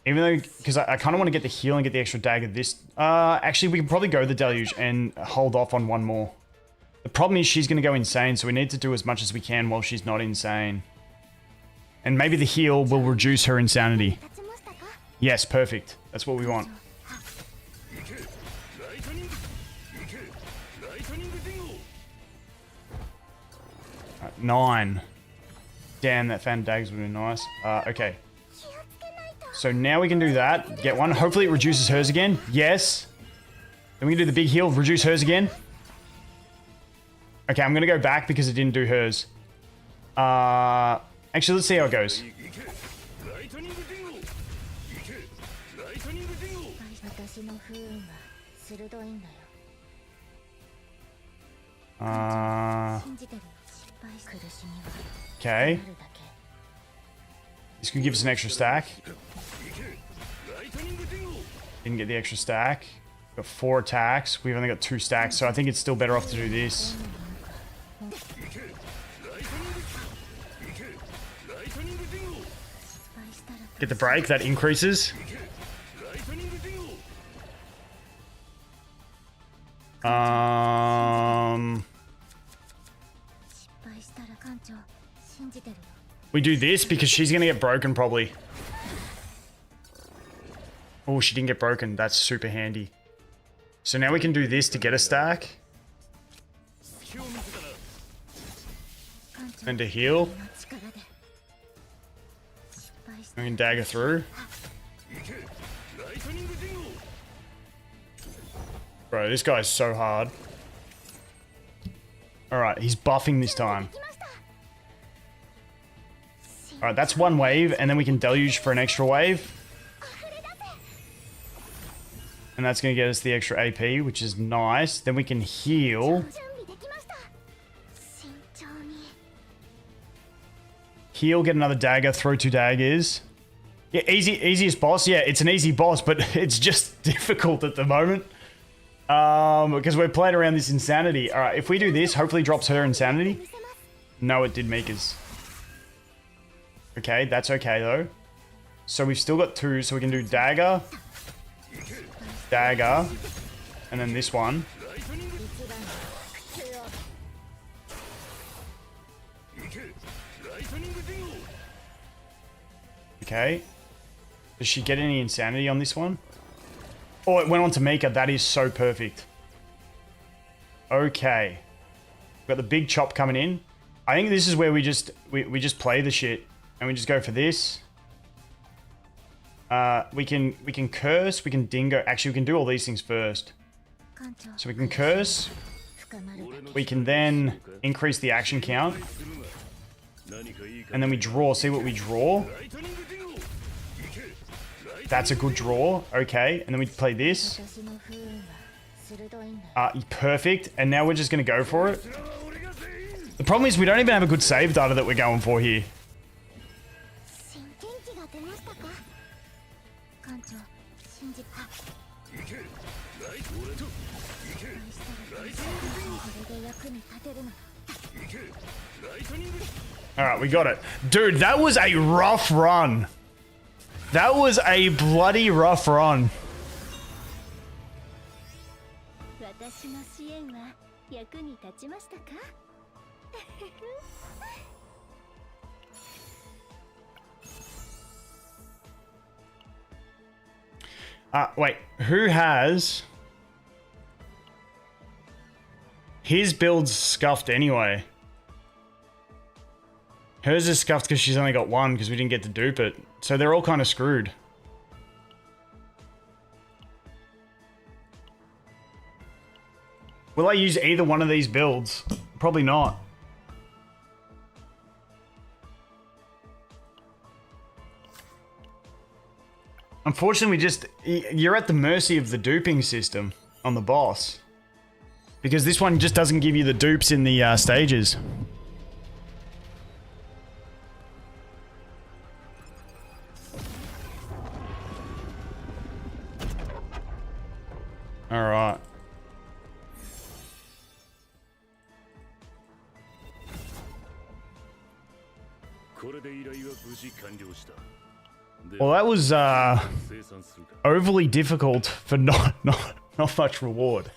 Speaker 1: Even though... Because I kind of want to get the heal and get the extra dagger this... actually, we can probably go the Deluge and hold off on one more. The problem is she's going to go insane, so we need to do as much as we can while she's not insane. And maybe the heal will reduce her insanity. Yes, perfect. That's what we want. 9. Damn, that fan dags would be nice. Okay. So now we can do that. Get one. Hopefully it reduces hers again. Yes. Then we can do the big heal. Reduce hers again. Okay, I'm going to go back because it didn't do hers. Actually, let's see how it goes. Okay. This could give us an extra stack. Didn't get the extra stack. Got 4 attacks. We've only got 2 stacks, so I think it's still better off to do this. Get the break, that increases. We do this because she's going to get broken probably. Oh, she didn't get broken. That's super handy. So now we can do this to get a stack. And to heal. We can dagger through. Bro, this guy's so hard. Alright, he's buffing this time. Alright, that's one wave, and then we can deluge for an extra wave. And that's going to get us the extra AP, which is nice. Then we can heal. Heal, get another dagger, throw 2 daggers. Yeah, easiest boss. Yeah, it's an easy boss, but it's just difficult at the moment. Because we're playing around this insanity. Alright, if we do this, hopefully drops her insanity. No, it did Mika's. Okay, that's okay though. So we've still got 2, so we can do dagger. Dagger. And then this one. Okay. Does she get any insanity on this one? Oh, it went on to Mika. That is so perfect. Okay. We've got the big chop coming in. I think this is where we just play the shit. And we just go for this. We can curse, we can dingo. Actually, we can do all these things first. So we can curse. We can then increase the action count. And then we draw. See what we draw? That's a good draw. Okay. And then we play this. Perfect. And now we're just going to go for it. The problem is we don't even have a good save data that we're going for here. Alright, we got it. Dude, that was a rough run. That was a bloody rough run. Wait, who has... His build's scuffed anyway. Hers is scuffed because she's only got 1 because we didn't get to dupe it. So they're all kind of screwed. Will I use either one of these builds? Probably not. Unfortunately, you're at the mercy of the duping system on the boss. Because this one just doesn't give you the dupes in the stages. Alright. Well, that was overly difficult for not much reward.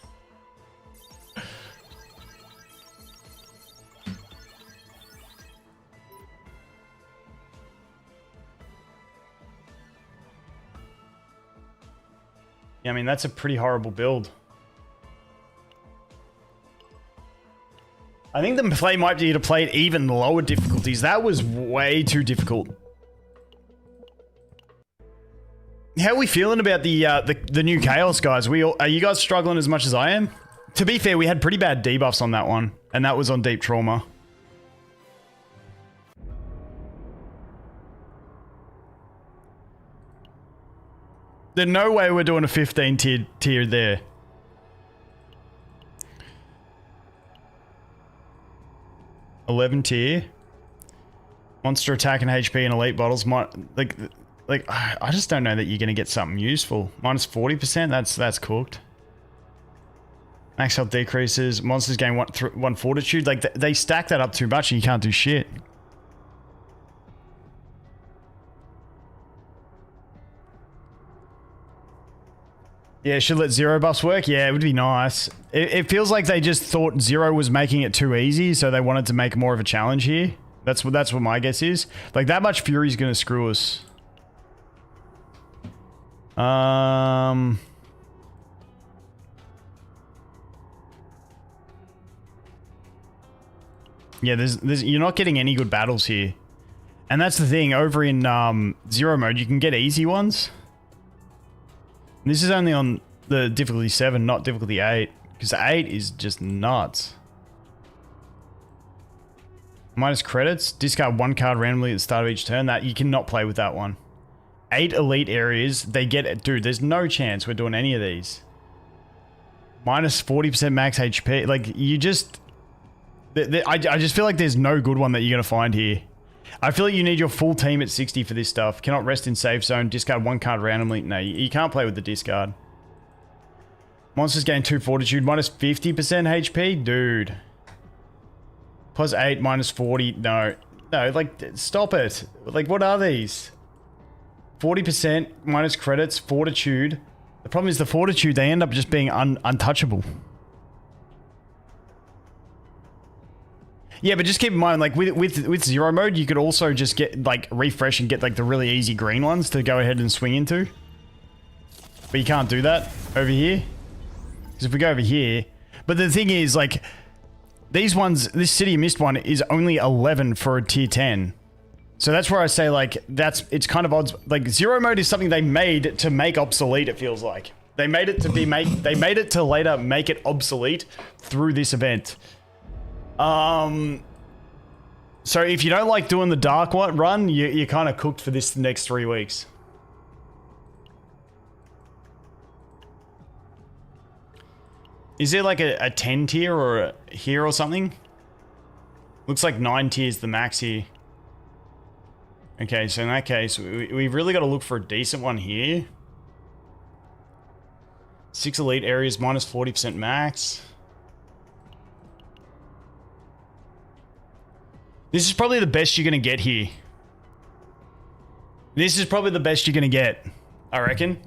Speaker 1: Yeah, I mean, that's a pretty horrible build. I think the play might be to play at even lower difficulties. That was way too difficult. How are we feeling about the new Chaos, guys? Are you guys struggling as much as I am? To be fair, we had pretty bad debuffs on that one, and that was on Deep Trauma. There's no way we're doing a 15 tier there. $11 tier. Monster attack and HP and elite bottles might like I just don't know that you're gonna get something useful. Minus 40%. That's cooked. Max health decreases. Monsters gain one fortitude. Like they stack that up too much and you can't do shit. Yeah, should let zero buffs work? Yeah, it would be nice. It feels like they just thought zero was making it too easy, so they wanted to make more of a challenge here. That's what my guess is. Like, that much Fury's gonna screw us. Yeah, there's you're not getting any good battles here. And that's the thing, over in Zero mode, you can get easy ones. This is only on the difficulty 7, not difficulty 8. Because 8 is just nuts. Minus credits. Discard 1 card randomly at the start of each turn. That you cannot play with that one. 8 elite areas. They get it. Dude, there's no chance we're doing any of these. Minus 40% max HP. Like, you just... I just feel like there's no good one that you're going to find here. I feel like you need your full team at 60 for this stuff. Cannot rest in safe zone. Discard 1 card randomly. No, you can't play with the discard. Monsters gain 2 fortitude. Minus 50% HP? Dude. Plus 8, minus 40. No. No, like, stop it. Like, what are these? 40% minus credits. Fortitude. The problem is the fortitude, they end up just being untouchable. Yeah, but just keep in mind, like, with Zero mode, you could also just get, like, refresh and get, like, the really easy green ones to go ahead and swing into. But you can't do that over here. Because if we go over here... But the thing is, like, these ones, this City of Mist one is only 11 for a tier 10. So that's where I say, like, it's kind of odds. Like, Zero mode is something they made to make obsolete, it feels like. They made it to they made it to later make it obsolete through this event. So if you don't like doing the dark run, you're kind of cooked for this next 3 weeks. Is there like a 10 tier or here or something? Looks like 9 tiers the max here. Okay, so in that case, we've really got to look for a decent one here. 6 elite areas, minus 40% max. This is probably the best you're going to get here. This is probably the best you're going to get, I reckon.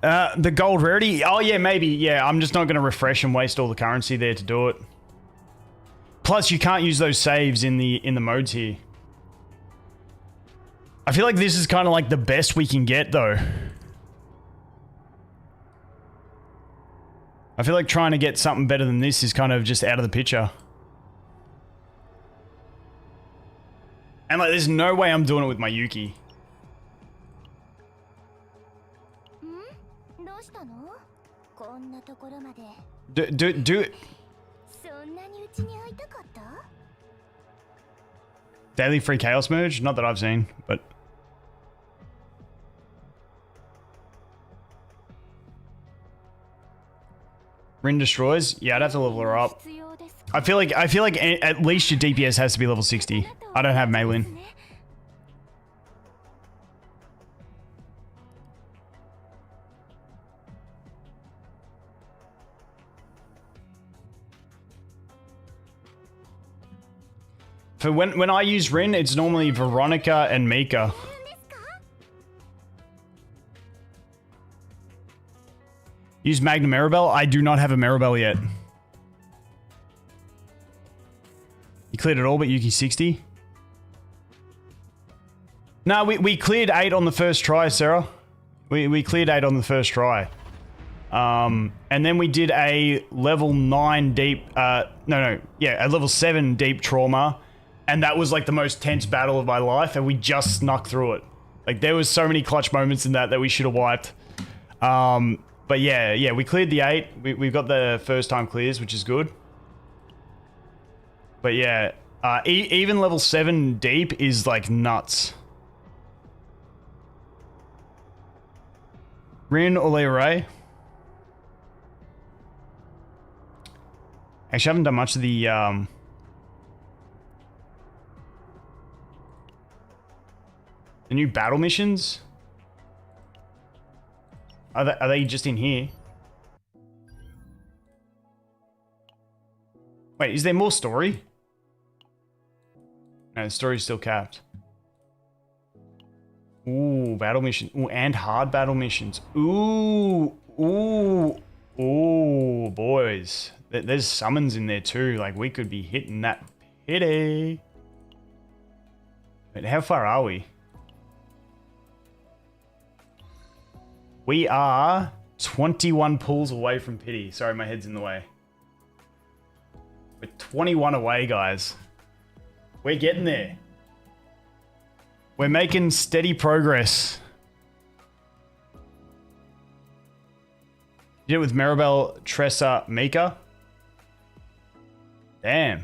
Speaker 1: The gold rarity? Oh, yeah, maybe. Yeah, I'm just not going to refresh and waste all the currency there to do it. Plus, you can't use those saves in the modes here. I feel like this is kind of like the best we can get, though. I feel like trying to get something better than this is kind of just out of the picture. And like, there's no way I'm doing it with my Yuki. Do it. Daily free chaos merge? Not that I've seen, but... Rin destroys? Yeah, I'd have to level her up. I feel like at least your DPS has to be level 60. I don't have Meilin. For when I use Rin, it's normally Veronica and Mika. Use Magnum Maribel? I do not have a Maribel yet. You cleared it all but Yuki 60? No, we cleared 8 on the first try, Sarah. We cleared 8 on the first try. And then we did a level 9 deep... a level 7 deep trauma. And that was like the most tense battle of my life, and we just snuck through it. Like, there was so many clutch moments in that we should have wiped. But yeah, we cleared the 8. We've got the first time clears, which is good. But yeah, even level 7 deep is like nuts. Rin or Leray? Actually, I haven't done much of the... The new battle missions? Are they just in here? Wait, is there more story? No, the story's still capped. Ooh, battle mission. Ooh, and hard battle missions. Ooh, ooh, ooh, boys. There's summons in there too. Like, we could be hitting that pity. Wait, how far are we? We are 21 pulls away from pity. Sorry, my head's in the way. We're 21 away, guys. We're getting there. We're making steady progress. Did it with Maribel, Tressa, Mika. Damn.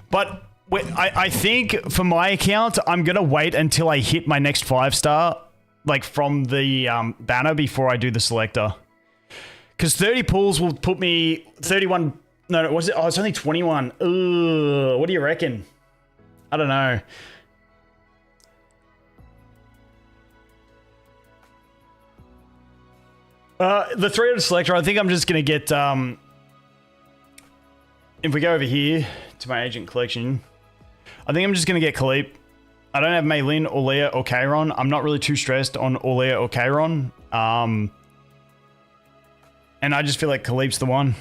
Speaker 1: But I think for my account, I'm going to wait until I hit my next 5-star, like from the banner before I do the selector. Because 30 pulls will put me 31. No, was it? Oh, it's only 21. Ugh, what do you reckon? I don't know. The 300 selector, I think I'm just going to get... if we go over here to my agent collection, I think I'm just going to get Khalip. I don't have Maylin, Orlea, or Chiron. I'm not really too stressed on Orlea or Chiron. And I just feel like Khalip's the one.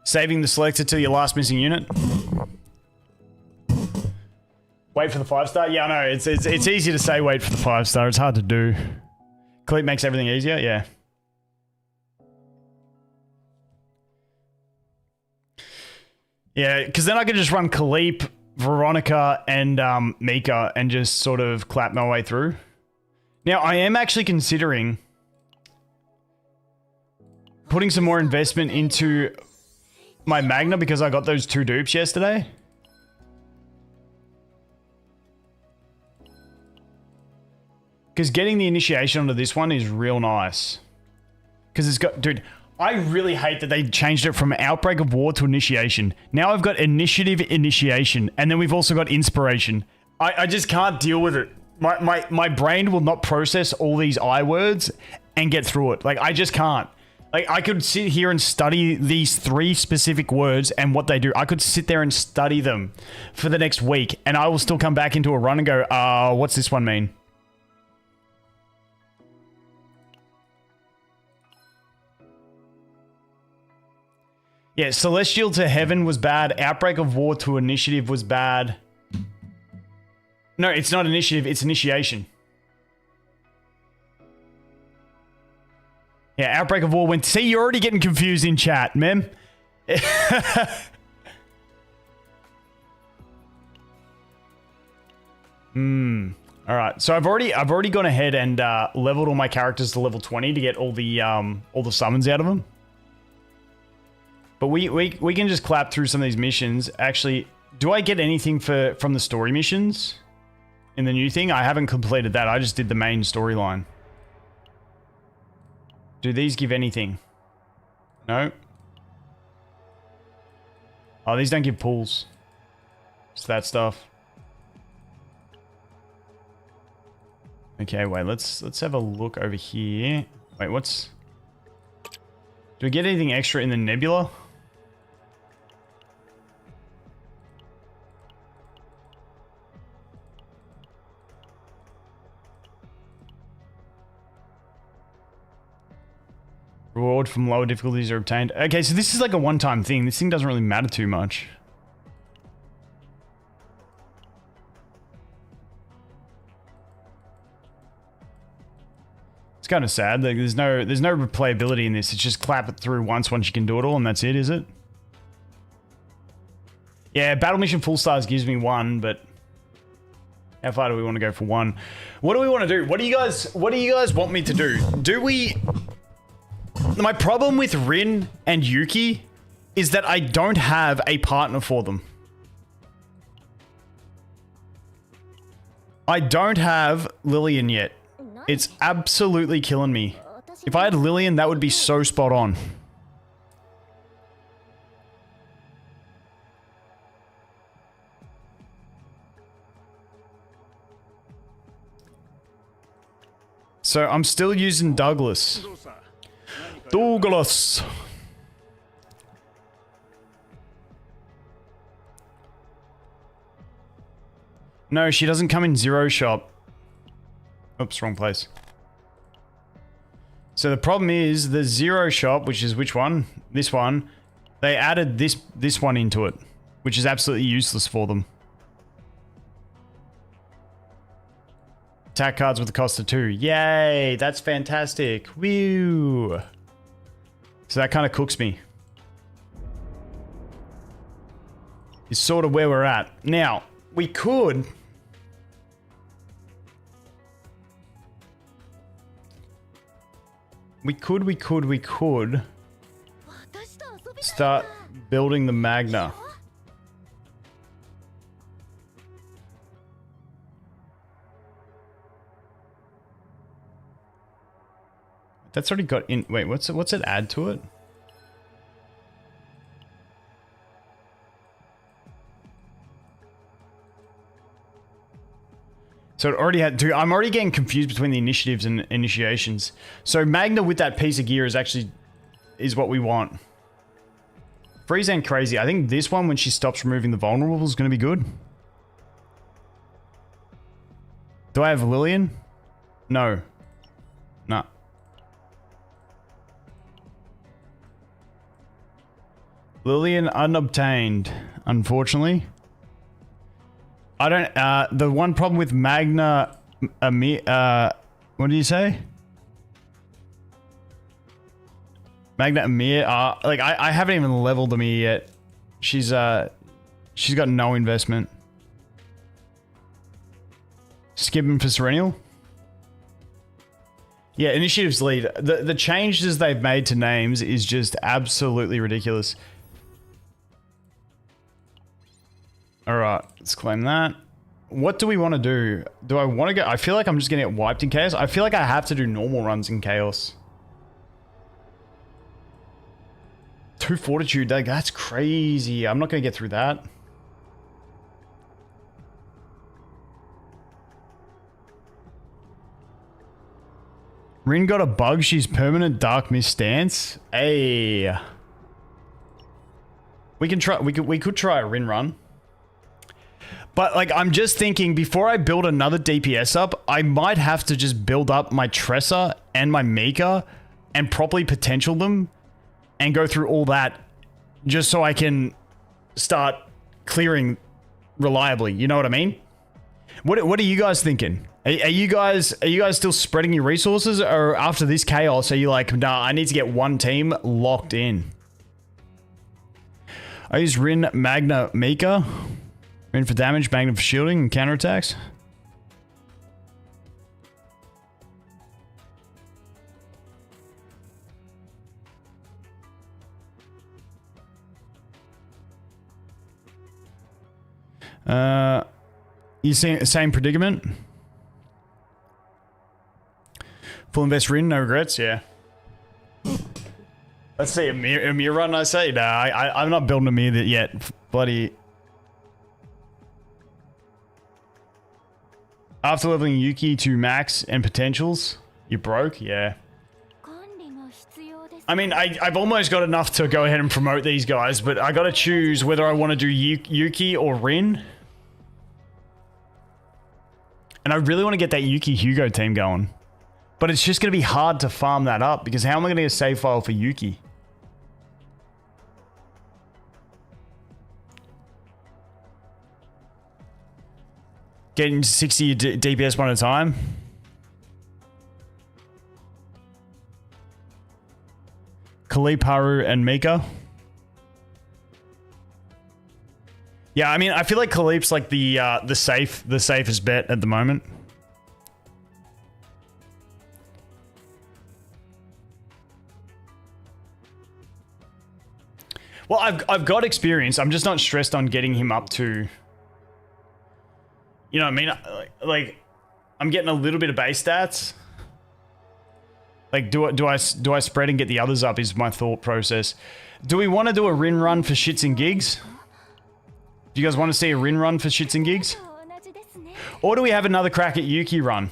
Speaker 1: Saving the selector till your last missing unit. Wait for the 5-star? Yeah, I know. It's easy to say wait for the 5-star. It's hard to do. Khalip makes everything easier? Yeah. Yeah, because then I could just run Khalip, Veronica, and Mika and just sort of clap my way through. Now, I am actually considering putting some more investment into my Magna because I got those 2 dupes yesterday. Because getting the initiation onto this one is real nice. Because it's got... Dude, I really hate that they changed it from Outbreak of War to Initiation. Now I've got Initiative, Initiation, and then we've also got Inspiration. I just can't deal with it. My brain will not process all these I words and get through it. Like, I just can't. Like, I could sit here and study these 3 specific words and what they do. I could sit there and study them for the next week, and I will still come back into a run and go, what's this one mean? Yeah, Celestial to Heaven was bad. Outbreak of War to Initiative was bad. No, it's not Initiative, it's Initiation. Yeah, Outbreak of War went... See, you're already getting confused in chat, mem. Alright, so I've already gone ahead and leveled all my characters to level 20 to get all the summons out of them. But we can just clap through some of these missions. Actually, do I get anything from the story missions in the new thing? I haven't completed that. I just did the main storyline. Do these give anything? No. Oh, these don't give pulls. It's that stuff. Okay, wait. Let's have a look over here. Wait, what's... Do we get anything extra in the nebula? Reward from lower difficulties are obtained. Okay, so this is like a one-time thing. This thing doesn't really matter too much. It's kind of sad. Like, there's no replayability in this. It's just clap it through once you can do it all, and that's it, is it? Yeah, Battle Mission Full Stars gives me 1, but how far do we want to go for 1? What do we want to do? What do you guys want me to do? Do we... My problem with Rin and Yuki is that I don't have a partner for them. I don't have Lillian yet. It's absolutely killing me. If I had Lillian, that would be so spot on. So I'm still using Douglas. Douglas. No, she doesn't come in zero shop. Oops, wrong place. So the problem is the zero shop, which is which one? This one. They added this one into it, which is absolutely useless for them. Attack cards with the cost of 2. Yay, that's fantastic. Woo. So that kind of cooks me. Is sort of where we're at. Now, we could start building the Magna. That's already got in. Wait, what's it add to it? So it already had two. I'm already getting confused between the initiatives and initiations. So Magna with that piece of gear is what we want. Freeze and Crazy. I think this one, when she stops removing the vulnerable, is going to be good. Do I have Lillian? No. No. Lillian unobtained, unfortunately. I don't, the one problem with Magna, what did you say? Magna Amir, like, I haven't even leveled Amir yet. She's got no investment. Skipping for Serenial? Yeah, initiatives lead. The changes they've made to names is just absolutely ridiculous. Alright, let's claim that. What do we want to do? Do I want to go? I feel like I'm just going to get wiped in Chaos. I feel like I have to do normal runs in Chaos. 2 Fortitude, that's crazy. I'm not going to get through that. Rin got a bug. She's permanent Dark Mist stance. Hey. We can try. We could try a Rin run. But, like, I'm just thinking, before I build another DPS up, I might have to just build up my Tressa and my Mika and properly potential them and go through all that just so I can start clearing reliably. You know what I mean? What are you guys thinking? Are you guys still spreading your resources, or after this chaos are you like, nah, I need to get one team locked in? I use Rin, Magna, Mika. Rin for damage, Magna for shielding and counterattacks. You see same predicament? Full invest Rin, no regrets, yeah. Let's see, a Mir run, I say? Nah, I'm not building a Mir yet. Bloody... After leveling Yuki to max and potentials, you broke? Yeah. I mean, I've almost got enough to go ahead and promote these guys, but I gotta choose whether I want to do Yuki or Rin. And I really want to get that Yuki Hugo team going. But it's just going to be hard to farm that up, because how am I going to get a save file for Yuki? Getting 60 DPS one at a time. Khalip, Haru, and Mika. Yeah, I mean, I feel like Khalip's like the safest bet at the moment. Well, I've got experience. I'm just not stressed on getting him up to... You know what I mean? Like, I'm getting a little bit of base stats. Like, do I spread and get the others up is my thought process. Do we want to do a Rin run for shits and gigs? Do you guys want to see a Rin run for shits and gigs? Or do we have another crack at Yuki run?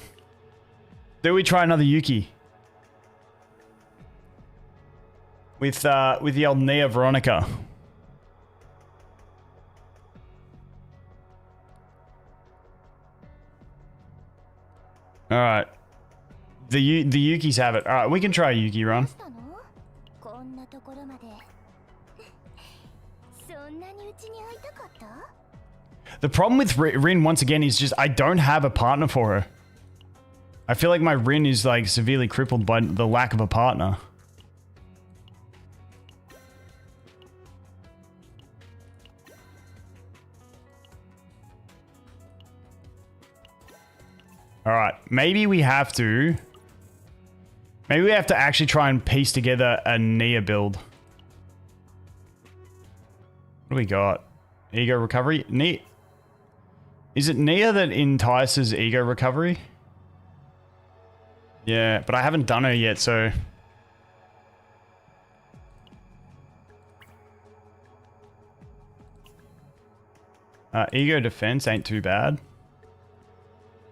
Speaker 1: Do we try another Yuki? with the old Nia Veronica. All right. The Yukis have it. All right, we can try a Yuki run. The problem with Rin, once again, is just I don't have a partner for her. I feel like my Rin is like severely crippled by the lack of a partner. All right, maybe we have to actually try and piece together a Nia build. What do we got? Ego recovery? Nia. Is it Nia that entices ego recovery? Yeah, but I haven't done her yet, so... ego defense ain't too bad.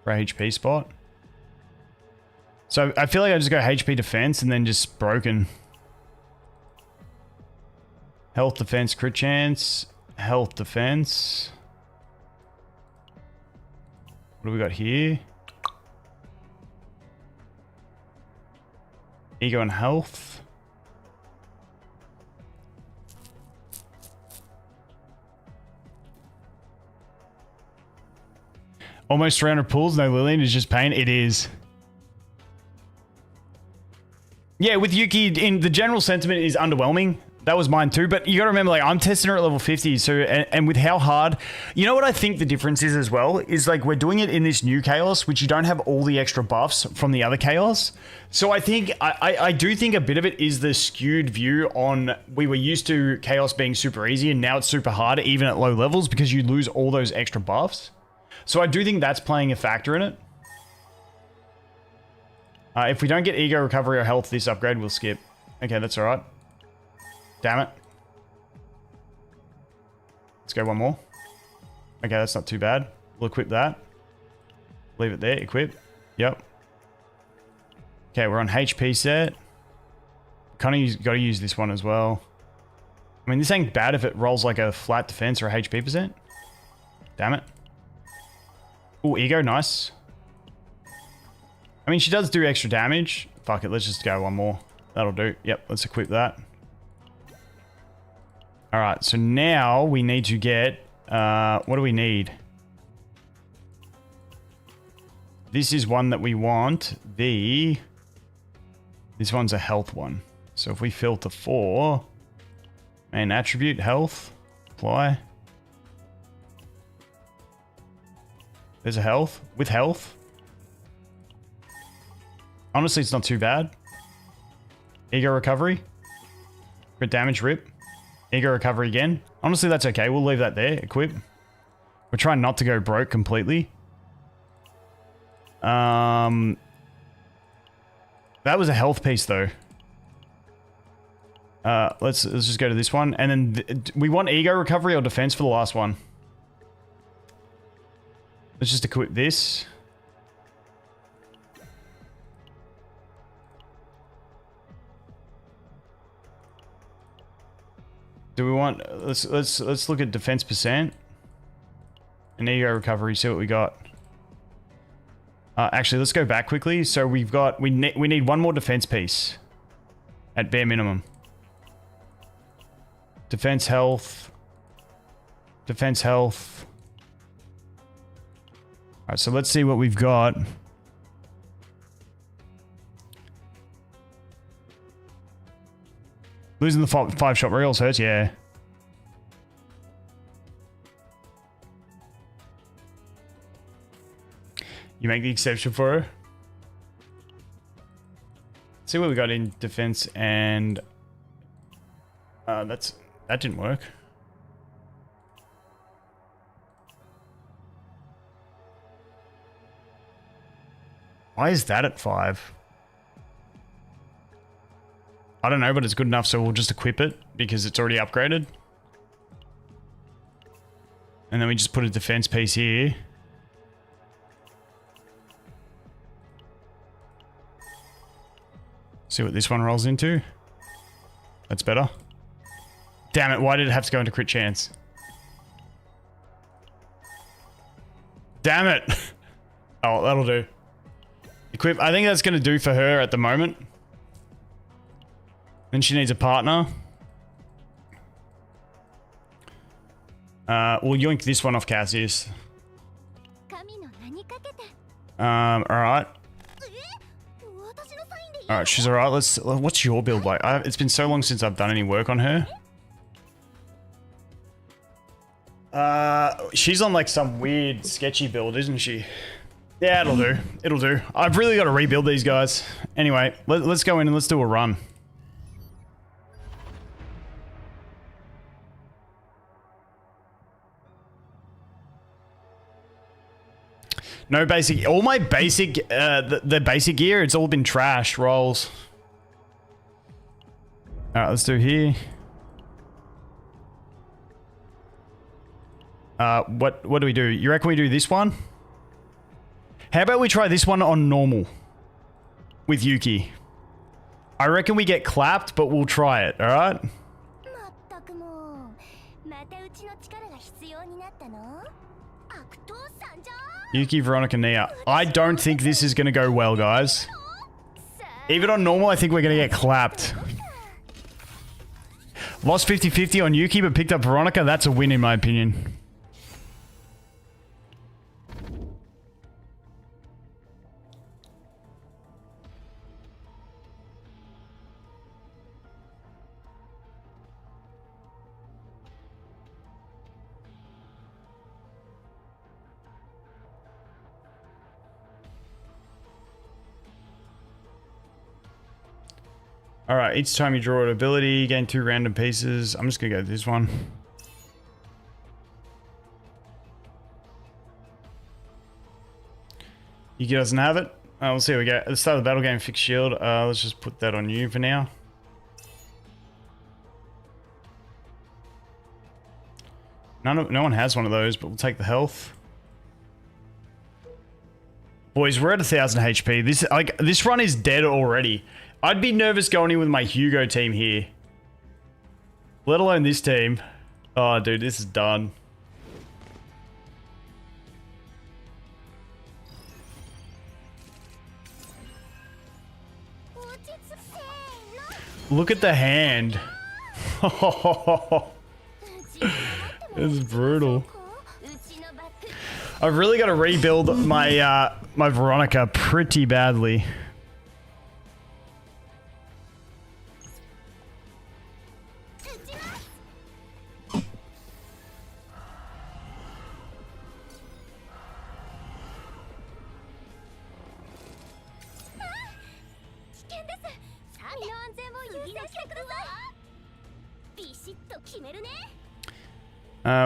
Speaker 1: For a HP spot. So I feel like I just go HP defense and then just broken. Health defense, crit chance. Health defense. What do we got here? Ego and health. Almost 300 pulls, no Lillian is just pain. It is. Yeah, with Yuki, in the general sentiment is underwhelming. That was mine too, but you gotta remember, like, I'm testing her at level 50, so, and with how hard, you know what I think the difference is as well, is like, we're doing it in this new Chaos, which you don't have all the extra buffs from the other Chaos. So I think, I do think a bit of it is the skewed view on, we were used to Chaos being super easy, and now it's super hard, even at low levels, because you lose all those extra buffs. So I do think that's playing a factor in it. If we don't get ego recovery or health this upgrade, we'll skip. Okay, that's alright. Damn it. Let's go one more. Okay, that's not too bad. We'll equip that. Leave it there. Equip. Yep. Okay, we're on HP set. Kind of got to use this one as well. I mean, this ain't bad if it rolls like a flat defense or a HP percent. Damn it. Ooh, ego. Nice. I mean, she does do extra damage. Fuck it. Let's just go one more. That'll do. Yep, let's equip that. Alright, so now we need to get... what do we need? This is one that we want. This one's a health one. So if we filter for... Main attribute, health. Apply. There's a health. With health. Honestly, it's not too bad. Ego recovery. Crit damage, rip. Ego recovery again. Honestly, that's okay. We'll leave that there. Equip. We're trying not to go broke completely. That was a health piece, though. Let's just go to this one. And then we want ego recovery or defense for the last one. Let's just equip this. Do we want... Let's look at defense percent. And ego recovery, see what we got. Actually, let's go back quickly. So we've got... We need one more defense piece. At bare minimum. Defense health. Defense health. Alright, so let's see what we've got. Losing the 5-shot reels hurts, yeah. You make the exception for her. Let's see what we got in defense and... that didn't work. Why is that at 5? I don't know, but it's good enough, so we'll just equip it because it's already upgraded. And then we just put a defense piece here. See what this one rolls into. That's better. Damn it, why did it have to go into crit chance? Damn it! Oh, that'll do. Equip. I think that's going to do for her at the moment. Then she needs a partner. We'll yoink this one off Cassius. Alright. Alright, she's alright. What's your build like? It's been so long since I've done any work on her. She's on like some weird sketchy build, isn't she? Yeah, it'll do. It'll do. I've really got to rebuild these guys. Anyway, let's go in and let's do a run. No basic. All my basic, the basic gear, it's all been trash rolls. Alright, let's do here. What do we do? You reckon we do this one? How about we try this one on normal? With Yuki. I reckon we get clapped, but we'll try it, alright? Yuki, Veronica, Nia. I don't think this is going to go well, guys. Even on normal, I think we're going to get clapped. Lost 50-50 on Yuki, but picked up Veronica. That's a win, in my opinion. Alright, each time you draw an ability, you gain 2 random pieces. I'm just gonna go with this one. Yuki doesn't have it. We'll see how we go. At the start of the battle game, fix shield. Let's just put that on you for now. No one has one of those, but we'll take the health. Boys, we're at 1000 HP. This run is dead already. I'd be nervous going in with my Hugo team here. Let alone this team. Oh, dude, this is done. Look at the hand. This is brutal. I've really got to rebuild my my Veronica pretty badly.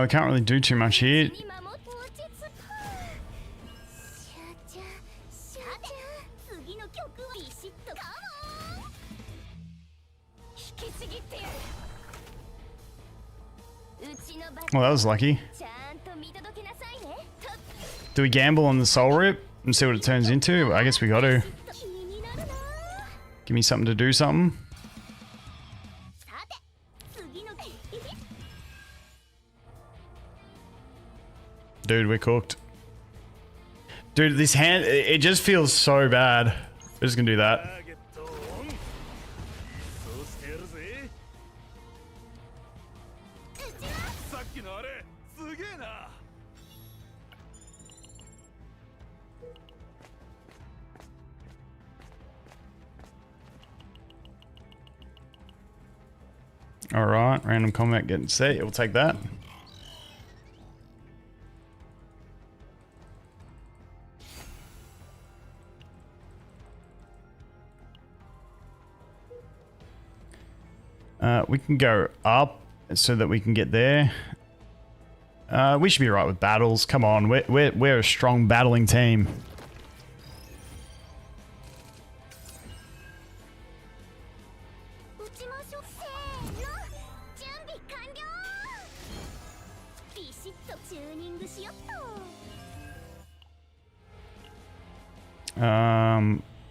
Speaker 1: We can't really do too much here. Well, that was lucky. Do we gamble on the soul rip and see what it turns into? I guess we got to. Give me something to do something. Dude, we're cooked. Dude, this hand, it just feels so bad. We're just gonna do that. Alright, random combat getting set. We'll take that. We can go up so that we can get there. We should be right with battles. Come on, we're a strong battling team.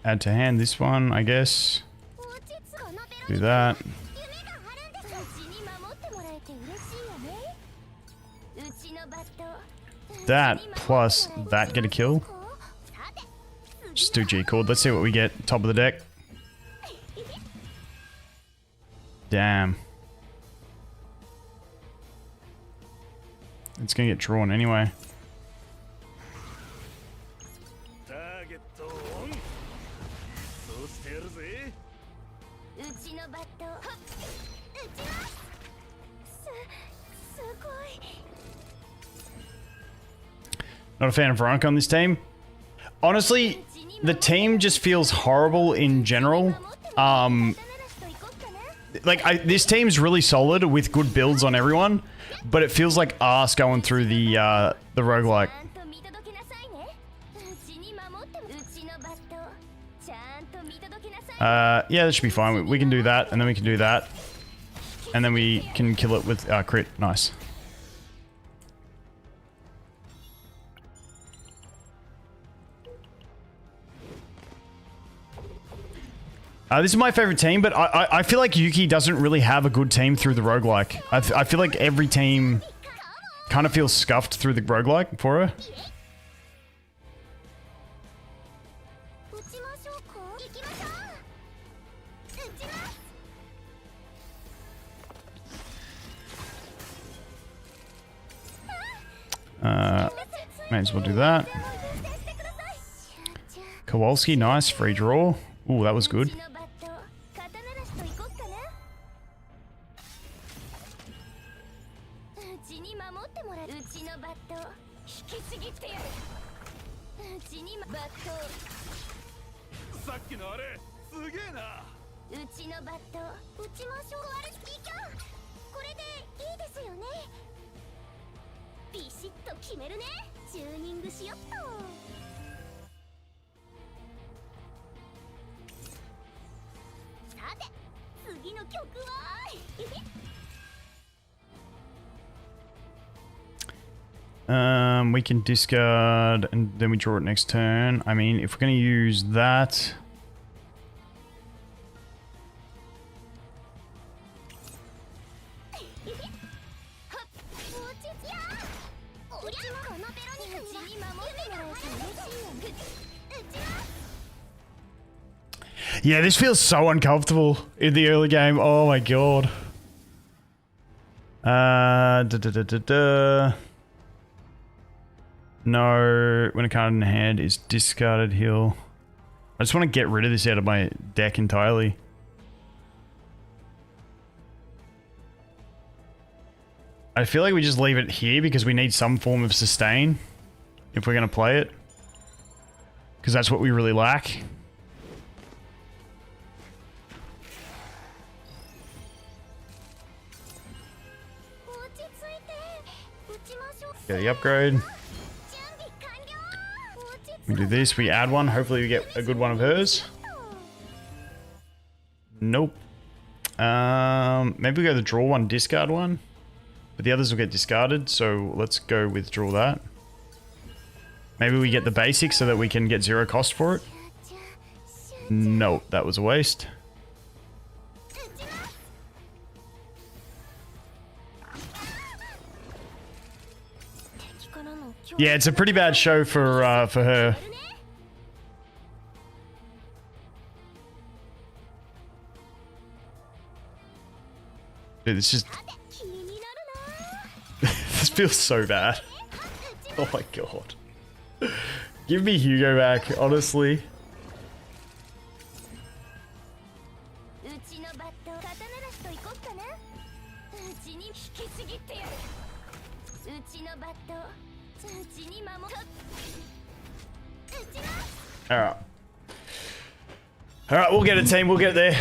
Speaker 1: Add to hand this one, I guess. Do that. that plus that get a kill. Just do G chord. Let's see what we get. Top of the deck. Damn. It's gonna get drawn anyway. Not a fan of Veronica on this team. Honestly, the team just feels horrible in general. This team's really solid with good builds on everyone, but it feels like arse going through the roguelike. Yeah, that should be fine. We can do that, and then we can do that. And then we can kill it with crit. Nice. This is my favorite team, but I feel like Yuki doesn't really have a good team through the roguelike. I feel like every team kind of feels scuffed through the roguelike for her. May as well do that. Kowalski, nice. Free draw. Ooh, that was good. We can discard and then we draw it next turn. I mean, if we're going to use that... Yeah, this feels so uncomfortable in the early game. Oh my god. No, when a card in hand is discarded, he'll... I just want to get rid of this out of my deck entirely. I feel like we just leave it here because we need some form of sustain if we're going to play it. Because that's what we really lack. Get the upgrade. We do this, we add one, hopefully we get a good one of hers. Nope. Maybe we go the draw one, discard one. But the others will get discarded, so let's go with draw that. Maybe we get the basics so that we can get 0 cost for it. Nope, that was a waste. Yeah, it's a pretty bad show for her. Dude, this just... this feels so bad. Oh my god. Give me Hugo back, honestly. Alright. Alright, we'll get it, team. We'll get there.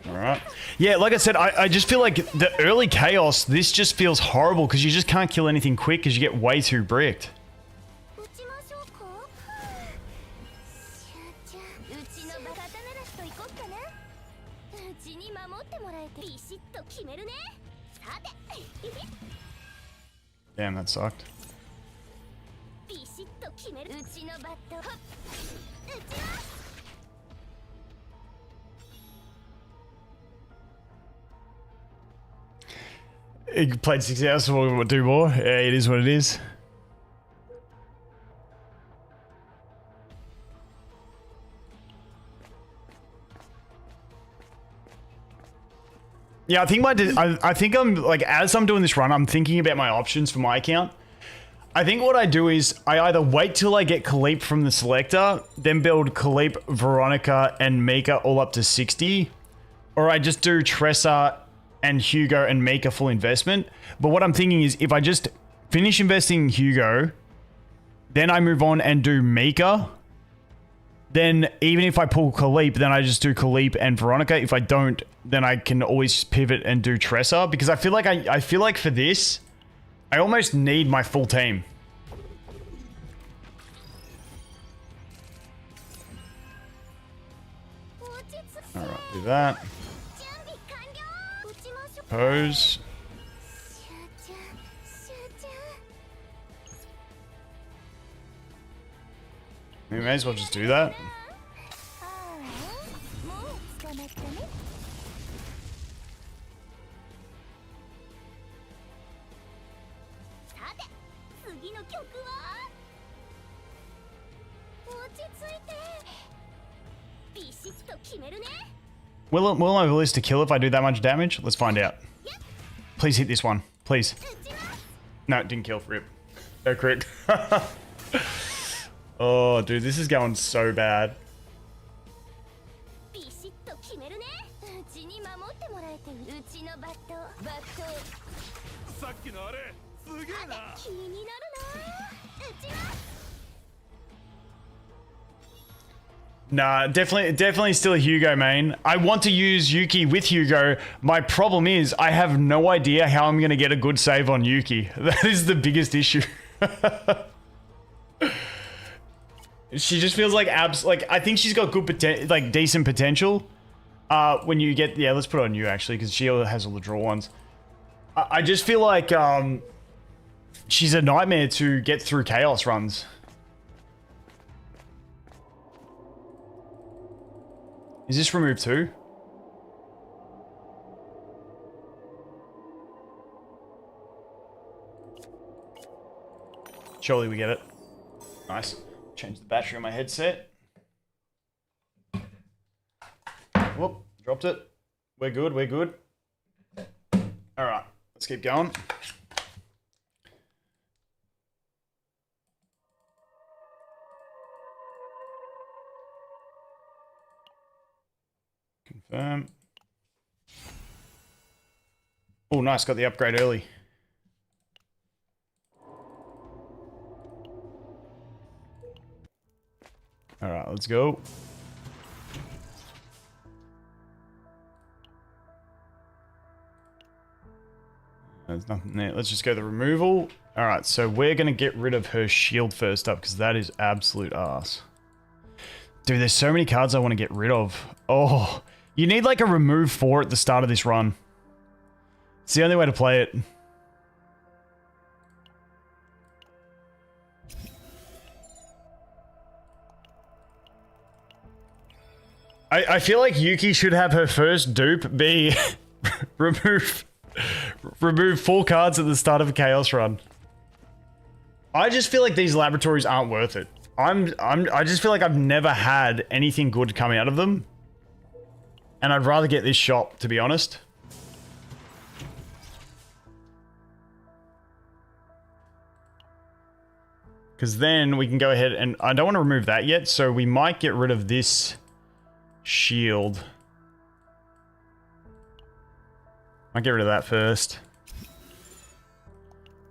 Speaker 1: Alright. Yeah, like I said, I just feel like the early chaos, this just feels horrible because you just can't kill anything quick because you get way too bricked. Damn, that sucked. He played 6 hours, so we'll do more. Yeah, it is what it is. Yeah, I think I think I'm like, as I'm doing this run, I'm thinking about my options for my account. I think what I do is I either wait till I get Khalip from the selector, then build Khalip, Veronica, and Mika all up to 60, or I just do Tressa and Hugo and make a full investment. But what I'm thinking is if I just finish investing Hugo, then I move on and do Mika, then even if I pull Khalip, then I just do Khalip and Veronica. If I don't, then I can always pivot and do Tressa, because I feel like I feel like for this, I almost need my full team. Alright, do that. Pose. We may as well just do that. Will I release to kill if I do that much damage? Let's find out. Please hit this one. Please. No, it didn't kill. Rip. No crit. Oh, dude, this is going so bad. Nah, definitely still a Hugo main. I want to use Yuki with Hugo. My problem is I have no idea how I'm going to get a good save on Yuki. That is the biggest issue. She just feels like I think she's got good decent potential. When you get, yeah, let's put it on you actually, because she has all the draw ones. I just feel like she's a nightmare to get through chaos runs. Is this remove too? Surely we get it. Nice. Change the battery on my headset. Whoop, dropped it. We're good, we're good. Alright, let's keep going. Confirm. Oh, nice, got the upgrade early. Alright, let's go. There's nothing there. Let's just go the removal. Alright, so we're going to get rid of her shield first up, because that is absolute ass. Dude, there's so many cards I want to get rid of. Oh, you need like a remove 4 at the start of this run. It's the only way to play it. I feel like Yuki should have her first dupe be remove 4 cards at the start of a chaos run. I just feel like these laboratories aren't worth it. I just feel like I've never had anything good coming out of them. And I'd rather get this shop, to be honest. Because then we can go ahead and... I don't want to remove that yet, so we might get rid of this shield. Might get rid of that first.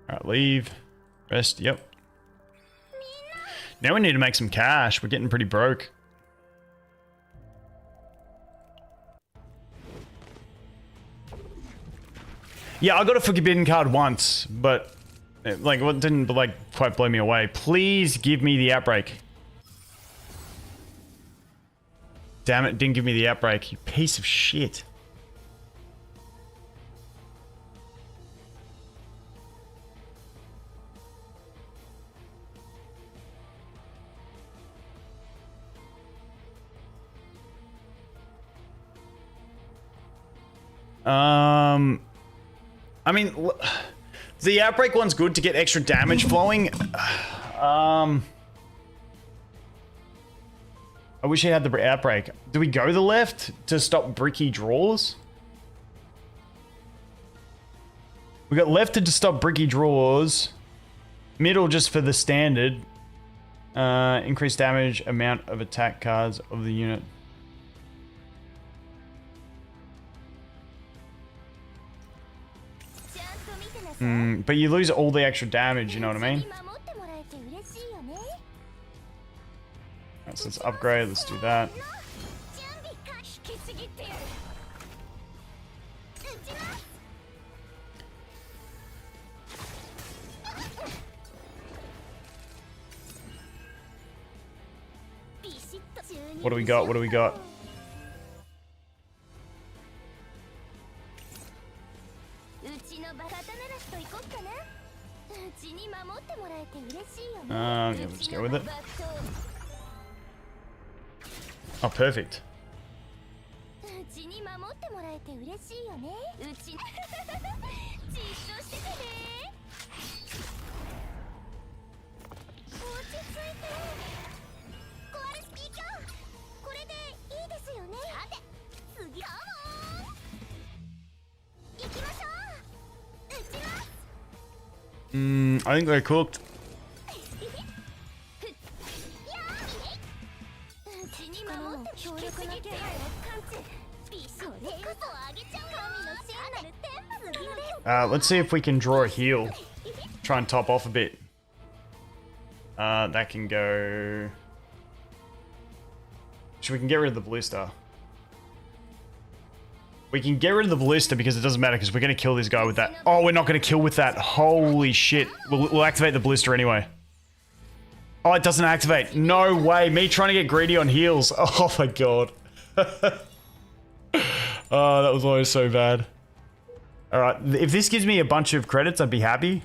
Speaker 1: Alright, leave. Rest, yep. Now we need to make some cash. We're getting pretty broke. Yeah, I got a forbidden card once, but like, what didn't like quite blow me away. Please give me the outbreak. Damn it, didn't give me the outbreak. You piece of shit. I mean, the outbreak one's good to get extra damage flowing. I wish I had the outbreak. Do we go the left to stop bricky draws? We got left to stop bricky draws. Middle just for the standard. Increase damage, amount of attack cards of the unit. But you lose all the extra damage, you know what I mean? Alright, so let's upgrade, let's do that. What do we got? What do we got? Yeah, we'll just go with it. Oh, perfect. I think they're cooked. Let's see if we can draw a heal. Try and top off a bit. That can go... So we can get rid of the ballista. We can get rid of the ballista because it doesn't matter because we're going to kill this guy with that. Oh, we're not going to kill with that. Holy shit. We'll activate the ballista anyway. Oh, it doesn't activate. No way. Me trying to get greedy on heals. Oh my god. Oh, that was always so bad. Alright, if this gives me a bunch of credits, I'd be happy.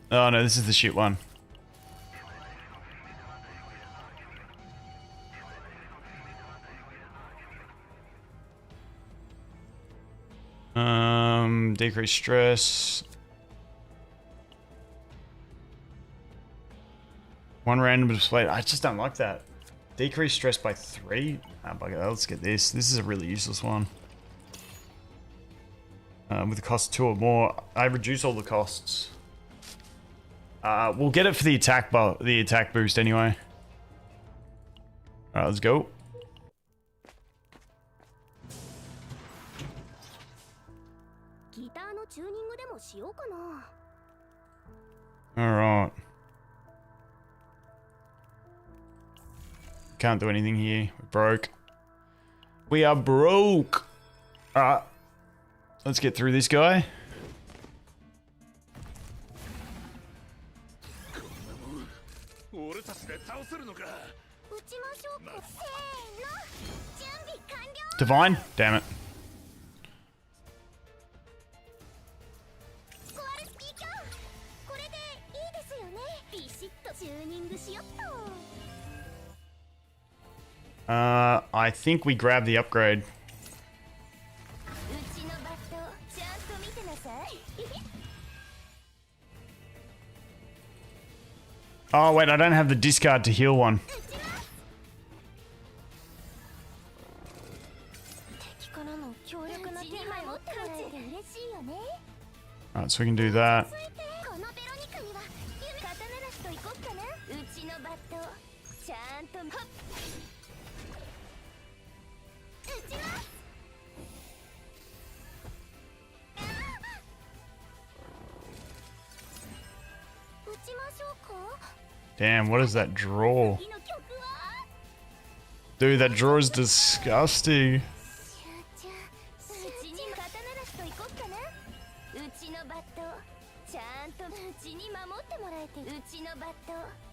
Speaker 1: Oh no, this is the shit one. Decrease stress. One random display. I just don't like that. Decrease stress by 3? Ah, bugger that. Let's get this. This is a really useless one. With the cost of 2 or more, I reduce all the costs. We'll get it for the attack boost anyway. Alright, let's go. Alright. Can't do anything here. We're broke. We are broke! Alright. Let's get through this guy. Divine? Damn it. I think we grab the upgrade. Oh wait, I don't have the discard to heal one. Alright, so we can do that. Damn, what is that draw? Dude, that draw is disgusting.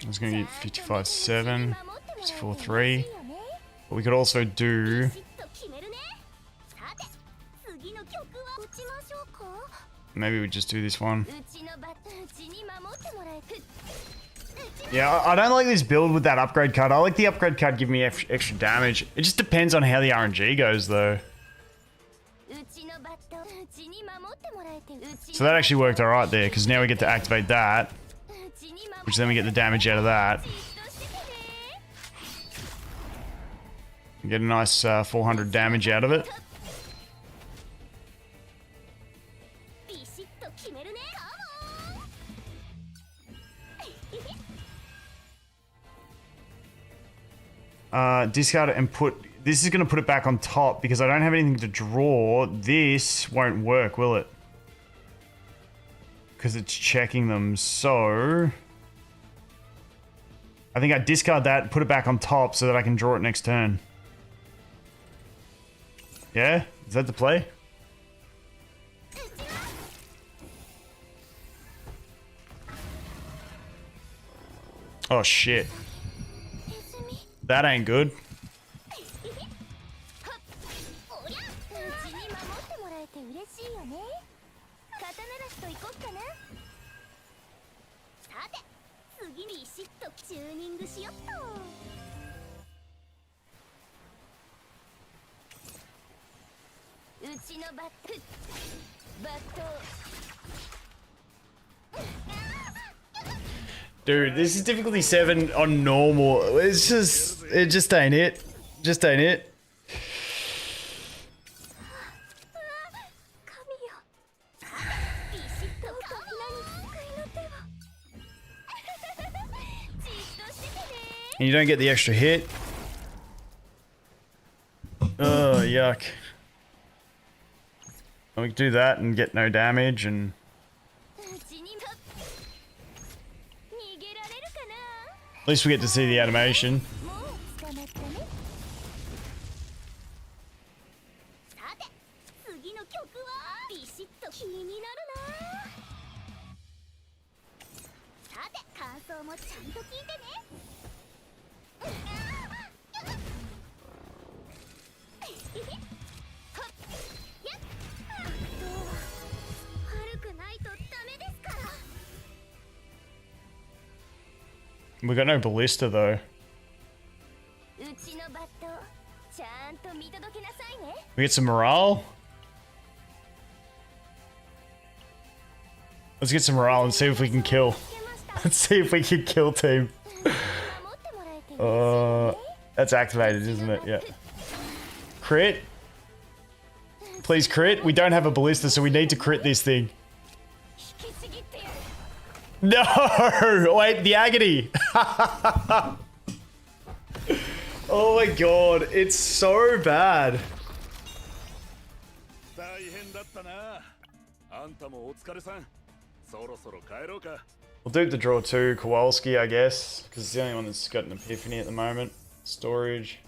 Speaker 1: I was gonna get 55.7, 54.3. But we could also do... Maybe we just do this one. Yeah, I don't like this build with that upgrade card. I like the upgrade card giving me extra damage. It just depends on how the RNG goes, though. So that actually worked alright there, because now we get to activate that. Which then we get the damage out of that. Get a nice 400 damage out of it. Discard it and put... This is going to put it back on top because I don't have anything to draw. This won't work, will it? Because it's checking them. So... I think I discard that, put it back on top so that I can draw it next turn. Yeah? Is that the play? Oh shit. That ain't good. Dude, this is difficulty 7 on normal. It just ain't it. Just ain't it. And you don't get the extra hit. Oh, yuck. And we can do that and get no damage and... At least we get to see the animation. We got no ballista though. We get some morale. Let's get some morale and see if we can kill. Let's see if we can kill team. That's activated, isn't it? Yeah. Crit. Please crit. We don't have a ballista, so we need to crit this thing. No! Wait, the agony! Oh my god, it's so bad. We'll do the draw too, Kowalski, I guess, because it's the only one that's got an epiphany at the moment. Storage.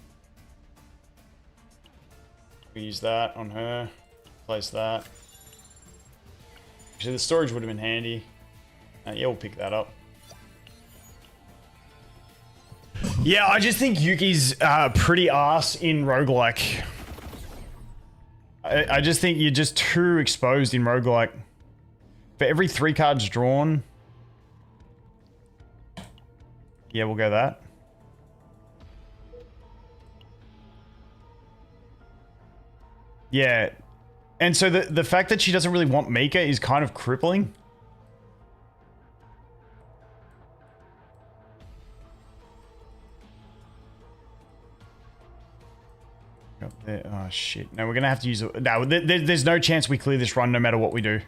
Speaker 1: We use that on her. Place that. Actually, the storage would have been handy. Yeah, we'll pick that up. Yeah, I just think Yuki's pretty arse in roguelike. I just think you're just too exposed in roguelike. For every 3 cards drawn... Yeah, we'll go that. Yeah. And so the fact that she doesn't really want Mika is kind of crippling. Up there. Oh shit. No, we're gonna have to use it. No, there's no chance we clear this run no matter what we do.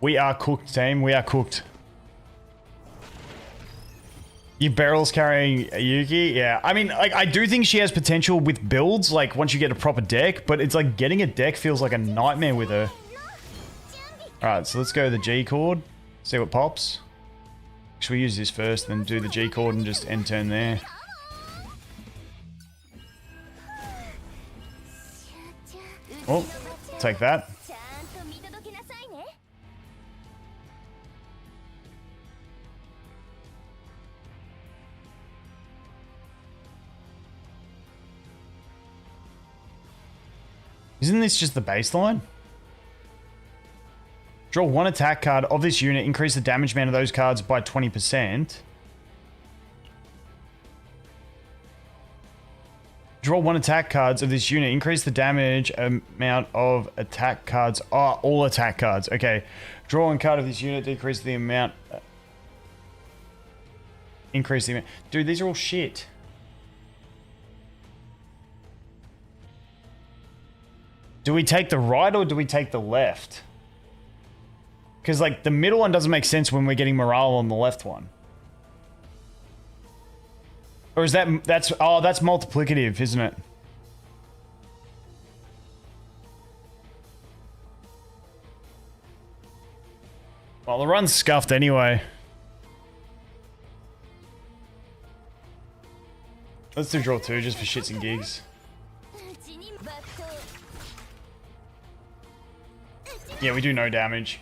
Speaker 1: We are cooked, team. We are cooked. You barrels carrying Yuki? Yeah. I mean, like, I do think she has potential with builds, like, once you get a proper deck, but it's like getting a deck feels like a nightmare with her. Alright, so let's go the G chord. See what pops. Should we use this first, then do the G chord and just end turn there? Oh, take that. Isn't this just the baseline? Draw one attack card of this unit. Increase the damage amount of those cards by 20%. Draw one attack cards of this unit. Increase the damage amount of attack cards. Oh, all attack cards. Okay. Draw one card of this unit. Decrease the amount. Increase the amount. Dude, these are all shit. Do we take the right or do we take the left? Because, like, the middle one doesn't make sense when we're getting morale on the left one. Or is that's multiplicative, isn't it? Well, the run's scuffed anyway. Let's do draw two just for shits and gigs. Yeah, we do no damage.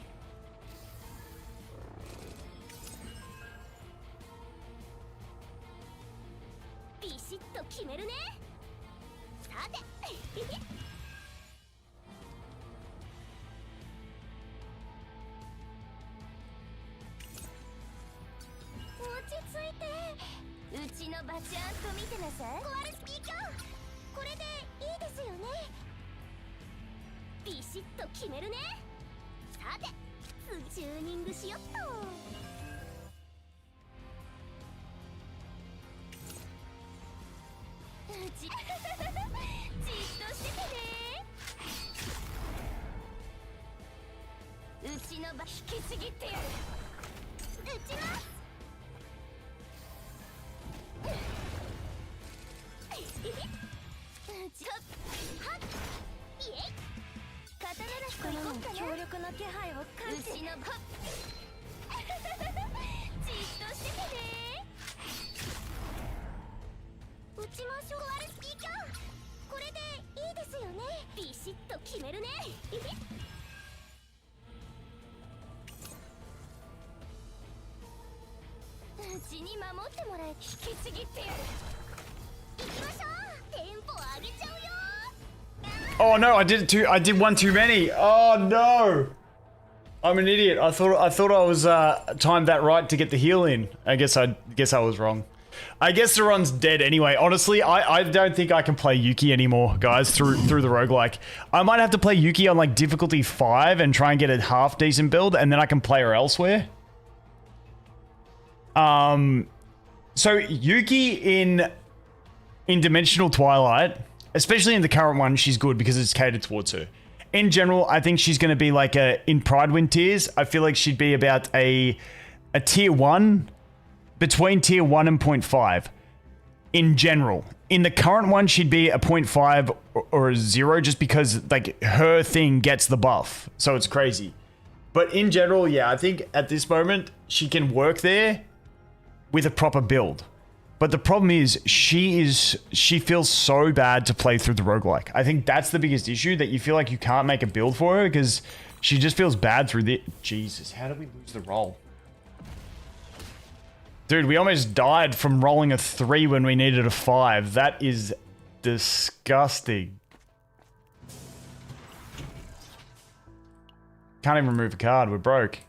Speaker 1: Oh no, I did one too many. Oh no. I'm an idiot. I thought I was timed that right to get the heal in. I guess I was wrong. I guess the run's dead anyway. Honestly, I don't think I can play Yuki anymore, guys, through the roguelike. I might have to play Yuki on like difficulty 5 and try and get a half decent build, and then I can play her elsewhere. So Yuki in Dimensional Twilight, especially in the current one, she's good because it's catered towards her. In general, I think she's going to be like in Pridewind tiers, I feel like she'd be about a tier 1, between tier 1 and 0.5 in general. In the current one, she'd be a 0.5 or a 0 just because like her thing gets the buff. So it's crazy. But in general, yeah, I think at this moment, she can work there with a proper build. But the problem is, she feels so bad to play through the roguelike. I think that's the biggest issue, that you feel like you can't make a build for her because she just feels bad through the... Jesus, how did we lose the roll? Dude, we almost died from rolling a 3 when we needed a 5. That is disgusting. Can't even remove a card, we're broke.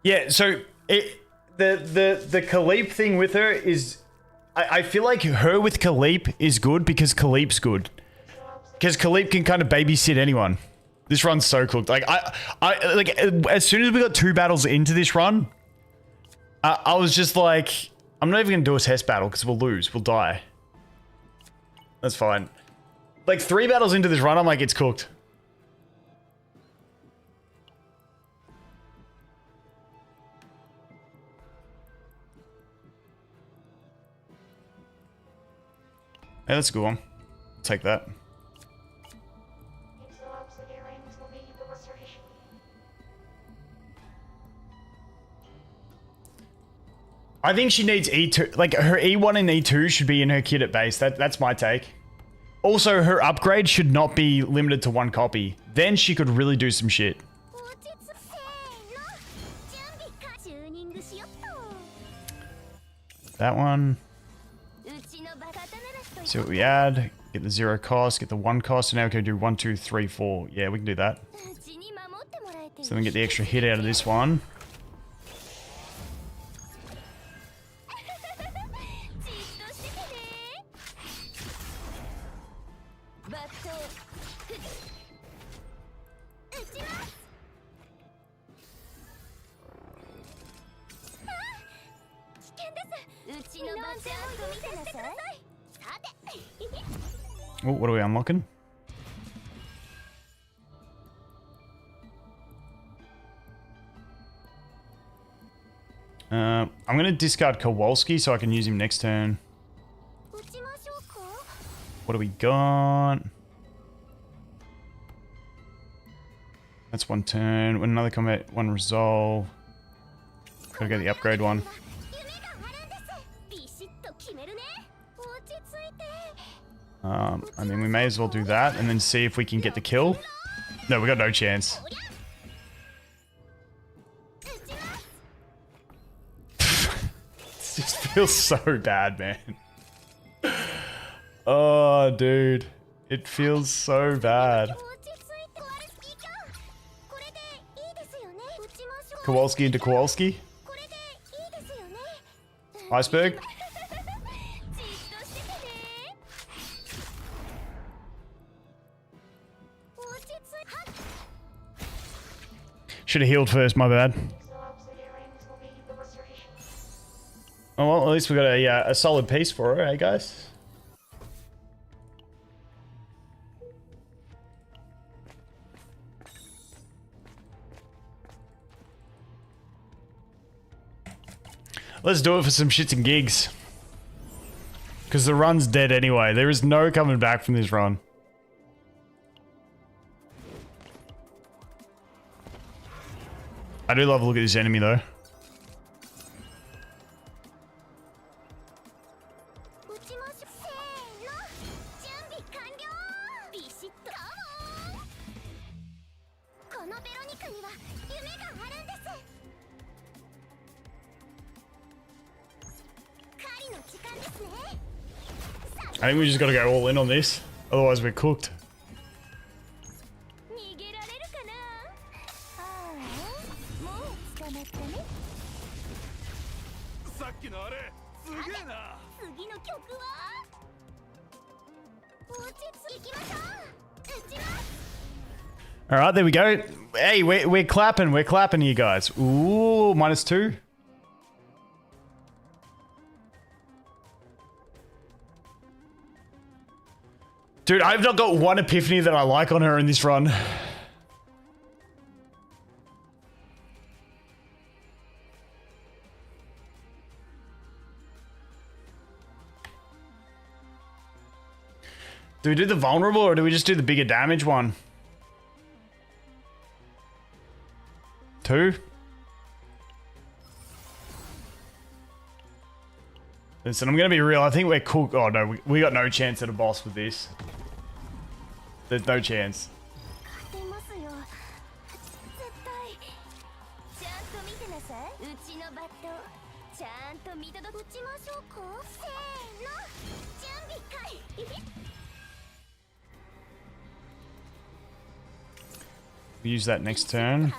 Speaker 1: Yeah, so the Khalip thing with her is... I feel like her with Khalip is good because Khalip's good. Because Khalip can kind of babysit anyone. This run's so cooked. Like, I like, as soon as we got 2 battles into this run, I was just like, I'm not even going to do a test battle because we'll lose. We'll die. That's fine. Like, 3 battles into this run, I'm like, it's cooked. Yeah, that's a good one. I'll take that. I think she needs E2. Like, her E1 and E2 should be in her kit at base. That's my take. Also, her upgrade should not be limited to 1 copy. Then she could really do some shit. That one. See what we add. Get the 0 cost, get the 1 cost, and now we can do 1, 2, 3, 4. Yeah, we can do that. So then get the extra hit out of this one. Oh, what are we unlocking? I'm going to discard Kowalski so I can use him next turn. What do we got? That's 1 turn. When another combat, 1 resolve. Gotta get the upgrade one. I mean, we may as well do that and then see if we can get the kill. No, we got no chance. This just feels so bad, man. Oh, dude. It feels so bad. Kowalski into Kowalski. Iceberg. Should have healed first, my bad. Oh, well, at least we got a solid piece for her, eh, guys? Let's do it for some shits and gigs. Because the run's dead anyway. There is no coming back from this run. I do love a look at this enemy though. I think we just gotta go all in on this, otherwise we're cooked. All right, there we go. Hey, we're clapping you guys. Ooh, -2. Dude, I've not got one epiphany that I like on her in this run. Do we do the vulnerable or do we just do the bigger damage one? 2? Listen, I'm gonna be real. I think we're cool. Oh no, we got no chance at a boss with this. There's no chance. We use that next turn.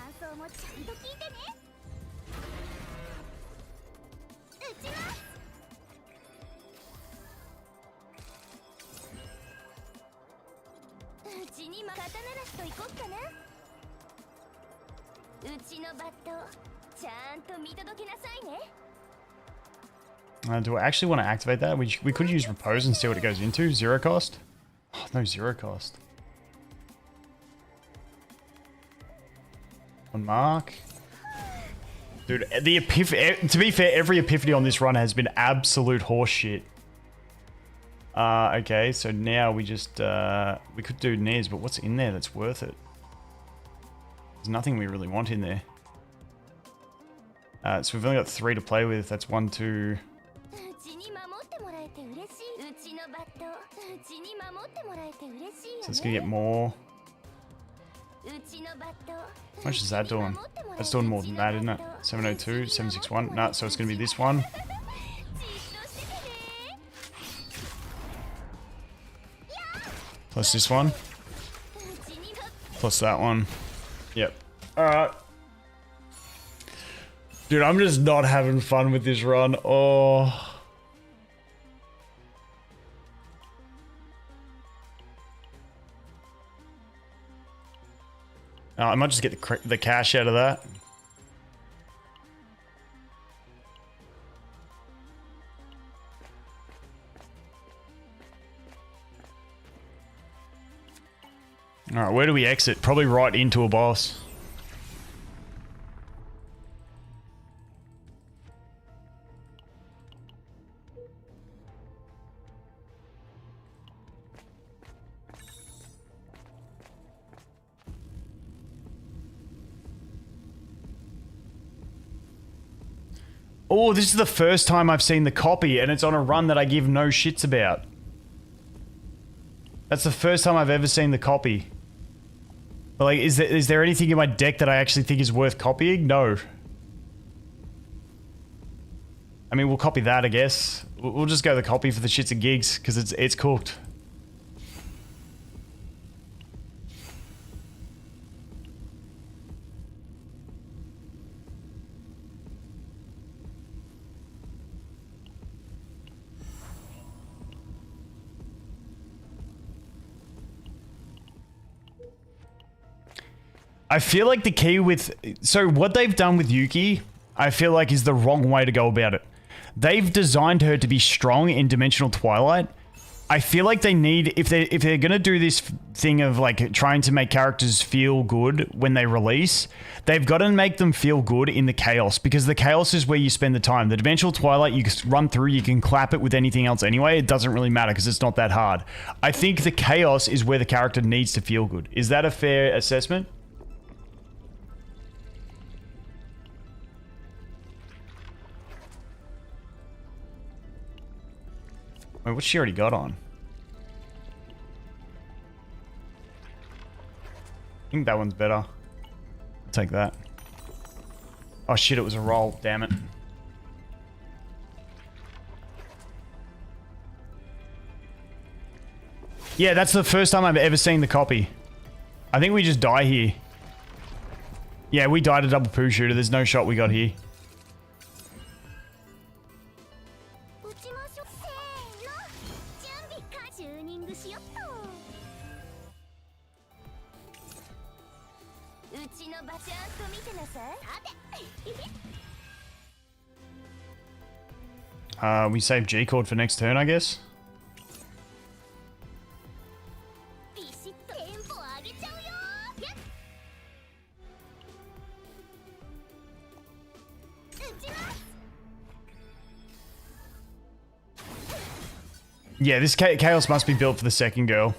Speaker 1: Do I actually want to activate that? We could use repose and see what it goes into. 0 cost? Oh, no 0 cost. On mark. Dude, the epiphany, to be fair, every epiphany on this run has been absolute horseshit. Okay, so now we just, we could do Nez, but what's in there that's worth it? There's nothing we really want in there. So we've only got 3 to play with. That's 1, 2... So it's gonna get more. How much is that doing? That's doing more than that, isn't it? 702, 761. No, so it's gonna be this one. Plus this one. Plus that one. Yep. Alright. Dude, I'm just not having fun with this run. Oh. I might just get the cash out of that. Alright, where do we exit? Probably right into a boss. Oh, this is the first time I've seen the copy, and it's on a run that I give no shits about. That's the first time I've ever seen the copy. But like, is there anything in my deck that I actually think is worth copying? No. I mean, we'll copy that, I guess. We'll just go the copy for the shits and gigs, because it's cooked. I feel like the key with... So what they've done with Yuki, I feel like is the wrong way to go about it. They've designed her to be strong in Dimensional Twilight. I feel like they need... If they're going to do this thing of like trying to make characters feel good when they release, they've got to make them feel good in the Chaos, because the Chaos is where you spend the time. The Dimensional Twilight, you can run through, you can clap it with anything else anyway. It doesn't really matter because it's not that hard. I think the Chaos is where the character needs to feel good. Is that a fair assessment? Wait, what's she already got on? I think that one's better. I'll take that. Oh shit, it was a roll, damn it. Yeah, that's the first time I've ever seen the copy. I think we just die here. Yeah, we died a double poo shooter. There's no shot we got here. We save G-Cord for next turn, I guess. Yeah, this Chaos must be built for the second girl.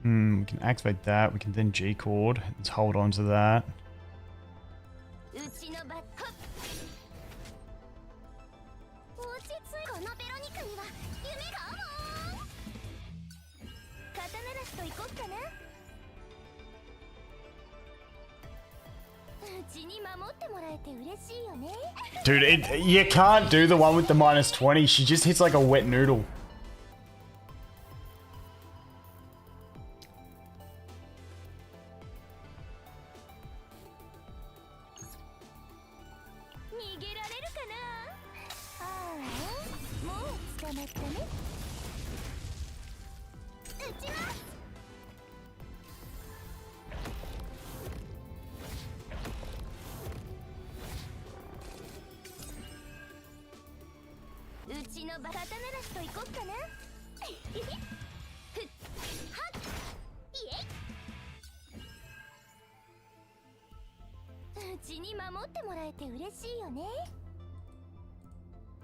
Speaker 1: We can activate that. We can then G-Cord. Let's hold on to that. Dude, you can't do the one with the -20. She just hits like a wet noodle.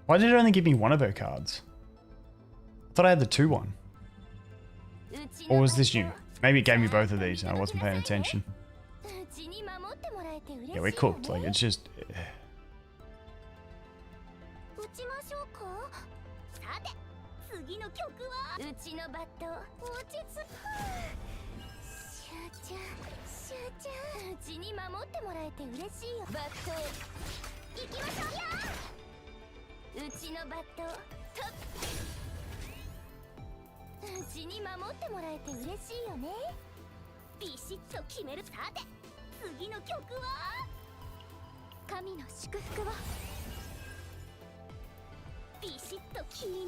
Speaker 1: Why did it only give me one of her cards? I thought I had the 2-1. Or was this new? Maybe it gave me both of these and I wasn't paying attention. Yeah, we're cooked. Like, it's just...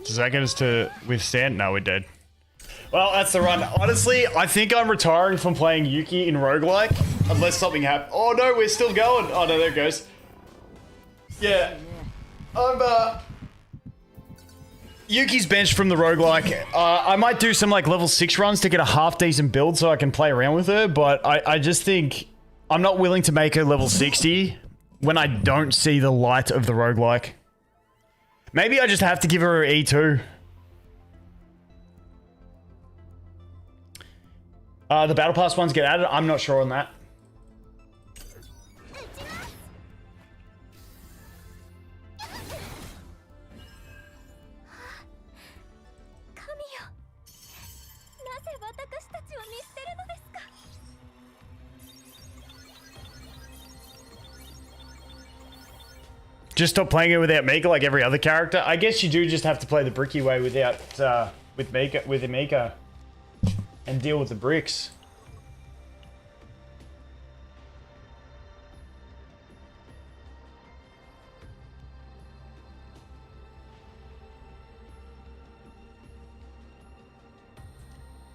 Speaker 1: Does that get us to withstand? No, we're dead. Well, that's the run. Honestly, I think I'm retiring from playing Yuki in roguelike. Unless something happens. Oh no, we're still going. Oh no, there it goes. Yeah. I'm Yuki's benched from the roguelike. I might do some like level 6 runs to get a half decent build so I can play around with her, but I just think I'm not willing to make her level 60 when I don't see the light of the roguelike. Maybe I just have to give her an E2. The Battle Pass ones get added. I'm not sure on that. Just stop playing it without Mika like every other character. I guess you do just have to play the bricky way without with Mika and deal with the bricks.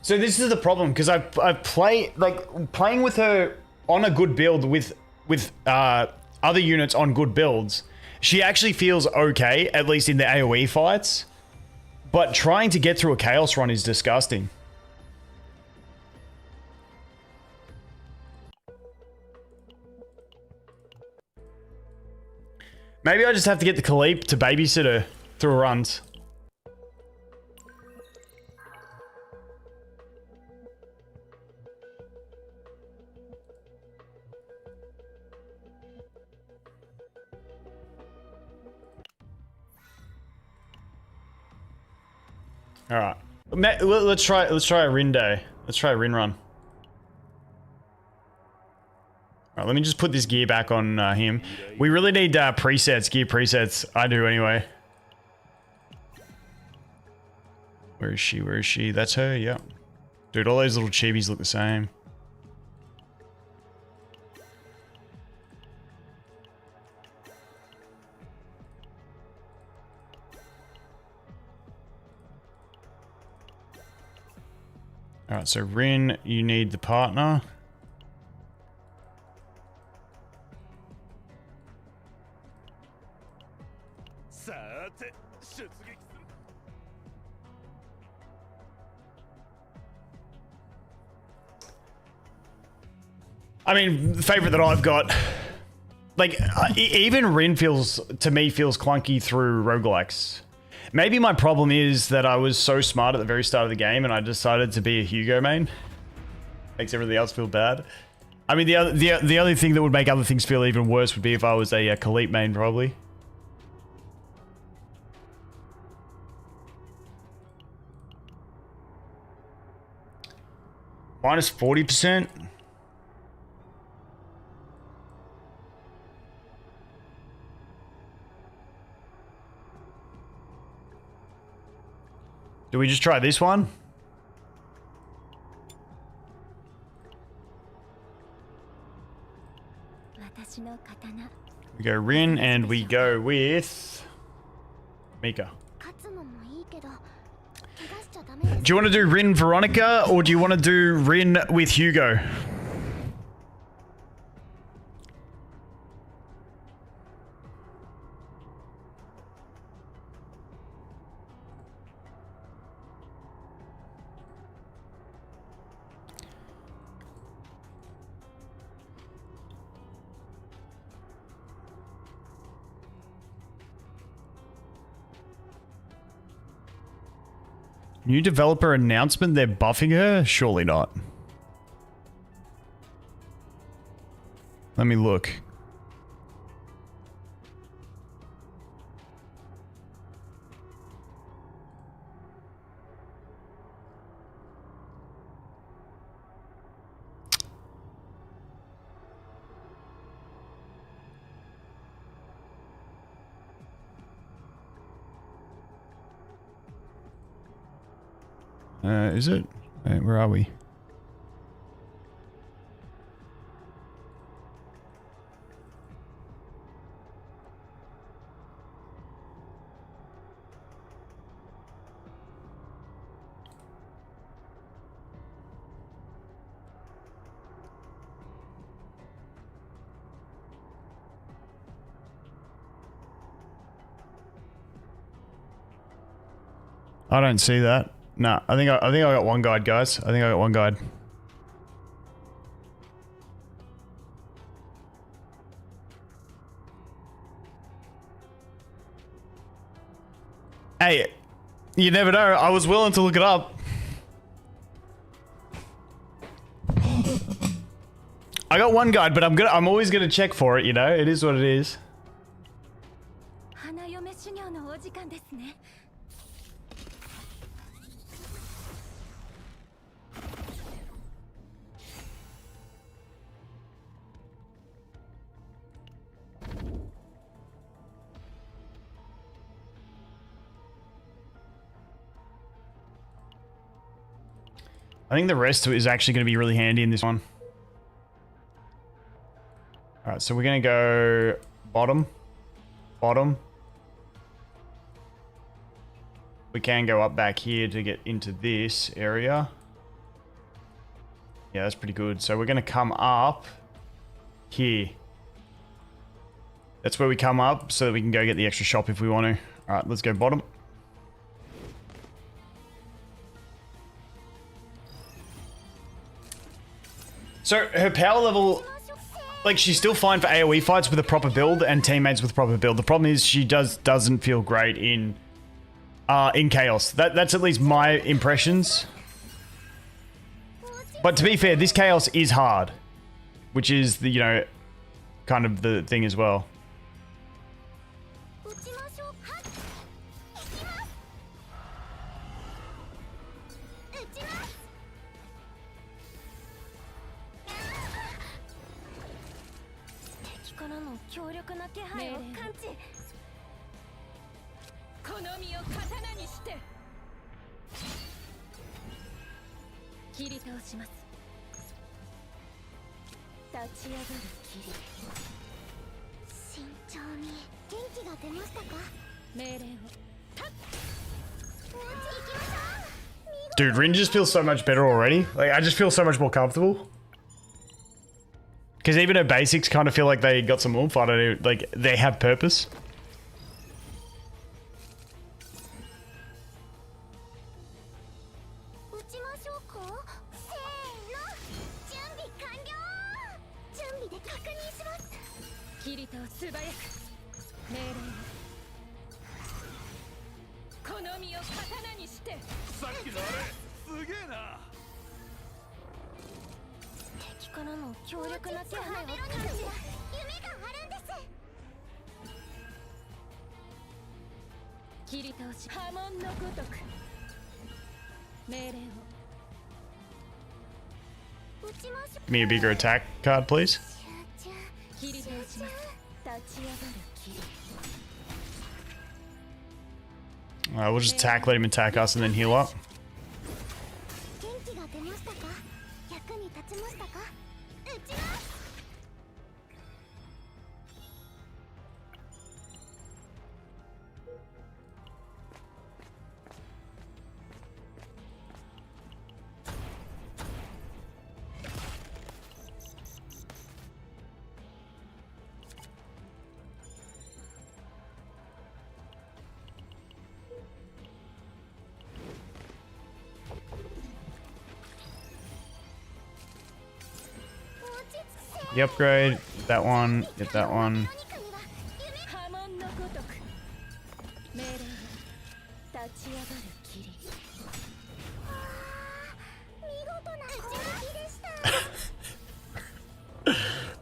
Speaker 1: So this is the problem because I play like playing with her on a good build with other units on good builds. She actually feels okay, at least in the AoE fights. But trying to get through a Chaos run is disgusting. Maybe I just have to get the Khalip to babysit her through runs. All right, let's try a Rin day. Let's try a Rin run. All right, let me just put this gear back on him. We really need presets, gear presets. I do anyway. Where is she? Where is she? That's her. Yeah. Dude, all those little chibis look the same. All right, so Rin, you need the partner. I mean, the favorite that I've got, like, even Rin feels, to me, feels clunky through roguelikes. Maybe my problem is that I was so smart at the very start of the game and I decided to be a Hugo main. Makes everything else feel bad. I mean, the only thing that would make other things feel even worse would be if I was a Khalip main, probably. Minus 40%. Do we just try this one? We go Rin and we go with Mika. Do you want to do Rin Veronica or do you want to do Rin with Hugo? New developer announcement, they're buffing her? Surely not. Let me look. Is it? Where are we? I don't see that. Nah, I think I got one guide, guys. I think I got one guide. Hey, you never know. I was willing to look it up. I got one guide, but I'm always gonna check for it, you know? It is what it is. I think the rest of it is actually going to be really handy in this one. Alright, so we're going to go bottom. Bottom. We can go up back here to get into this area. Yeah, that's pretty good. So we're going to come up here. That's where we come up so that we can go get the extra shop if we want to. Alright, let's go bottom. So her power level, like, she's still fine for AoE fights with a proper build and teammates with a proper build. The problem is she doesn't feel great in Chaos. That's at least my impressions. But to be fair, this Chaos is hard, which is the, you know, kind of the thing as well. Dude, Rin just feels so much better already. Like, I just feel so much more comfortable. Because even her basics kind of feel like they got some oomph. I don't know, like, they have purpose. Give me a bigger attack card, please. We'll just attack, let him attack us, and then heal up. The upgrade, get that one, get that one.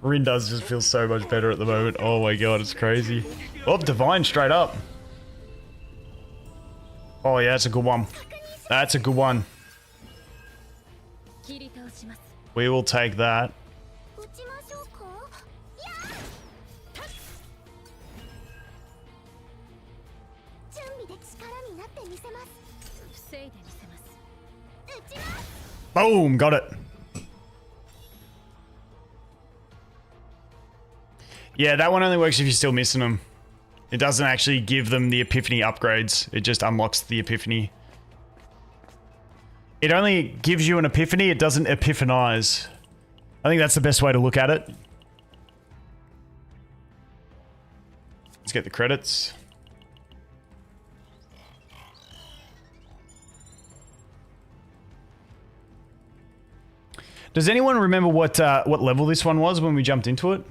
Speaker 1: Rin does just feel so much better at the moment. Oh my god, it's crazy. Oh, Divine straight up. Oh yeah, that's a good one. That's a good one. We will take that. Boom, got it. Yeah, that one only works if you're still missing them. It doesn't actually give them the epiphany upgrades. It just unlocks the epiphany. It only gives you an epiphany, it doesn't epiphanize. I think that's the best way to look at it. Let's get the credits. Does anyone remember what level this one was when we jumped into it?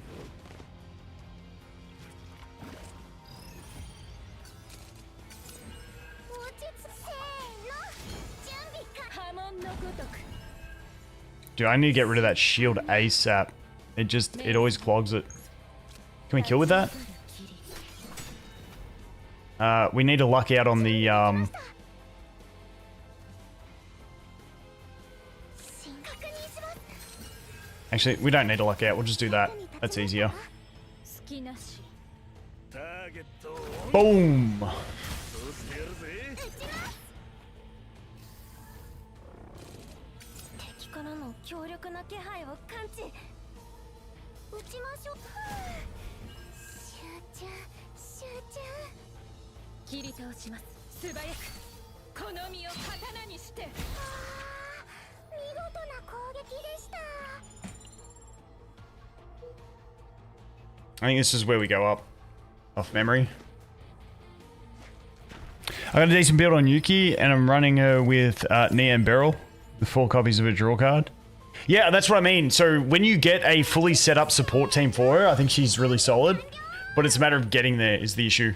Speaker 1: Dude, I need to get rid of that shield ASAP. It always clogs it. Can we kill with that? We need to luck out on the, Actually, we don't need to luck out. We'll just do that. That's easier. Boom! I think this is where we go up. Off memory. I got a decent build on Yuki, and I'm running her with Nia and Beryl, with 4 copies of a draw card. Yeah, that's what I mean. So when you get a fully set up support team for her, I think she's really solid. But it's a matter of getting there is the issue.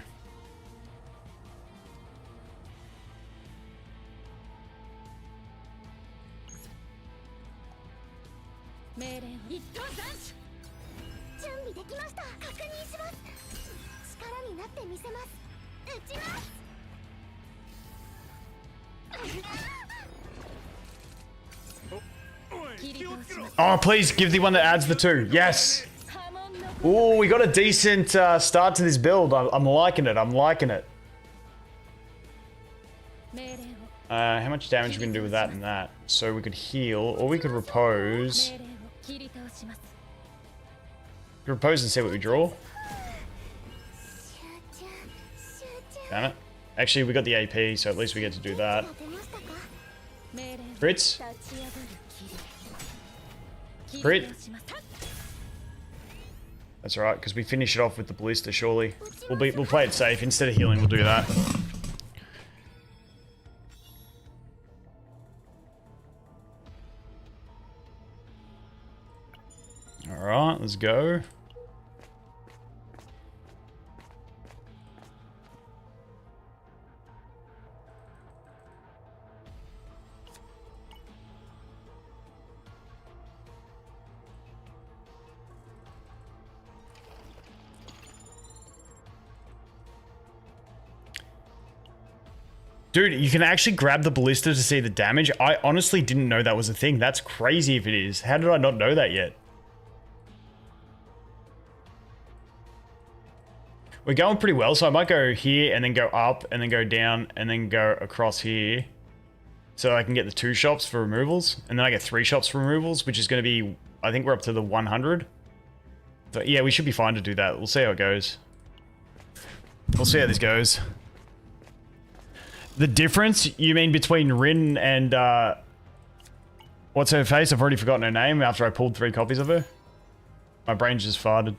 Speaker 1: Oh, please give the one that adds the 2. Yes. Oh, we got a decent start to this build. I'm liking it. I'm liking it. How much damage we can do with that and that? So we could heal, or we could repose. Repose and see what we draw. Damn it. Actually, we got the AP, so at least we get to do that. Crits. Crit. That's alright, because we finish it off with the ballista, surely. We'll play it safe. Instead of healing, we'll do that. Alright, let's go. Dude, you can actually grab the ballista to see the damage. I honestly didn't know that was a thing. That's crazy if it is. How did I not know that yet? We're going pretty well, so I might go here and then go up and then go down and then go across here. So I can get the 2 shops for removals. And then I get 3 shops for removals, which is going to be, I think we're up to the 100. But yeah, we should be fine to do that. We'll see how it goes. We'll see how this goes. The difference, you mean between Rin and, what's her face? I've already forgotten her name after I pulled 3 copies of her. My brain just farted.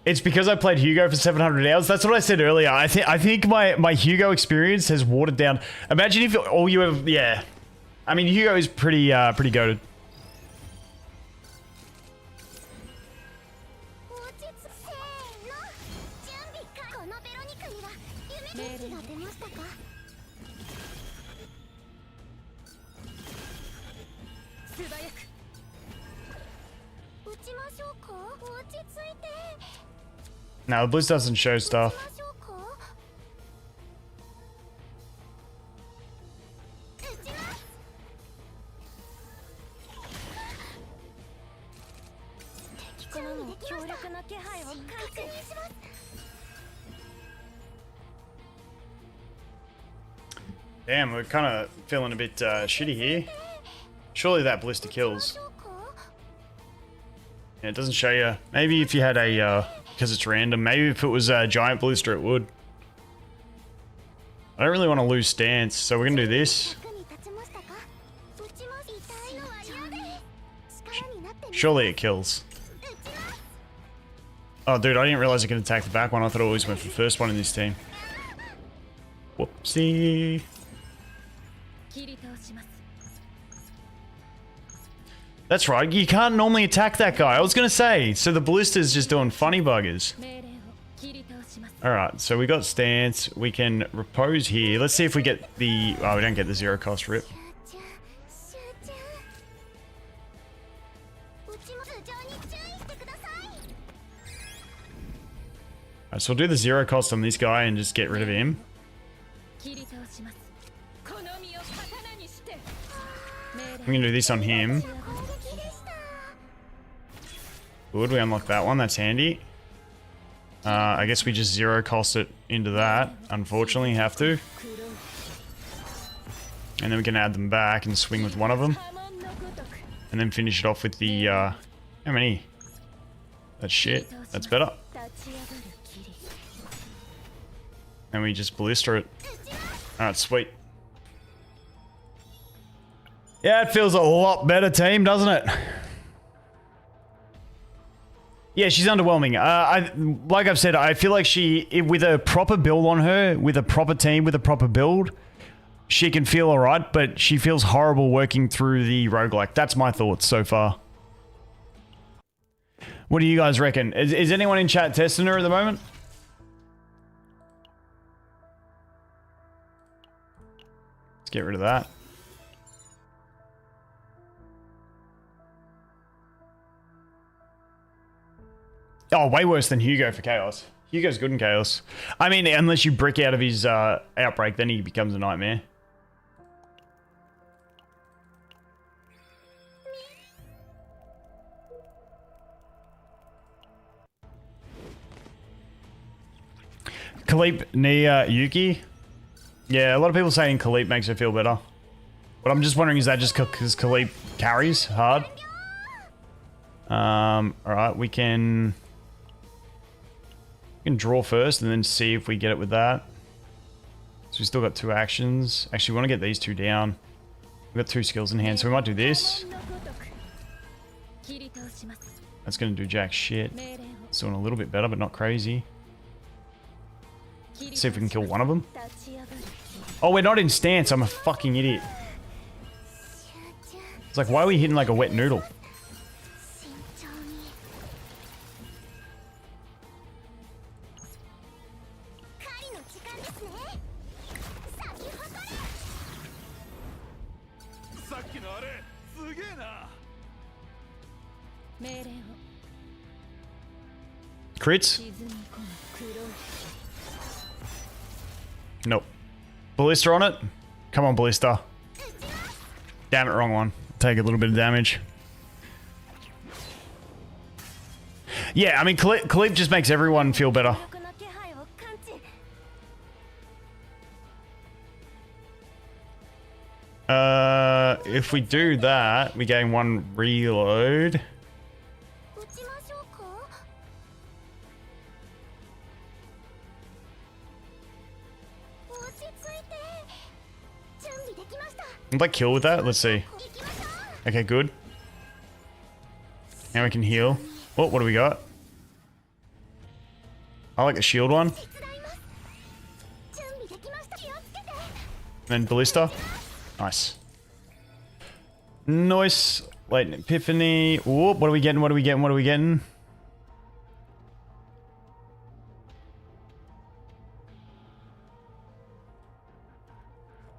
Speaker 1: It's because I played Hugo for 700 hours. That's what I said earlier. I think my Hugo experience has watered down. Imagine if all you ever... Yeah. I mean, Hugo is pretty goated. No, the Blizz doesn't show stuff. Damn, we're kind of feeling a bit shitty here. Surely that ballista kills. Yeah, it doesn't show you. Maybe if you had a, because it's random, maybe if it was a giant ballista it would. I don't really want to lose stance, so we're going to do this. Surely it kills. Oh, dude, I didn't realize it could attack the back one. I thought it always went for the first one in this team. Whoopsie. That's right, you can't normally attack that guy. I was going to say, so the ballista's just doing funny buggers. Alright, so we got stance. We can repose here. Let's see if we get the... Oh, we don't get the zero cost rip. Alright, so we'll do the zero cost on this guy and just get rid of him. I'm going to do this on him. Good, we unlock that one. That's handy. I guess we just zero cost it into that. Unfortunately, have to. And then we can add them back and swing with one of them. And then finish it off with the, how many? That's shit. That's better. And we just ballista it. Alright, sweet. Yeah, it feels a lot better, team, doesn't it? Yeah, she's underwhelming. Like I've said, I feel like with a proper build on her, with a proper team, with a proper build, she can feel alright, but she feels horrible working through the roguelike. That's my thoughts so far. What do you guys reckon? Is anyone in chat testing her at the moment? Let's get rid of that. Oh, way worse than Hugo for Chaos. Hugo's good in Chaos. I mean, unless you brick out of his outbreak, then he becomes a nightmare. Khalip, Nia, Yuki. Yeah, a lot of people saying Khalip makes her feel better. But I'm just wondering, is that just because Khalip carries hard? Alright, we can draw first and then see if we get it with that. So we still got 2 actions. Actually, we want to get these 2 down. We've got 2 skills in hand, so we might do this. That's going to do jack shit. It's doing a little bit better, but not crazy. Let's see if we can kill one of them. Oh, we're not in stance. I'm a fucking idiot. It's like, why are we hitting like a wet noodle? Crits? Nope. Ballista on it? Come on, Ballista. Damn it, wrong one. Take a little bit of damage. Yeah, I mean, Khalip just makes everyone feel better. If we do that, we gain 1 reload. Would I kill with that? Let's see. Okay, good. Now we can heal. Oh, what do we got? I like the shield one. Then ballista. Nice. Nice. Latent epiphany. Whoop, what are we getting? What are we getting? What are we getting?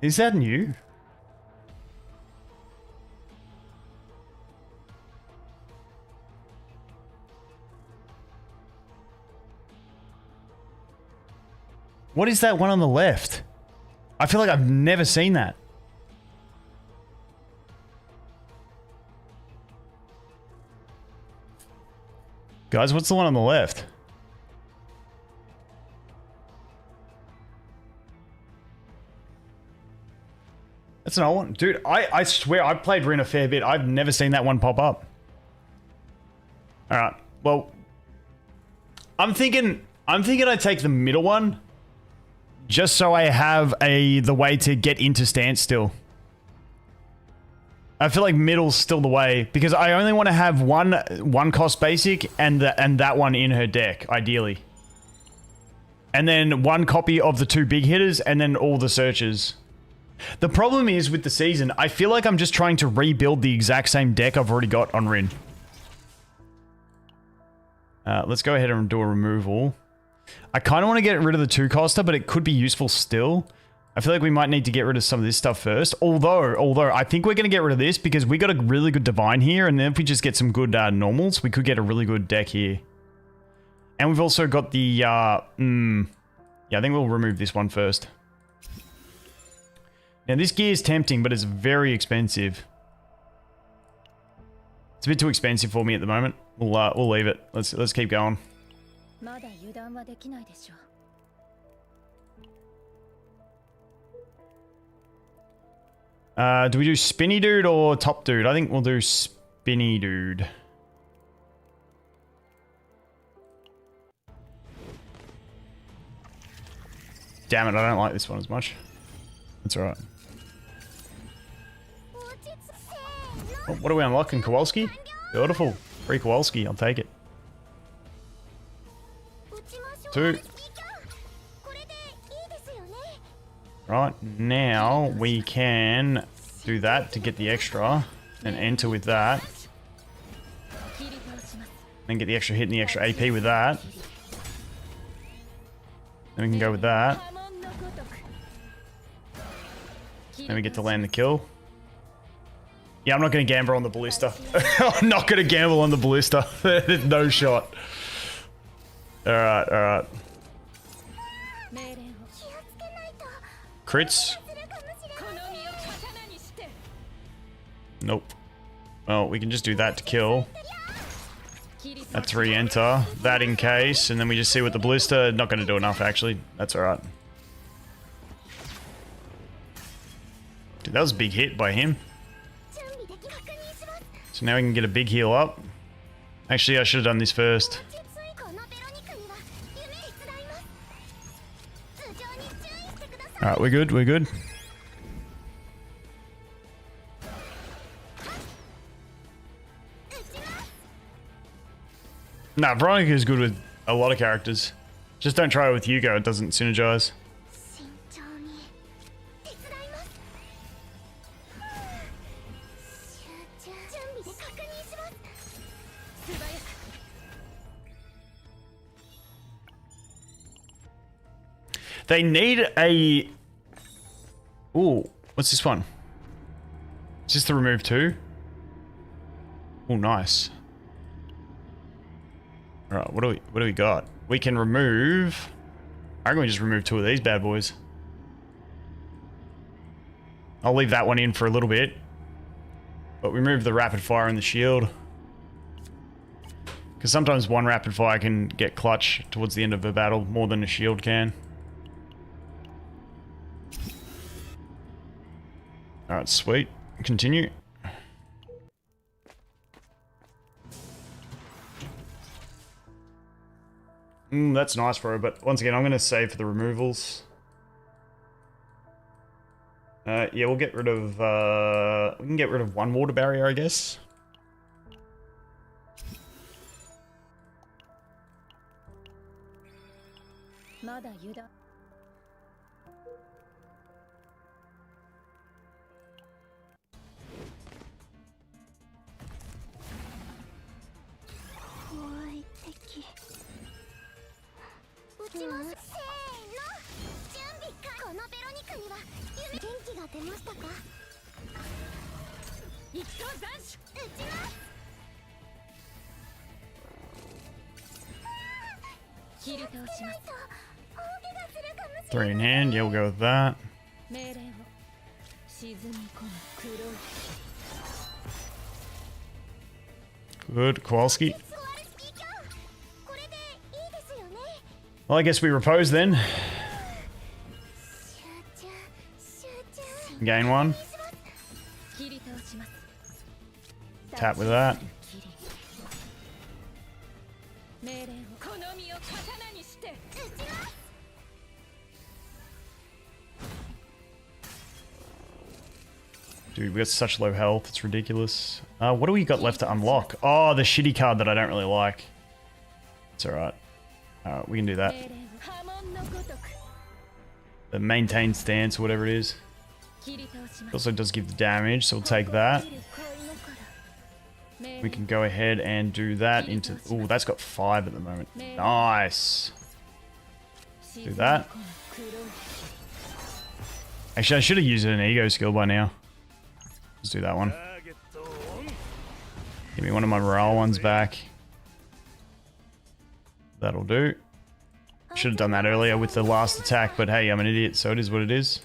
Speaker 1: Is that new? What is that one on the left? I feel like I've never seen that. Guys, what's the one on the left? That's an old one. Dude, I swear I've played Rin a fair bit. I've never seen that one pop up. Alright. Well, I'm thinking I take the middle one. Just so I have the way to get into standstill. I feel like middle's still the way. Because I only want to have one cost basic and that one in her deck, ideally. And then one copy of the 2 big hitters and then all the searches. The problem is with the season, I feel like I'm just trying to rebuild the exact same deck I've already got on Rin. Let's go ahead and do a removal. I kind of want to get rid of the 2-coster, but it could be useful still. I feel like we might need to get rid of some of this stuff first. Although I think we're going to get rid of this because we got a really good divine here. And then if we just get some good normals, we could get a really good deck here. And we've also got the... yeah, I think we'll remove this one first. Now, this gear is tempting, but it's very expensive. It's a bit too expensive for me at the moment. We'll leave it. Let's keep going. Do we do Spinny Dude or Top Dude? I think we'll do Spinny Dude. Damn it, I don't like this one as much. That's alright. Oh, what are we unlocking? Kowalski? Beautiful. Free Kowalski, I'll take it. 2. Right, now we can do that to get the extra and enter with that. Then get the extra hit and the extra AP with that. Then we can go with that. Then we get to land the kill. Yeah, I'm not going to gamble on the ballista. I'm not going to gamble on the ballista. There's no shot. Alright, alright. Crits? Nope. Well, we can just do that to kill. That's re-enter. That in case, and then we just see what the ballista... Not going to do enough, actually. That's alright. Dude, that was a big hit by him. So now we can get a big heal up. Actually, I should have done this first. Alright, we're good, we're good. Nah, Veronica is good with a lot of characters. Just don't try it with Hugo, it doesn't synergize. They need a... Ooh, what's this one? Is this the remove 2? Oh, nice. Alright, what do we got? We can remove... I'm going to just remove 2 of these bad boys. I'll leave that one in for a little bit. But remove the rapid fire and the shield. Because sometimes one rapid fire can get clutch towards the end of a battle more than a shield can. Alright, sweet. Continue. That's nice for her, but once again, I'm going to save for the removals. Yeah, we'll get rid of... we can get rid of one water barrier, I guess. Three in hand, yeah, we'll go with that. Good, Kowalski. Well, I guess we repose then. Gain 1. Tap with that. Dude, we got such low health, it's ridiculous. What do we got left to unlock? Oh, the shitty card that I don't really like. It's alright. Alright, we can do that. The maintain stance, or whatever it is. It also does give the damage, so we'll take that. We can go ahead and do that into... Ooh, that's got 5 at the moment. Nice. Do that. Actually, I should have used an ego skill by now. Let's do that one. Give me one of my morale ones back. That'll do. Should have done that earlier with the last attack, but hey, I'm an idiot, so it is what it is.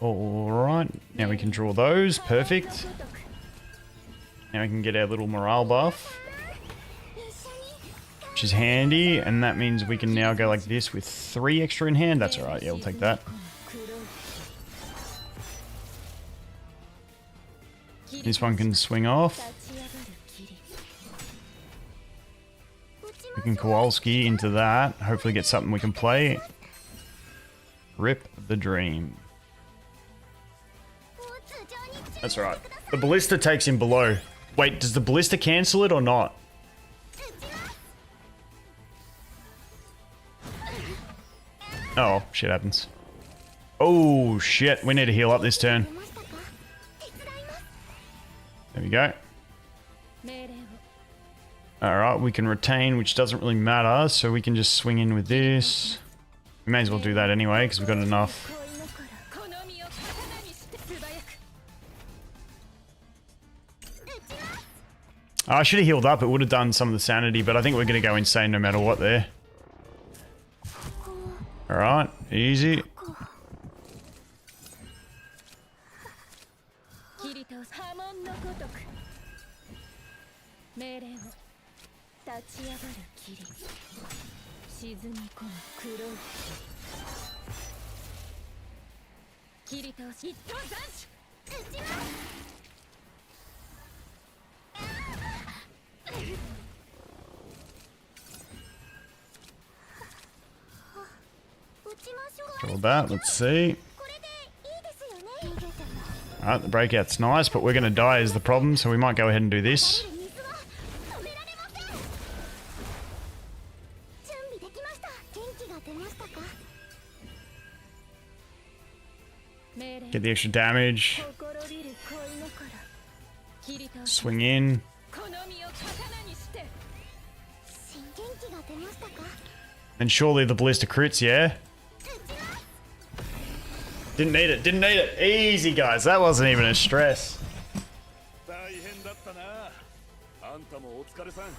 Speaker 1: Alright, now we can draw those. Perfect. Now we can get our little morale buff, which is handy, and that means we can now go like this with 3 extra in hand. That's alright, yeah, we'll take that. This one can swing off. We can Kowalski into that. Hopefully get something we can play. Rip the dream. That's right. The ballista takes him below. Wait, does the ballista cancel it or not? Oh, shit happens. Oh, shit. We need to heal up this turn. There we go. Alright, we can retain, which doesn't really matter, so we can just swing in with this. We may as well do that anyway, because we've got enough. I should have healed up, it would have done some of the sanity, but I think we're going to go insane no matter what there. Alright, easy. Draw that, let's see. Alright, the breakout's nice, but we're going to die is the problem, so we might go ahead and do this. Get the extra damage. Swing in. And surely the ballista crits, yeah? Didn't need it, didn't need it. Easy, guys. That wasn't even a stress.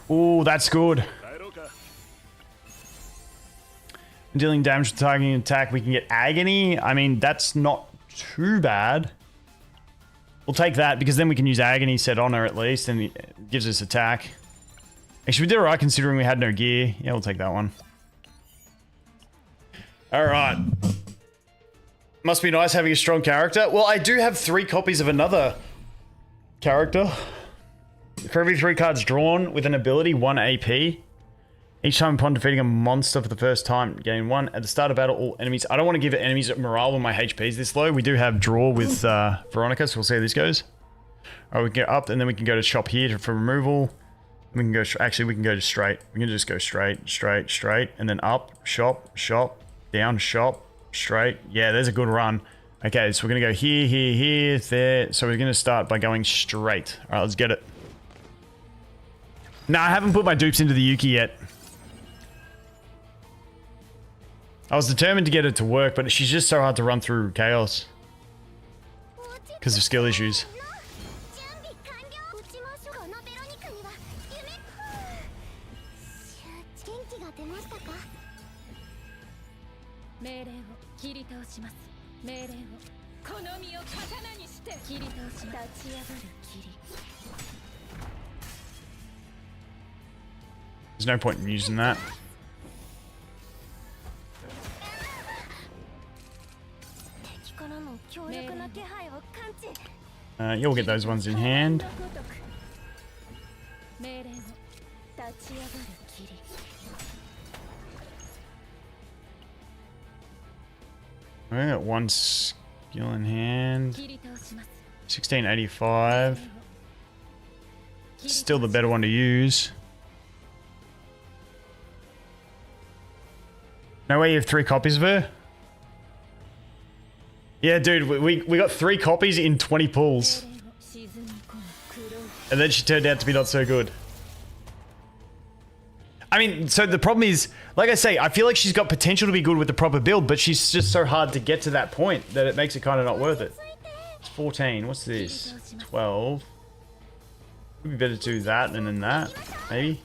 Speaker 1: Ooh, that's good. Dealing damage to targeting attack, we can get agony. I mean, that's not too bad. We'll take that because then we can use agony set on her at least, and it gives us attack. Actually, we did alright considering we had no gear. Yeah, we'll take that one. Alright. Must be nice having a strong character. Well, I do have 3 copies of another character. For every 3 cards drawn with an ability, 1 AP. Each time upon defeating a monster for the first time, gain 1. At the start of battle, all enemies... I don't want to give enemies morale when my HP is this low. We do have draw with Veronica, so we'll see how this goes. Alright, we can go up, and then we can go to shop here for removal. We can go... Actually, we can go to straight. We can just go straight, straight, straight, and then up, shop, shop, down, shop, straight. Yeah, there's a good run. Okay, so we're going to go here, here, here, there. So we're going to start by going straight. Alright, let's get it. Nah, I haven't put my dupes into the Yuki yet. I was determined to get it to work, but she's just so hard to run through chaos. Because of skill issues. There's no point in using that. You'll get those ones in hand. I got one skill in hand. 1685. Still the better one to use. No way you have 3 copies of her? Yeah, dude, we got 3 copies in 20 pulls. And then she turned out to be not so good. I mean, so the problem is, like I say, I feel like she's got potential to be good with the proper build, but she's just so hard to get to that point that it makes it kind of not worth it. It's 14. What's this? 12. Would be better to do that and then that, maybe.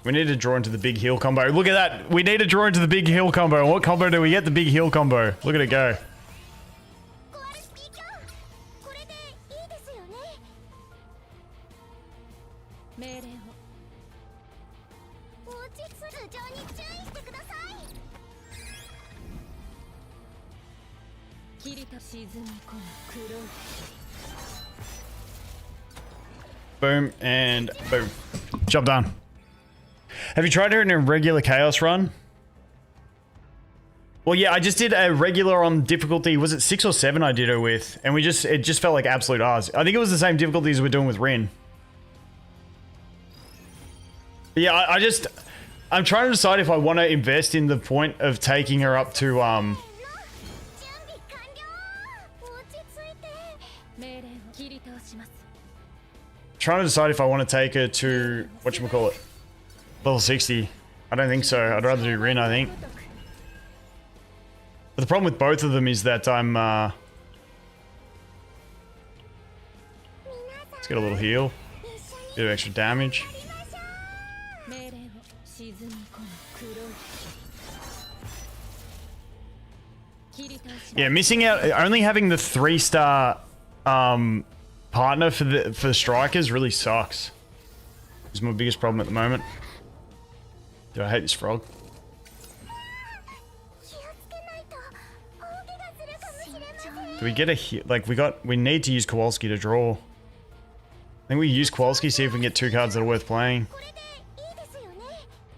Speaker 1: We need to draw into the big heal combo. Look at that. We need to draw into the big heal combo. And what combo do we get? The big heal combo. Look at it go. Boom and boom. Job done. Have you tried her in a regular chaos run? Well, yeah, I just did a regular on difficulty. Was it 6 or 7 I did her with? And it just felt like absolute ours. I think it was the same difficulties we're doing with Rin. But yeah, I'm trying to decide if I want to invest in the point of taking her up to, trying to decide if I want to take her to, whatchamacallit, level 60. I don't think so. I'd rather do Rin, I think. But the problem with both of them is that I'm, let's get a little heal. Bit of extra damage. Yeah, missing out, only having the 3-star, partner for the strikers really sucks. It's my biggest problem at the moment. Dude, I hate this frog. Do we get a hit? Like, we need to use Kowalski to draw. I think we use Kowalski, see if we can get 2 cards that are worth playing.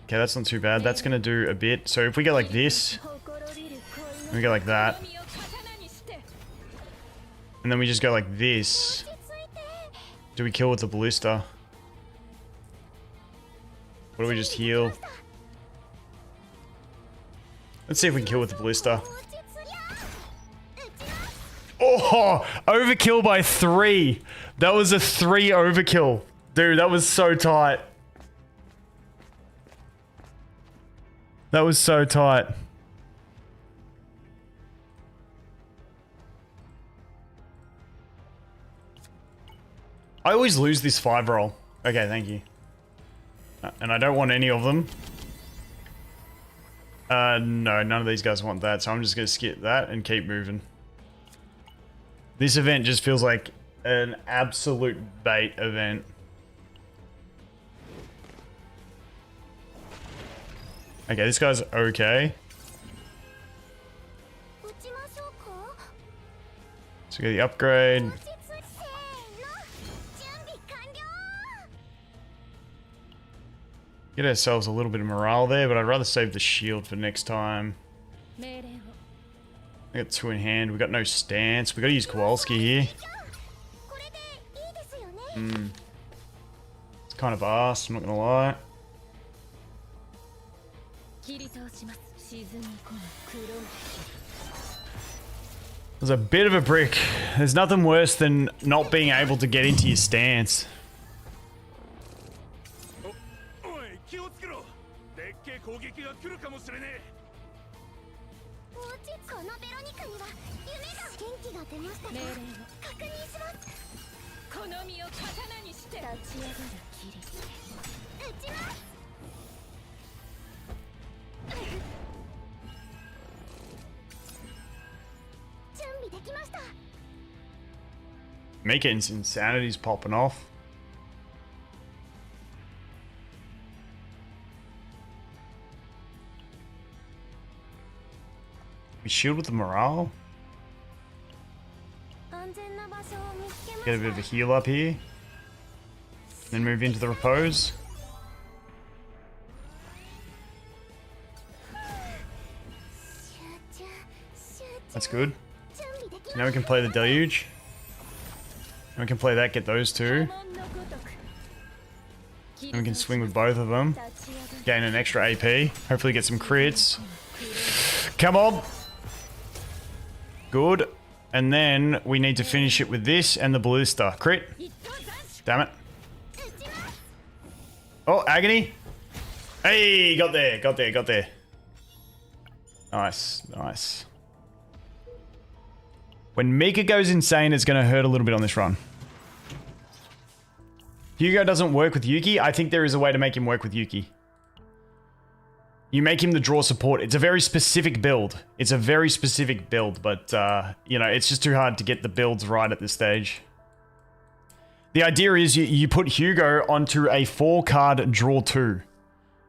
Speaker 1: Okay, that's not too bad. That's gonna do a bit. So if we get like this, and we go like that, and then we just go like this, do we kill with the ballista? Or do we just heal? Let's see if we can kill with the ballista. Oh, overkill by 3. That was a 3 overkill. Dude, that was so tight. That was so tight. I always lose this 5 roll. Okay, thank you. And I don't want any of them. No, none of these guys want that, so I'm just gonna skip that and keep moving. This event just feels like an absolute bait event. Okay, this guy's okay. So we get the upgrade. Get ourselves a little bit of morale there, but I'd rather save the shield for next time. I got 2 in hand. We got no stance. We got to use Kowalski here. It's kind of arse, I'm not gonna lie. There's a bit of a brick. There's nothing worse than not being able to get into your stance. Mika's insanity's popping off. We shield with the morale. Get a bit of a heal up here. Then move into the repose. That's good. So now we can play the deluge. And we can play that, get those two. And we can swing with both of them. Gain an extra AP. Hopefully get some crits. Come on. Good. And then we need to finish it with this and the ballista. Crit. Damn it. Oh, agony. Hey, got there, got there, got there. Nice, nice. When Mika goes insane, it's going to hurt a little bit on this run. Hugo doesn't work with Yuki. I think there is a way to make him work with Yuki. You make him the draw support. It's a very specific build. It's a very specific build, but, you know, it's just too hard to get the builds right at this stage. The idea is you put Hugo onto a 4-card draw 2.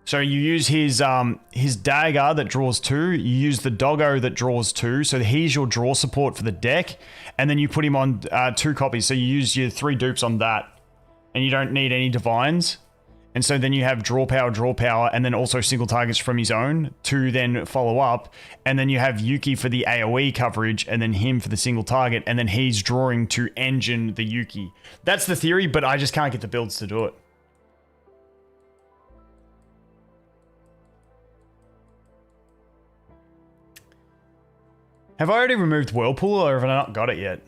Speaker 1: So you use his dagger that draws 2, you use the doggo that draws 2, so he's your draw support for the deck, and then you put him on 2 copies, so you use your 3 dupes on that, and you don't need any divines. And so then you have draw power, and then also single targets from his own to then follow up. And then you have Yuki for the AoE coverage, and then him for the single target, and then he's drawing to engine the Yuki. That's the theory, but I just can't get the builds to do it. Have I already removed Whirlpool, or have I not got it yet?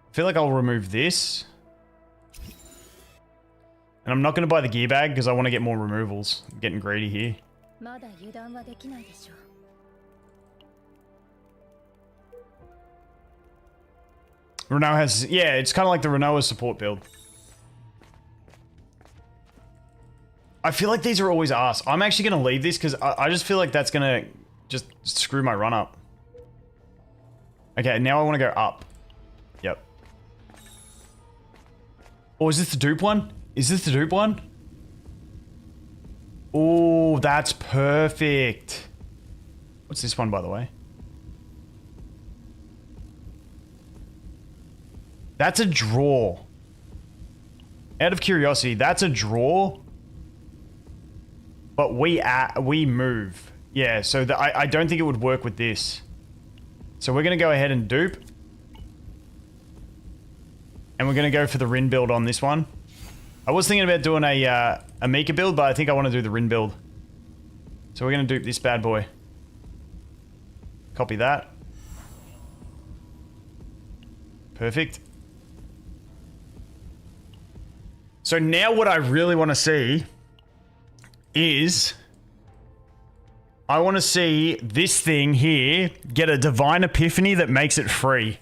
Speaker 1: I feel like I'll remove this. And I'm not going to buy the gear bag because I want to get more removals. I'm getting greedy here. Renault has... Yeah, it's kind of like the Renault support build. I feel like these are always ass. I'm actually going to leave this because I just feel like that's going to just screw my run up. Okay, now I want to go up. Yep. Oh, is this the dupe one? Is this the dupe one? Oh, that's perfect. What's this one, by the way? That's a draw. Out of curiosity, that's a draw. But we move. Yeah, so I don't think it would work with this. So we're going to go ahead and dupe. And we're going to go for the Rin build on this one. I was thinking about doing a Mika build, but I think I want to do the Rin build. So we're going to dupe this bad boy. Copy that. Perfect. So now what I really want to see is... I want to see this thing here get a divine epiphany that makes it free.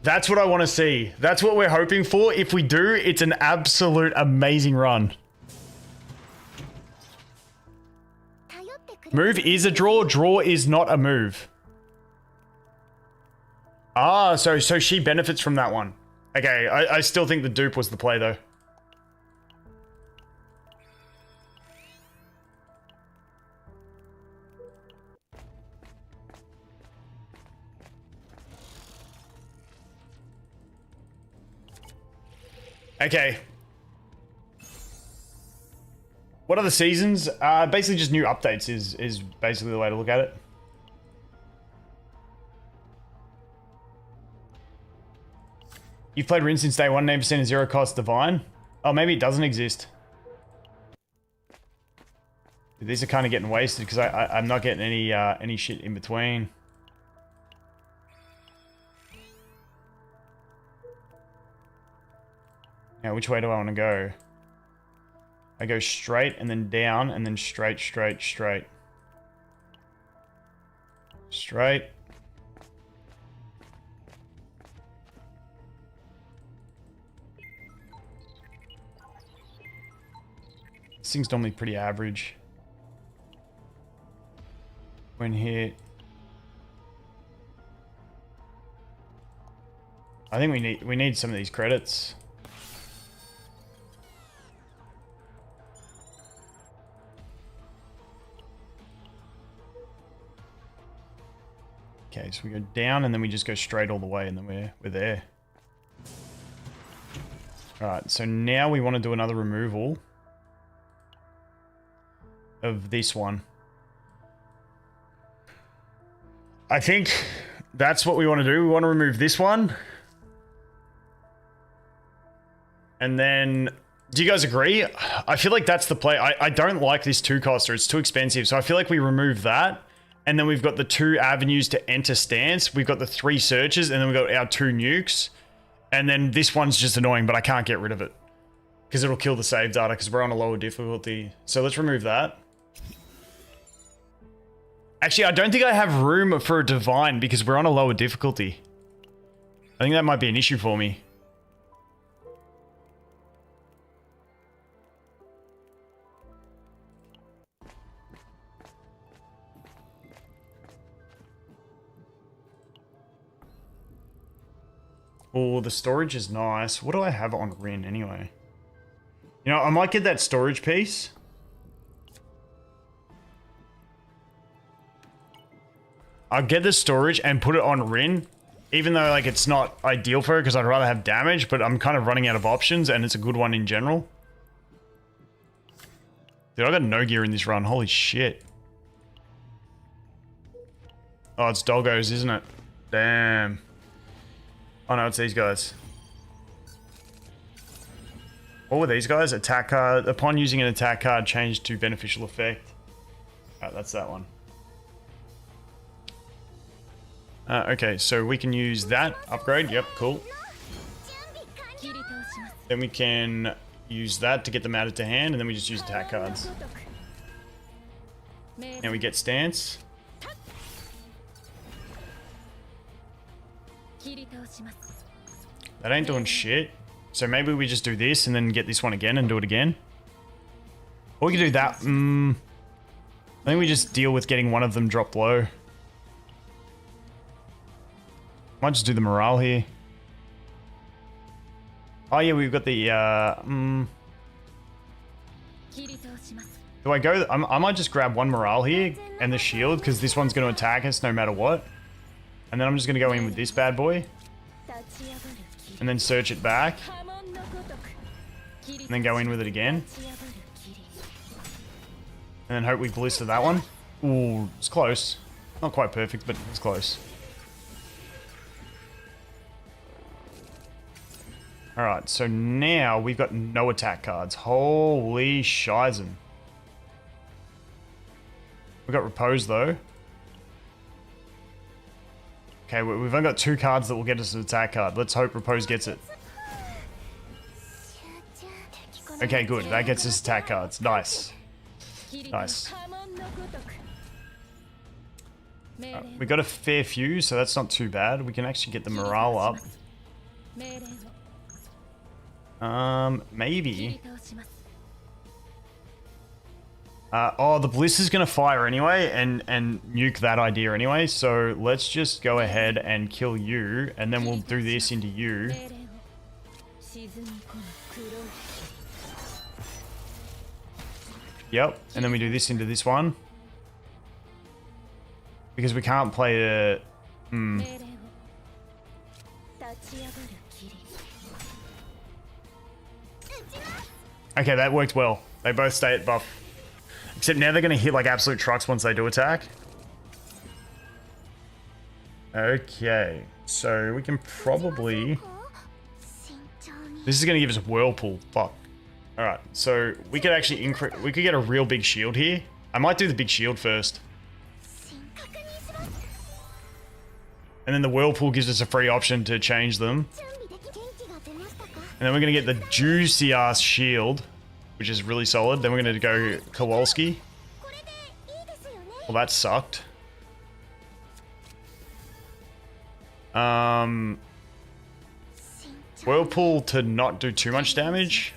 Speaker 1: That's what I want to see. That's what we're hoping for. If we do, it's an absolute amazing run. Move is a draw. Draw is not a move. Ah, so she benefits from that one. Okay, I still think the dupe was the play though. Okay. What are the seasons? Basically just new updates is basically the way to look at it. You've played Rin since day one, 9% is 0 cost divine. Oh, maybe it doesn't exist. These are kind of getting wasted because I'm not getting any shit in between. Now, which way do I want to go? I go straight and then down and then straight, straight, straight. Straight. This thing's normally pretty average. When hit. I think we need some of these credits. Okay, so we go down and then we just go straight all the way and then we're there. Alright, so now we want to do another removal of this one. I think that's what we want to do. We want to remove this one. And then, do you guys agree? I feel like that's the play. I don't like this 2-coster. It's too expensive. So I feel like we remove that. And then we've got the 2 avenues to enter stance. We've got the 3 searches. And then we've got our 2 nukes. And then this one's just annoying, but I can't get rid of it. Because it'll kill the save data because we're on a lower difficulty. So let's remove that. Actually, I don't think I have room for a divine because we're on a lower difficulty. I think that might be an issue for me. Oh, the storage is nice. What do I have on Rin anyway? You know, I might get that storage piece. I'll get the storage and put it on Rin. Even though, like, it's not ideal for her because I'd rather have damage, but I'm kind of running out of options and it's a good one in general. Dude, I got no gear in this run. Holy shit. Oh, it's doggos, isn't it? Damn. Oh no, it's these guys. What were these guys? Attack card. Upon using an attack card, change to beneficial effect. Alright, that's that one. Okay, so we can use that upgrade. Yep, cool. Then we can use that to get them added to hand, and then we just use attack cards. And we get stance. That ain't doing shit. So maybe we just do this and then get this one again and do it again. Or we can do that. I think we just deal with getting one of them dropped low. Might just do the morale here. Oh yeah, we've got the do I go? I might just grab one morale here and the shield because this one's going to attack us no matter what. And then I'm just going to go in with this bad boy. And then search it back. And then go in with it again. And then hope we blister that one. Ooh, it's close. Not quite perfect, but it's close. Alright, so now we've got no attack cards. Holy shizen. We've got repose though. Okay, we've only got 2 cards that will get us an attack card. Let's hope repose gets it. Okay, good. That gets us attack cards. Nice. Nice. We got a fair few, so that's not too bad. We can actually get the morale up. Maybe. Oh, the bliss is going to fire anyway and nuke that idea anyway. So let's just go ahead and kill you. And then we'll do this into you. Yep. And then we do this into this one. Because we can't play a... Okay, that worked well. They both stay at buff. Except now they're going to hit like absolute trucks once they do attack. Okay. So we can probably... This is going to give us a whirlpool. Fuck. Alright. So we could actually increase... We could get a real big shield here. I might do the big shield first. And then the whirlpool gives us a free option to change them. And then we're going to get the juicy ass shield. which is really solid. Then we're going to go Kowalski. Well, that sucked. Whirlpool to not do too much damage.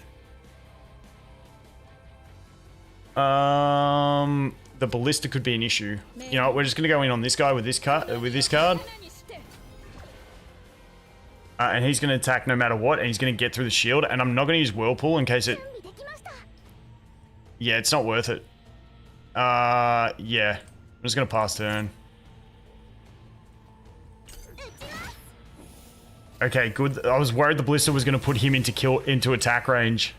Speaker 1: The ballista could be an issue. You know what, we're just gonna go in on this guy with this card. And he's gonna attack no matter what, and he's gonna get through the shield. And I'm not gonna use Whirlpool in case it. Yeah, it's not worth it. Yeah, I'm just gonna pass turn. Okay, good. I was worried the ballista was gonna put him into attack range.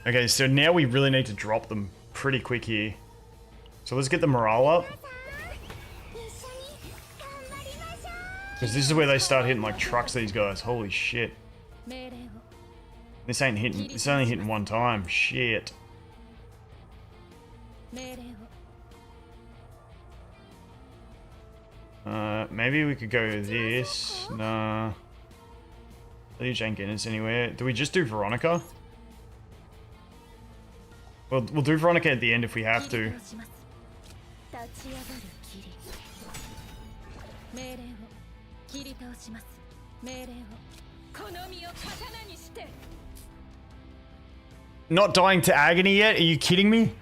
Speaker 1: Okay, so now we really need to drop them pretty quick here. So let's get the morale up. Because this is where they start hitting like trucks, these guys. Holy shit. This ain't hitting, it's only hitting one time. Shit. Maybe we could go this. Nah. Liege ain't getting us anywhere. Do we just do Veronica? We'll do Veronica at the end if we have to. Not dying to agony yet? Are you kidding me?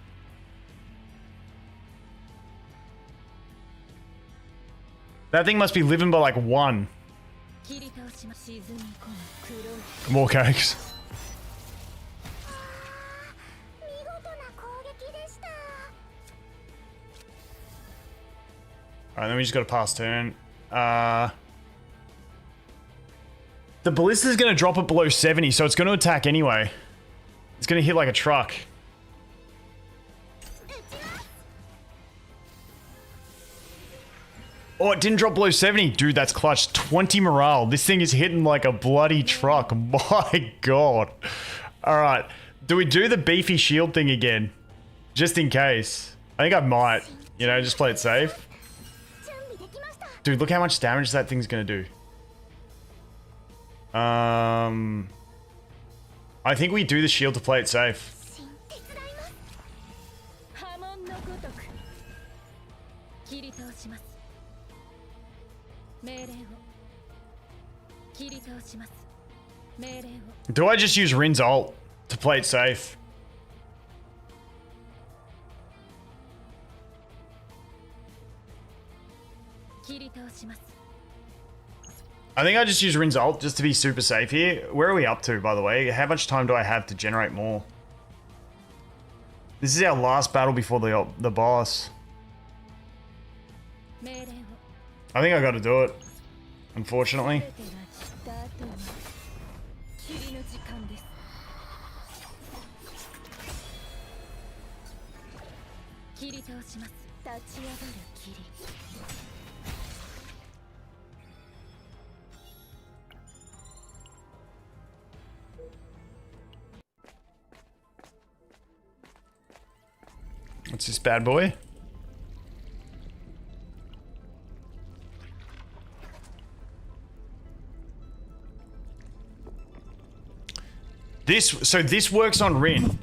Speaker 1: That thing must be living by like 1. More cakes. Alright, then we just got to pass turn. The ballista's going to drop it below 70, so it's going to attack anyway. It's going to hit like a truck. Oh, it didn't drop below 70. Dude, that's clutch. 20 morale. This thing is hitting like a bloody truck. My god. Alright. Do we do the beefy shield thing again? Just in case. I think I might. You know, just play it safe. Dude, look how much damage that thing's gonna do. I think we do the shield to play it safe. Do I just use Rin's ult to play it safe? I think I just use Rin's ult just to be super safe here. Where are we up to, by the way? How much time do I have to generate more? This is our last battle before the boss. I think I gotta do it, unfortunately. What's this bad boy? So this works on Rin.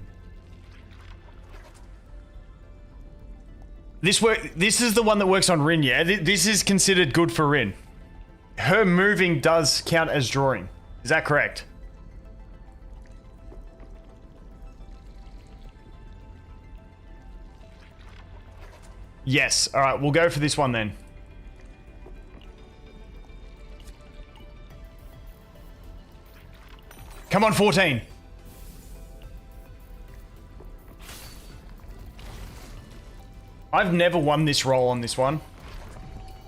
Speaker 1: This is the one that works on Rin, yeah? This is considered good for Rin. Her moving does count as drawing. Is that correct? Yes. Alright, we'll go for this one then. Come on, 14. I've never won this roll on this one.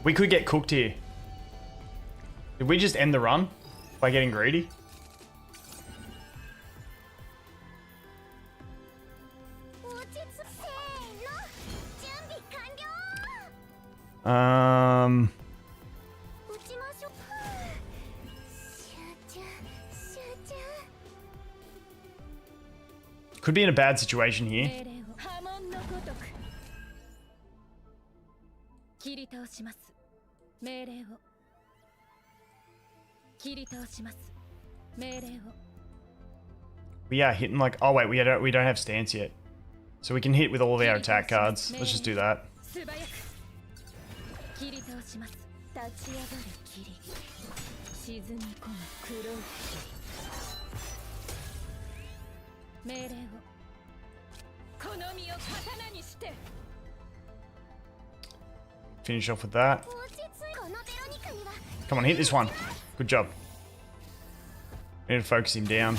Speaker 1: We could get cooked here. Did we just end the run by getting greedy? Could be in a bad situation here. We are hitting like... Oh, wait, we don't have stance yet. So we can hit with all of our attack cards. Let's just do that.
Speaker 3: 切り倒します。立ち上がる霧。沈み込む黒い霧。命令を。この身を刀にして。
Speaker 1: Finish off with that. Come on, hit this one. Good job. Need to focus him down.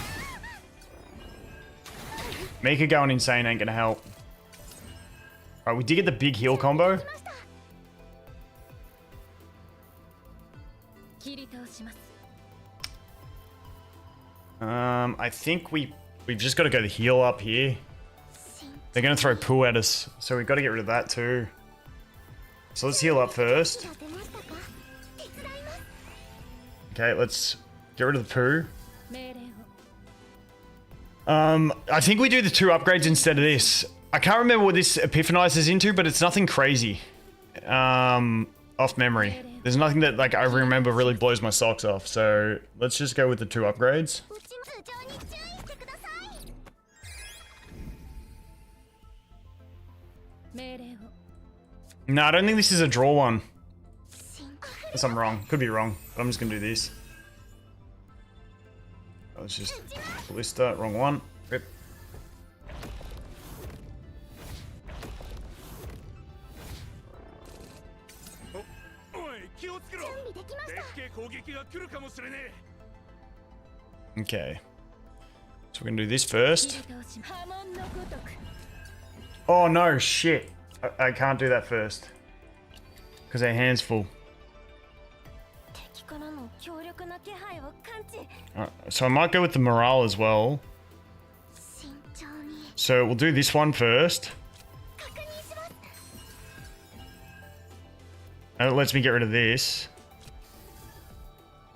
Speaker 1: Mika going insane ain't gonna help. Alright, we did get the big heal combo. I think we've just got to go the heal up here. They're going to throw poo at us, so we've got to get rid of that too. So let's heal up first. Okay, let's get rid of the poo. I think we do the 2 upgrades instead of this. I can't remember what this epiphanizes into, but it's nothing crazy. Off memory. There's nothing that like I remember really blows my socks off. So let's just go with the 2 upgrades. No, I don't think this is a draw one. Unless I'm wrong. Could be wrong. But I'm just going to do this. Let's just ballista. Wrong one. Rip. Okay. So we're going to do this first. Oh no, shit. I can't do that first. Because our hand's full. So I might go with the morale as well. So we'll do this one first. And it lets me get rid of this.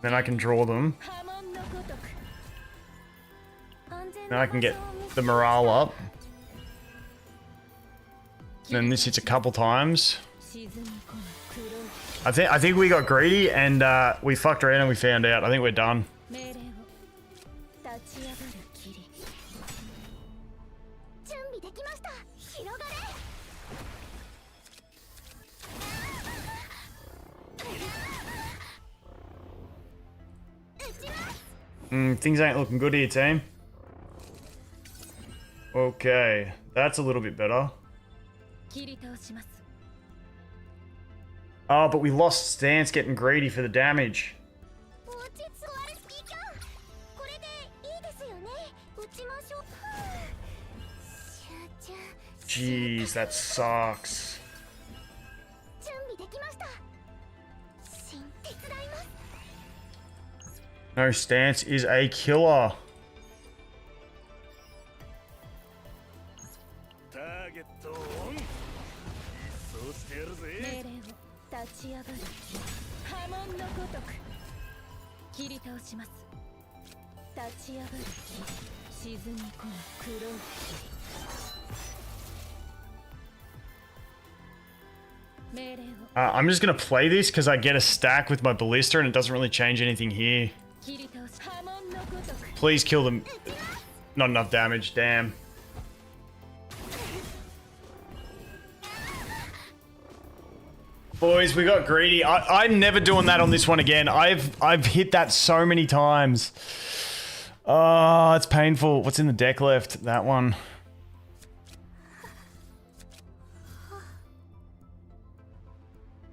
Speaker 1: Then I can draw them. Then I can get the morale up. Then this hits a couple times. I think we got greedy and we fucked around and we found out. I think we're done. Things ain't looking good here, team. Okay, that's a little bit better. Oh, but we lost stance getting greedy for the damage. Jeez, that sucks. No stance is a killer. I'm just gonna play this because I get a stack with my ballista and it doesn't really change anything here. Please kill them. Not enough damage, damn. Boys, we got greedy. I'm never doing that on this one again. I've hit that so many times. Oh, it's painful. What's in the deck left? That one.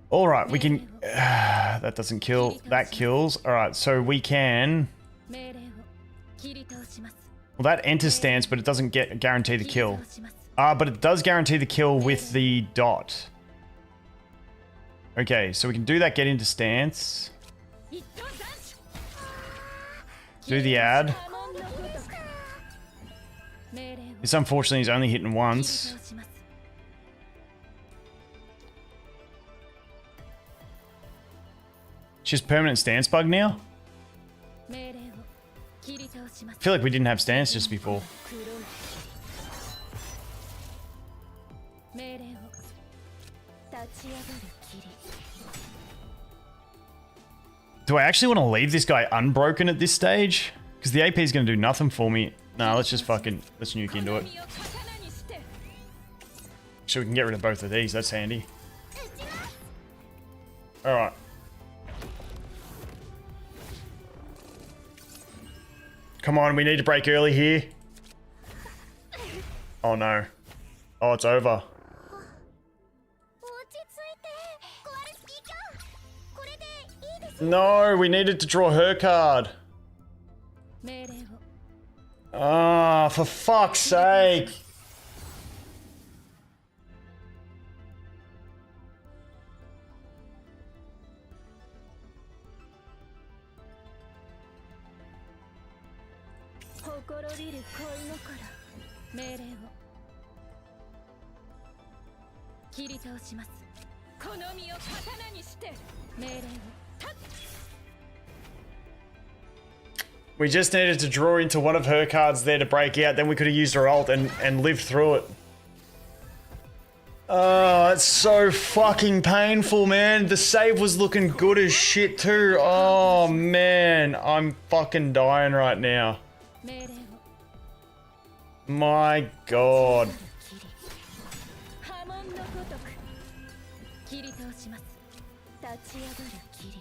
Speaker 1: All right, we can... that doesn't kill. That kills. All right, so we can... Well, that enters stance, but it doesn't guarantee the kill. But it does guarantee the kill with the dot. Okay, so we can do that, get into stance. Do the add. This unfortunately is only hitting once. It's just permanent stance bug now? I feel like we didn't have stance just before. Do I actually want to leave this guy unbroken at this stage? Because the AP is going to do nothing for me. Nah, let's just fucking, let's nuke into it.
Speaker 3: 好みを刀にして
Speaker 1: So we can get rid of both of these, that's handy. Alright. Come on, we need to break early here. Oh no. Oh, it's over.
Speaker 3: 落ち着いてコアレスピーカーこれでいいです
Speaker 1: No, we needed to draw her card.
Speaker 3: 命令を
Speaker 1: Ah, for fuck's sake. We just needed to draw into one of her cards there to break out, then we could have used her ult and lived through it. Oh, it's so fucking painful, man. The save was looking good as shit too. Oh, man. I'm fucking dying right now. My god.
Speaker 3: 波紋のごとく切り通します立ち上がる霧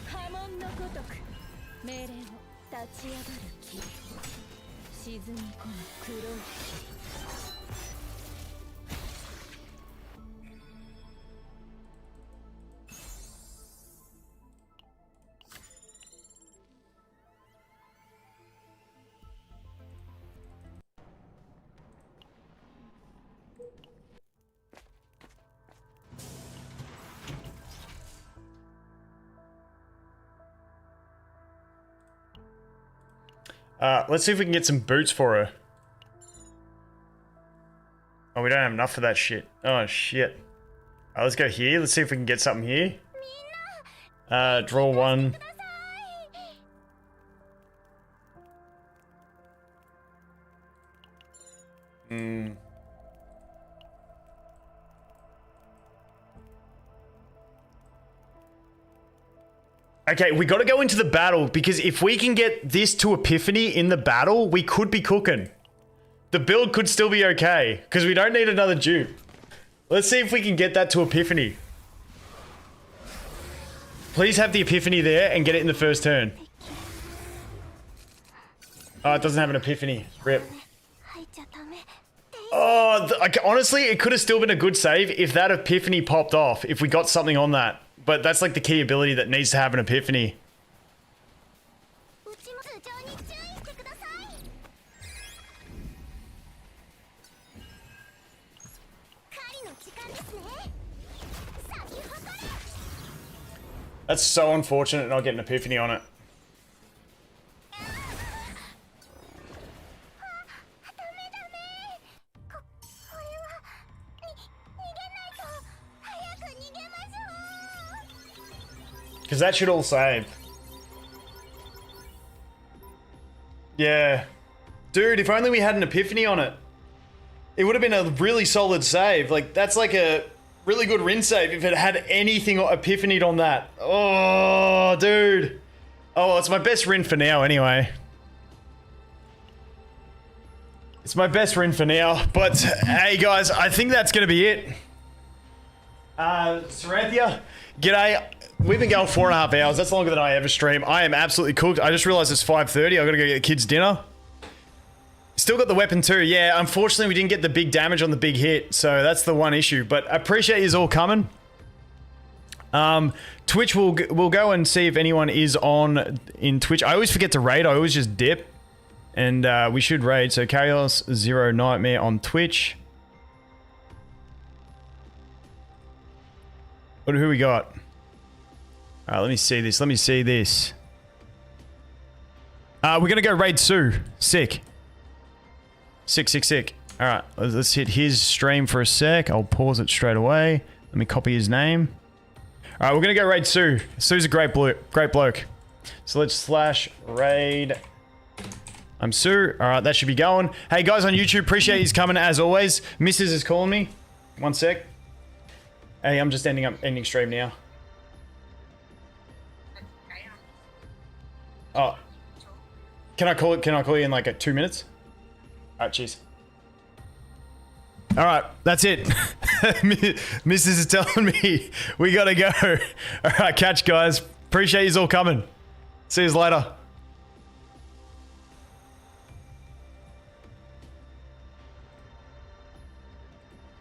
Speaker 3: 波紋のごとく命令を立ち上がる霧沈み込む黒い霧
Speaker 1: Let's see if we can get some boots for her. Oh, we don't have enough for that shit. Oh, shit. Let's go here. Let's see if we can get something here. Draw one. Okay, we got to go into the battle because if we can get this to Epiphany in the battle, we could be cooking. The build could still be okay because we don't need another dupe. Let's see if we can get that to Epiphany. Please have the Epiphany there and get it in the first turn. Oh, it doesn't have an Epiphany. Rip. Oh, honestly, it could have still been a good save if that Epiphany popped off, if we got something on that. But that's like the key ability that needs to have an Epiphany. That's so unfortunate not getting an Epiphany on it. Because that should all save. Yeah. Dude, if only we had an Epiphany on it. It would have been a really solid save. Like, that's like a really good Rin save if it had anything Epiphanied on that. Oh, dude. Oh, well, it's my best Rin for now anyway. It's my best Rin for now. But, hey guys, I think that's going to be it. Saranthia, g'day. We've been going 4.5 hours. That's longer than I ever stream. I am absolutely cooked. I just realized it's 5:30. I gotta go get the kids dinner. Still got the weapon too. Yeah, unfortunately we didn't get the big damage on the big hit. So that's the one issue. But I appreciate you all coming. Twitch, we'll go and see if anyone is on in Twitch. I always forget to raid. I always just dip. And we should raid. So Chaos Zero Nightmare on Twitch. Who we got? Alright, let me see this. Let me see this. We're gonna go raid Sue. Sick. Sick. Alright, let's hit his stream for a sec. I'll pause it straight away. Let me copy his name. Alright, we're gonna go raid Sue. Sue's a great bloke. So let's slash raid. I'm Sue. Alright, that should be going. Hey guys on YouTube, appreciate you coming as always. Mrs. is calling me. One sec. Hey, I'm just ending stream now. Can I call it? Can I call you in like 2 minutes? All right, cheers. All right, that's it. Mrs. is telling me we gotta go. All right, catch guys. Appreciate you all coming. See you later.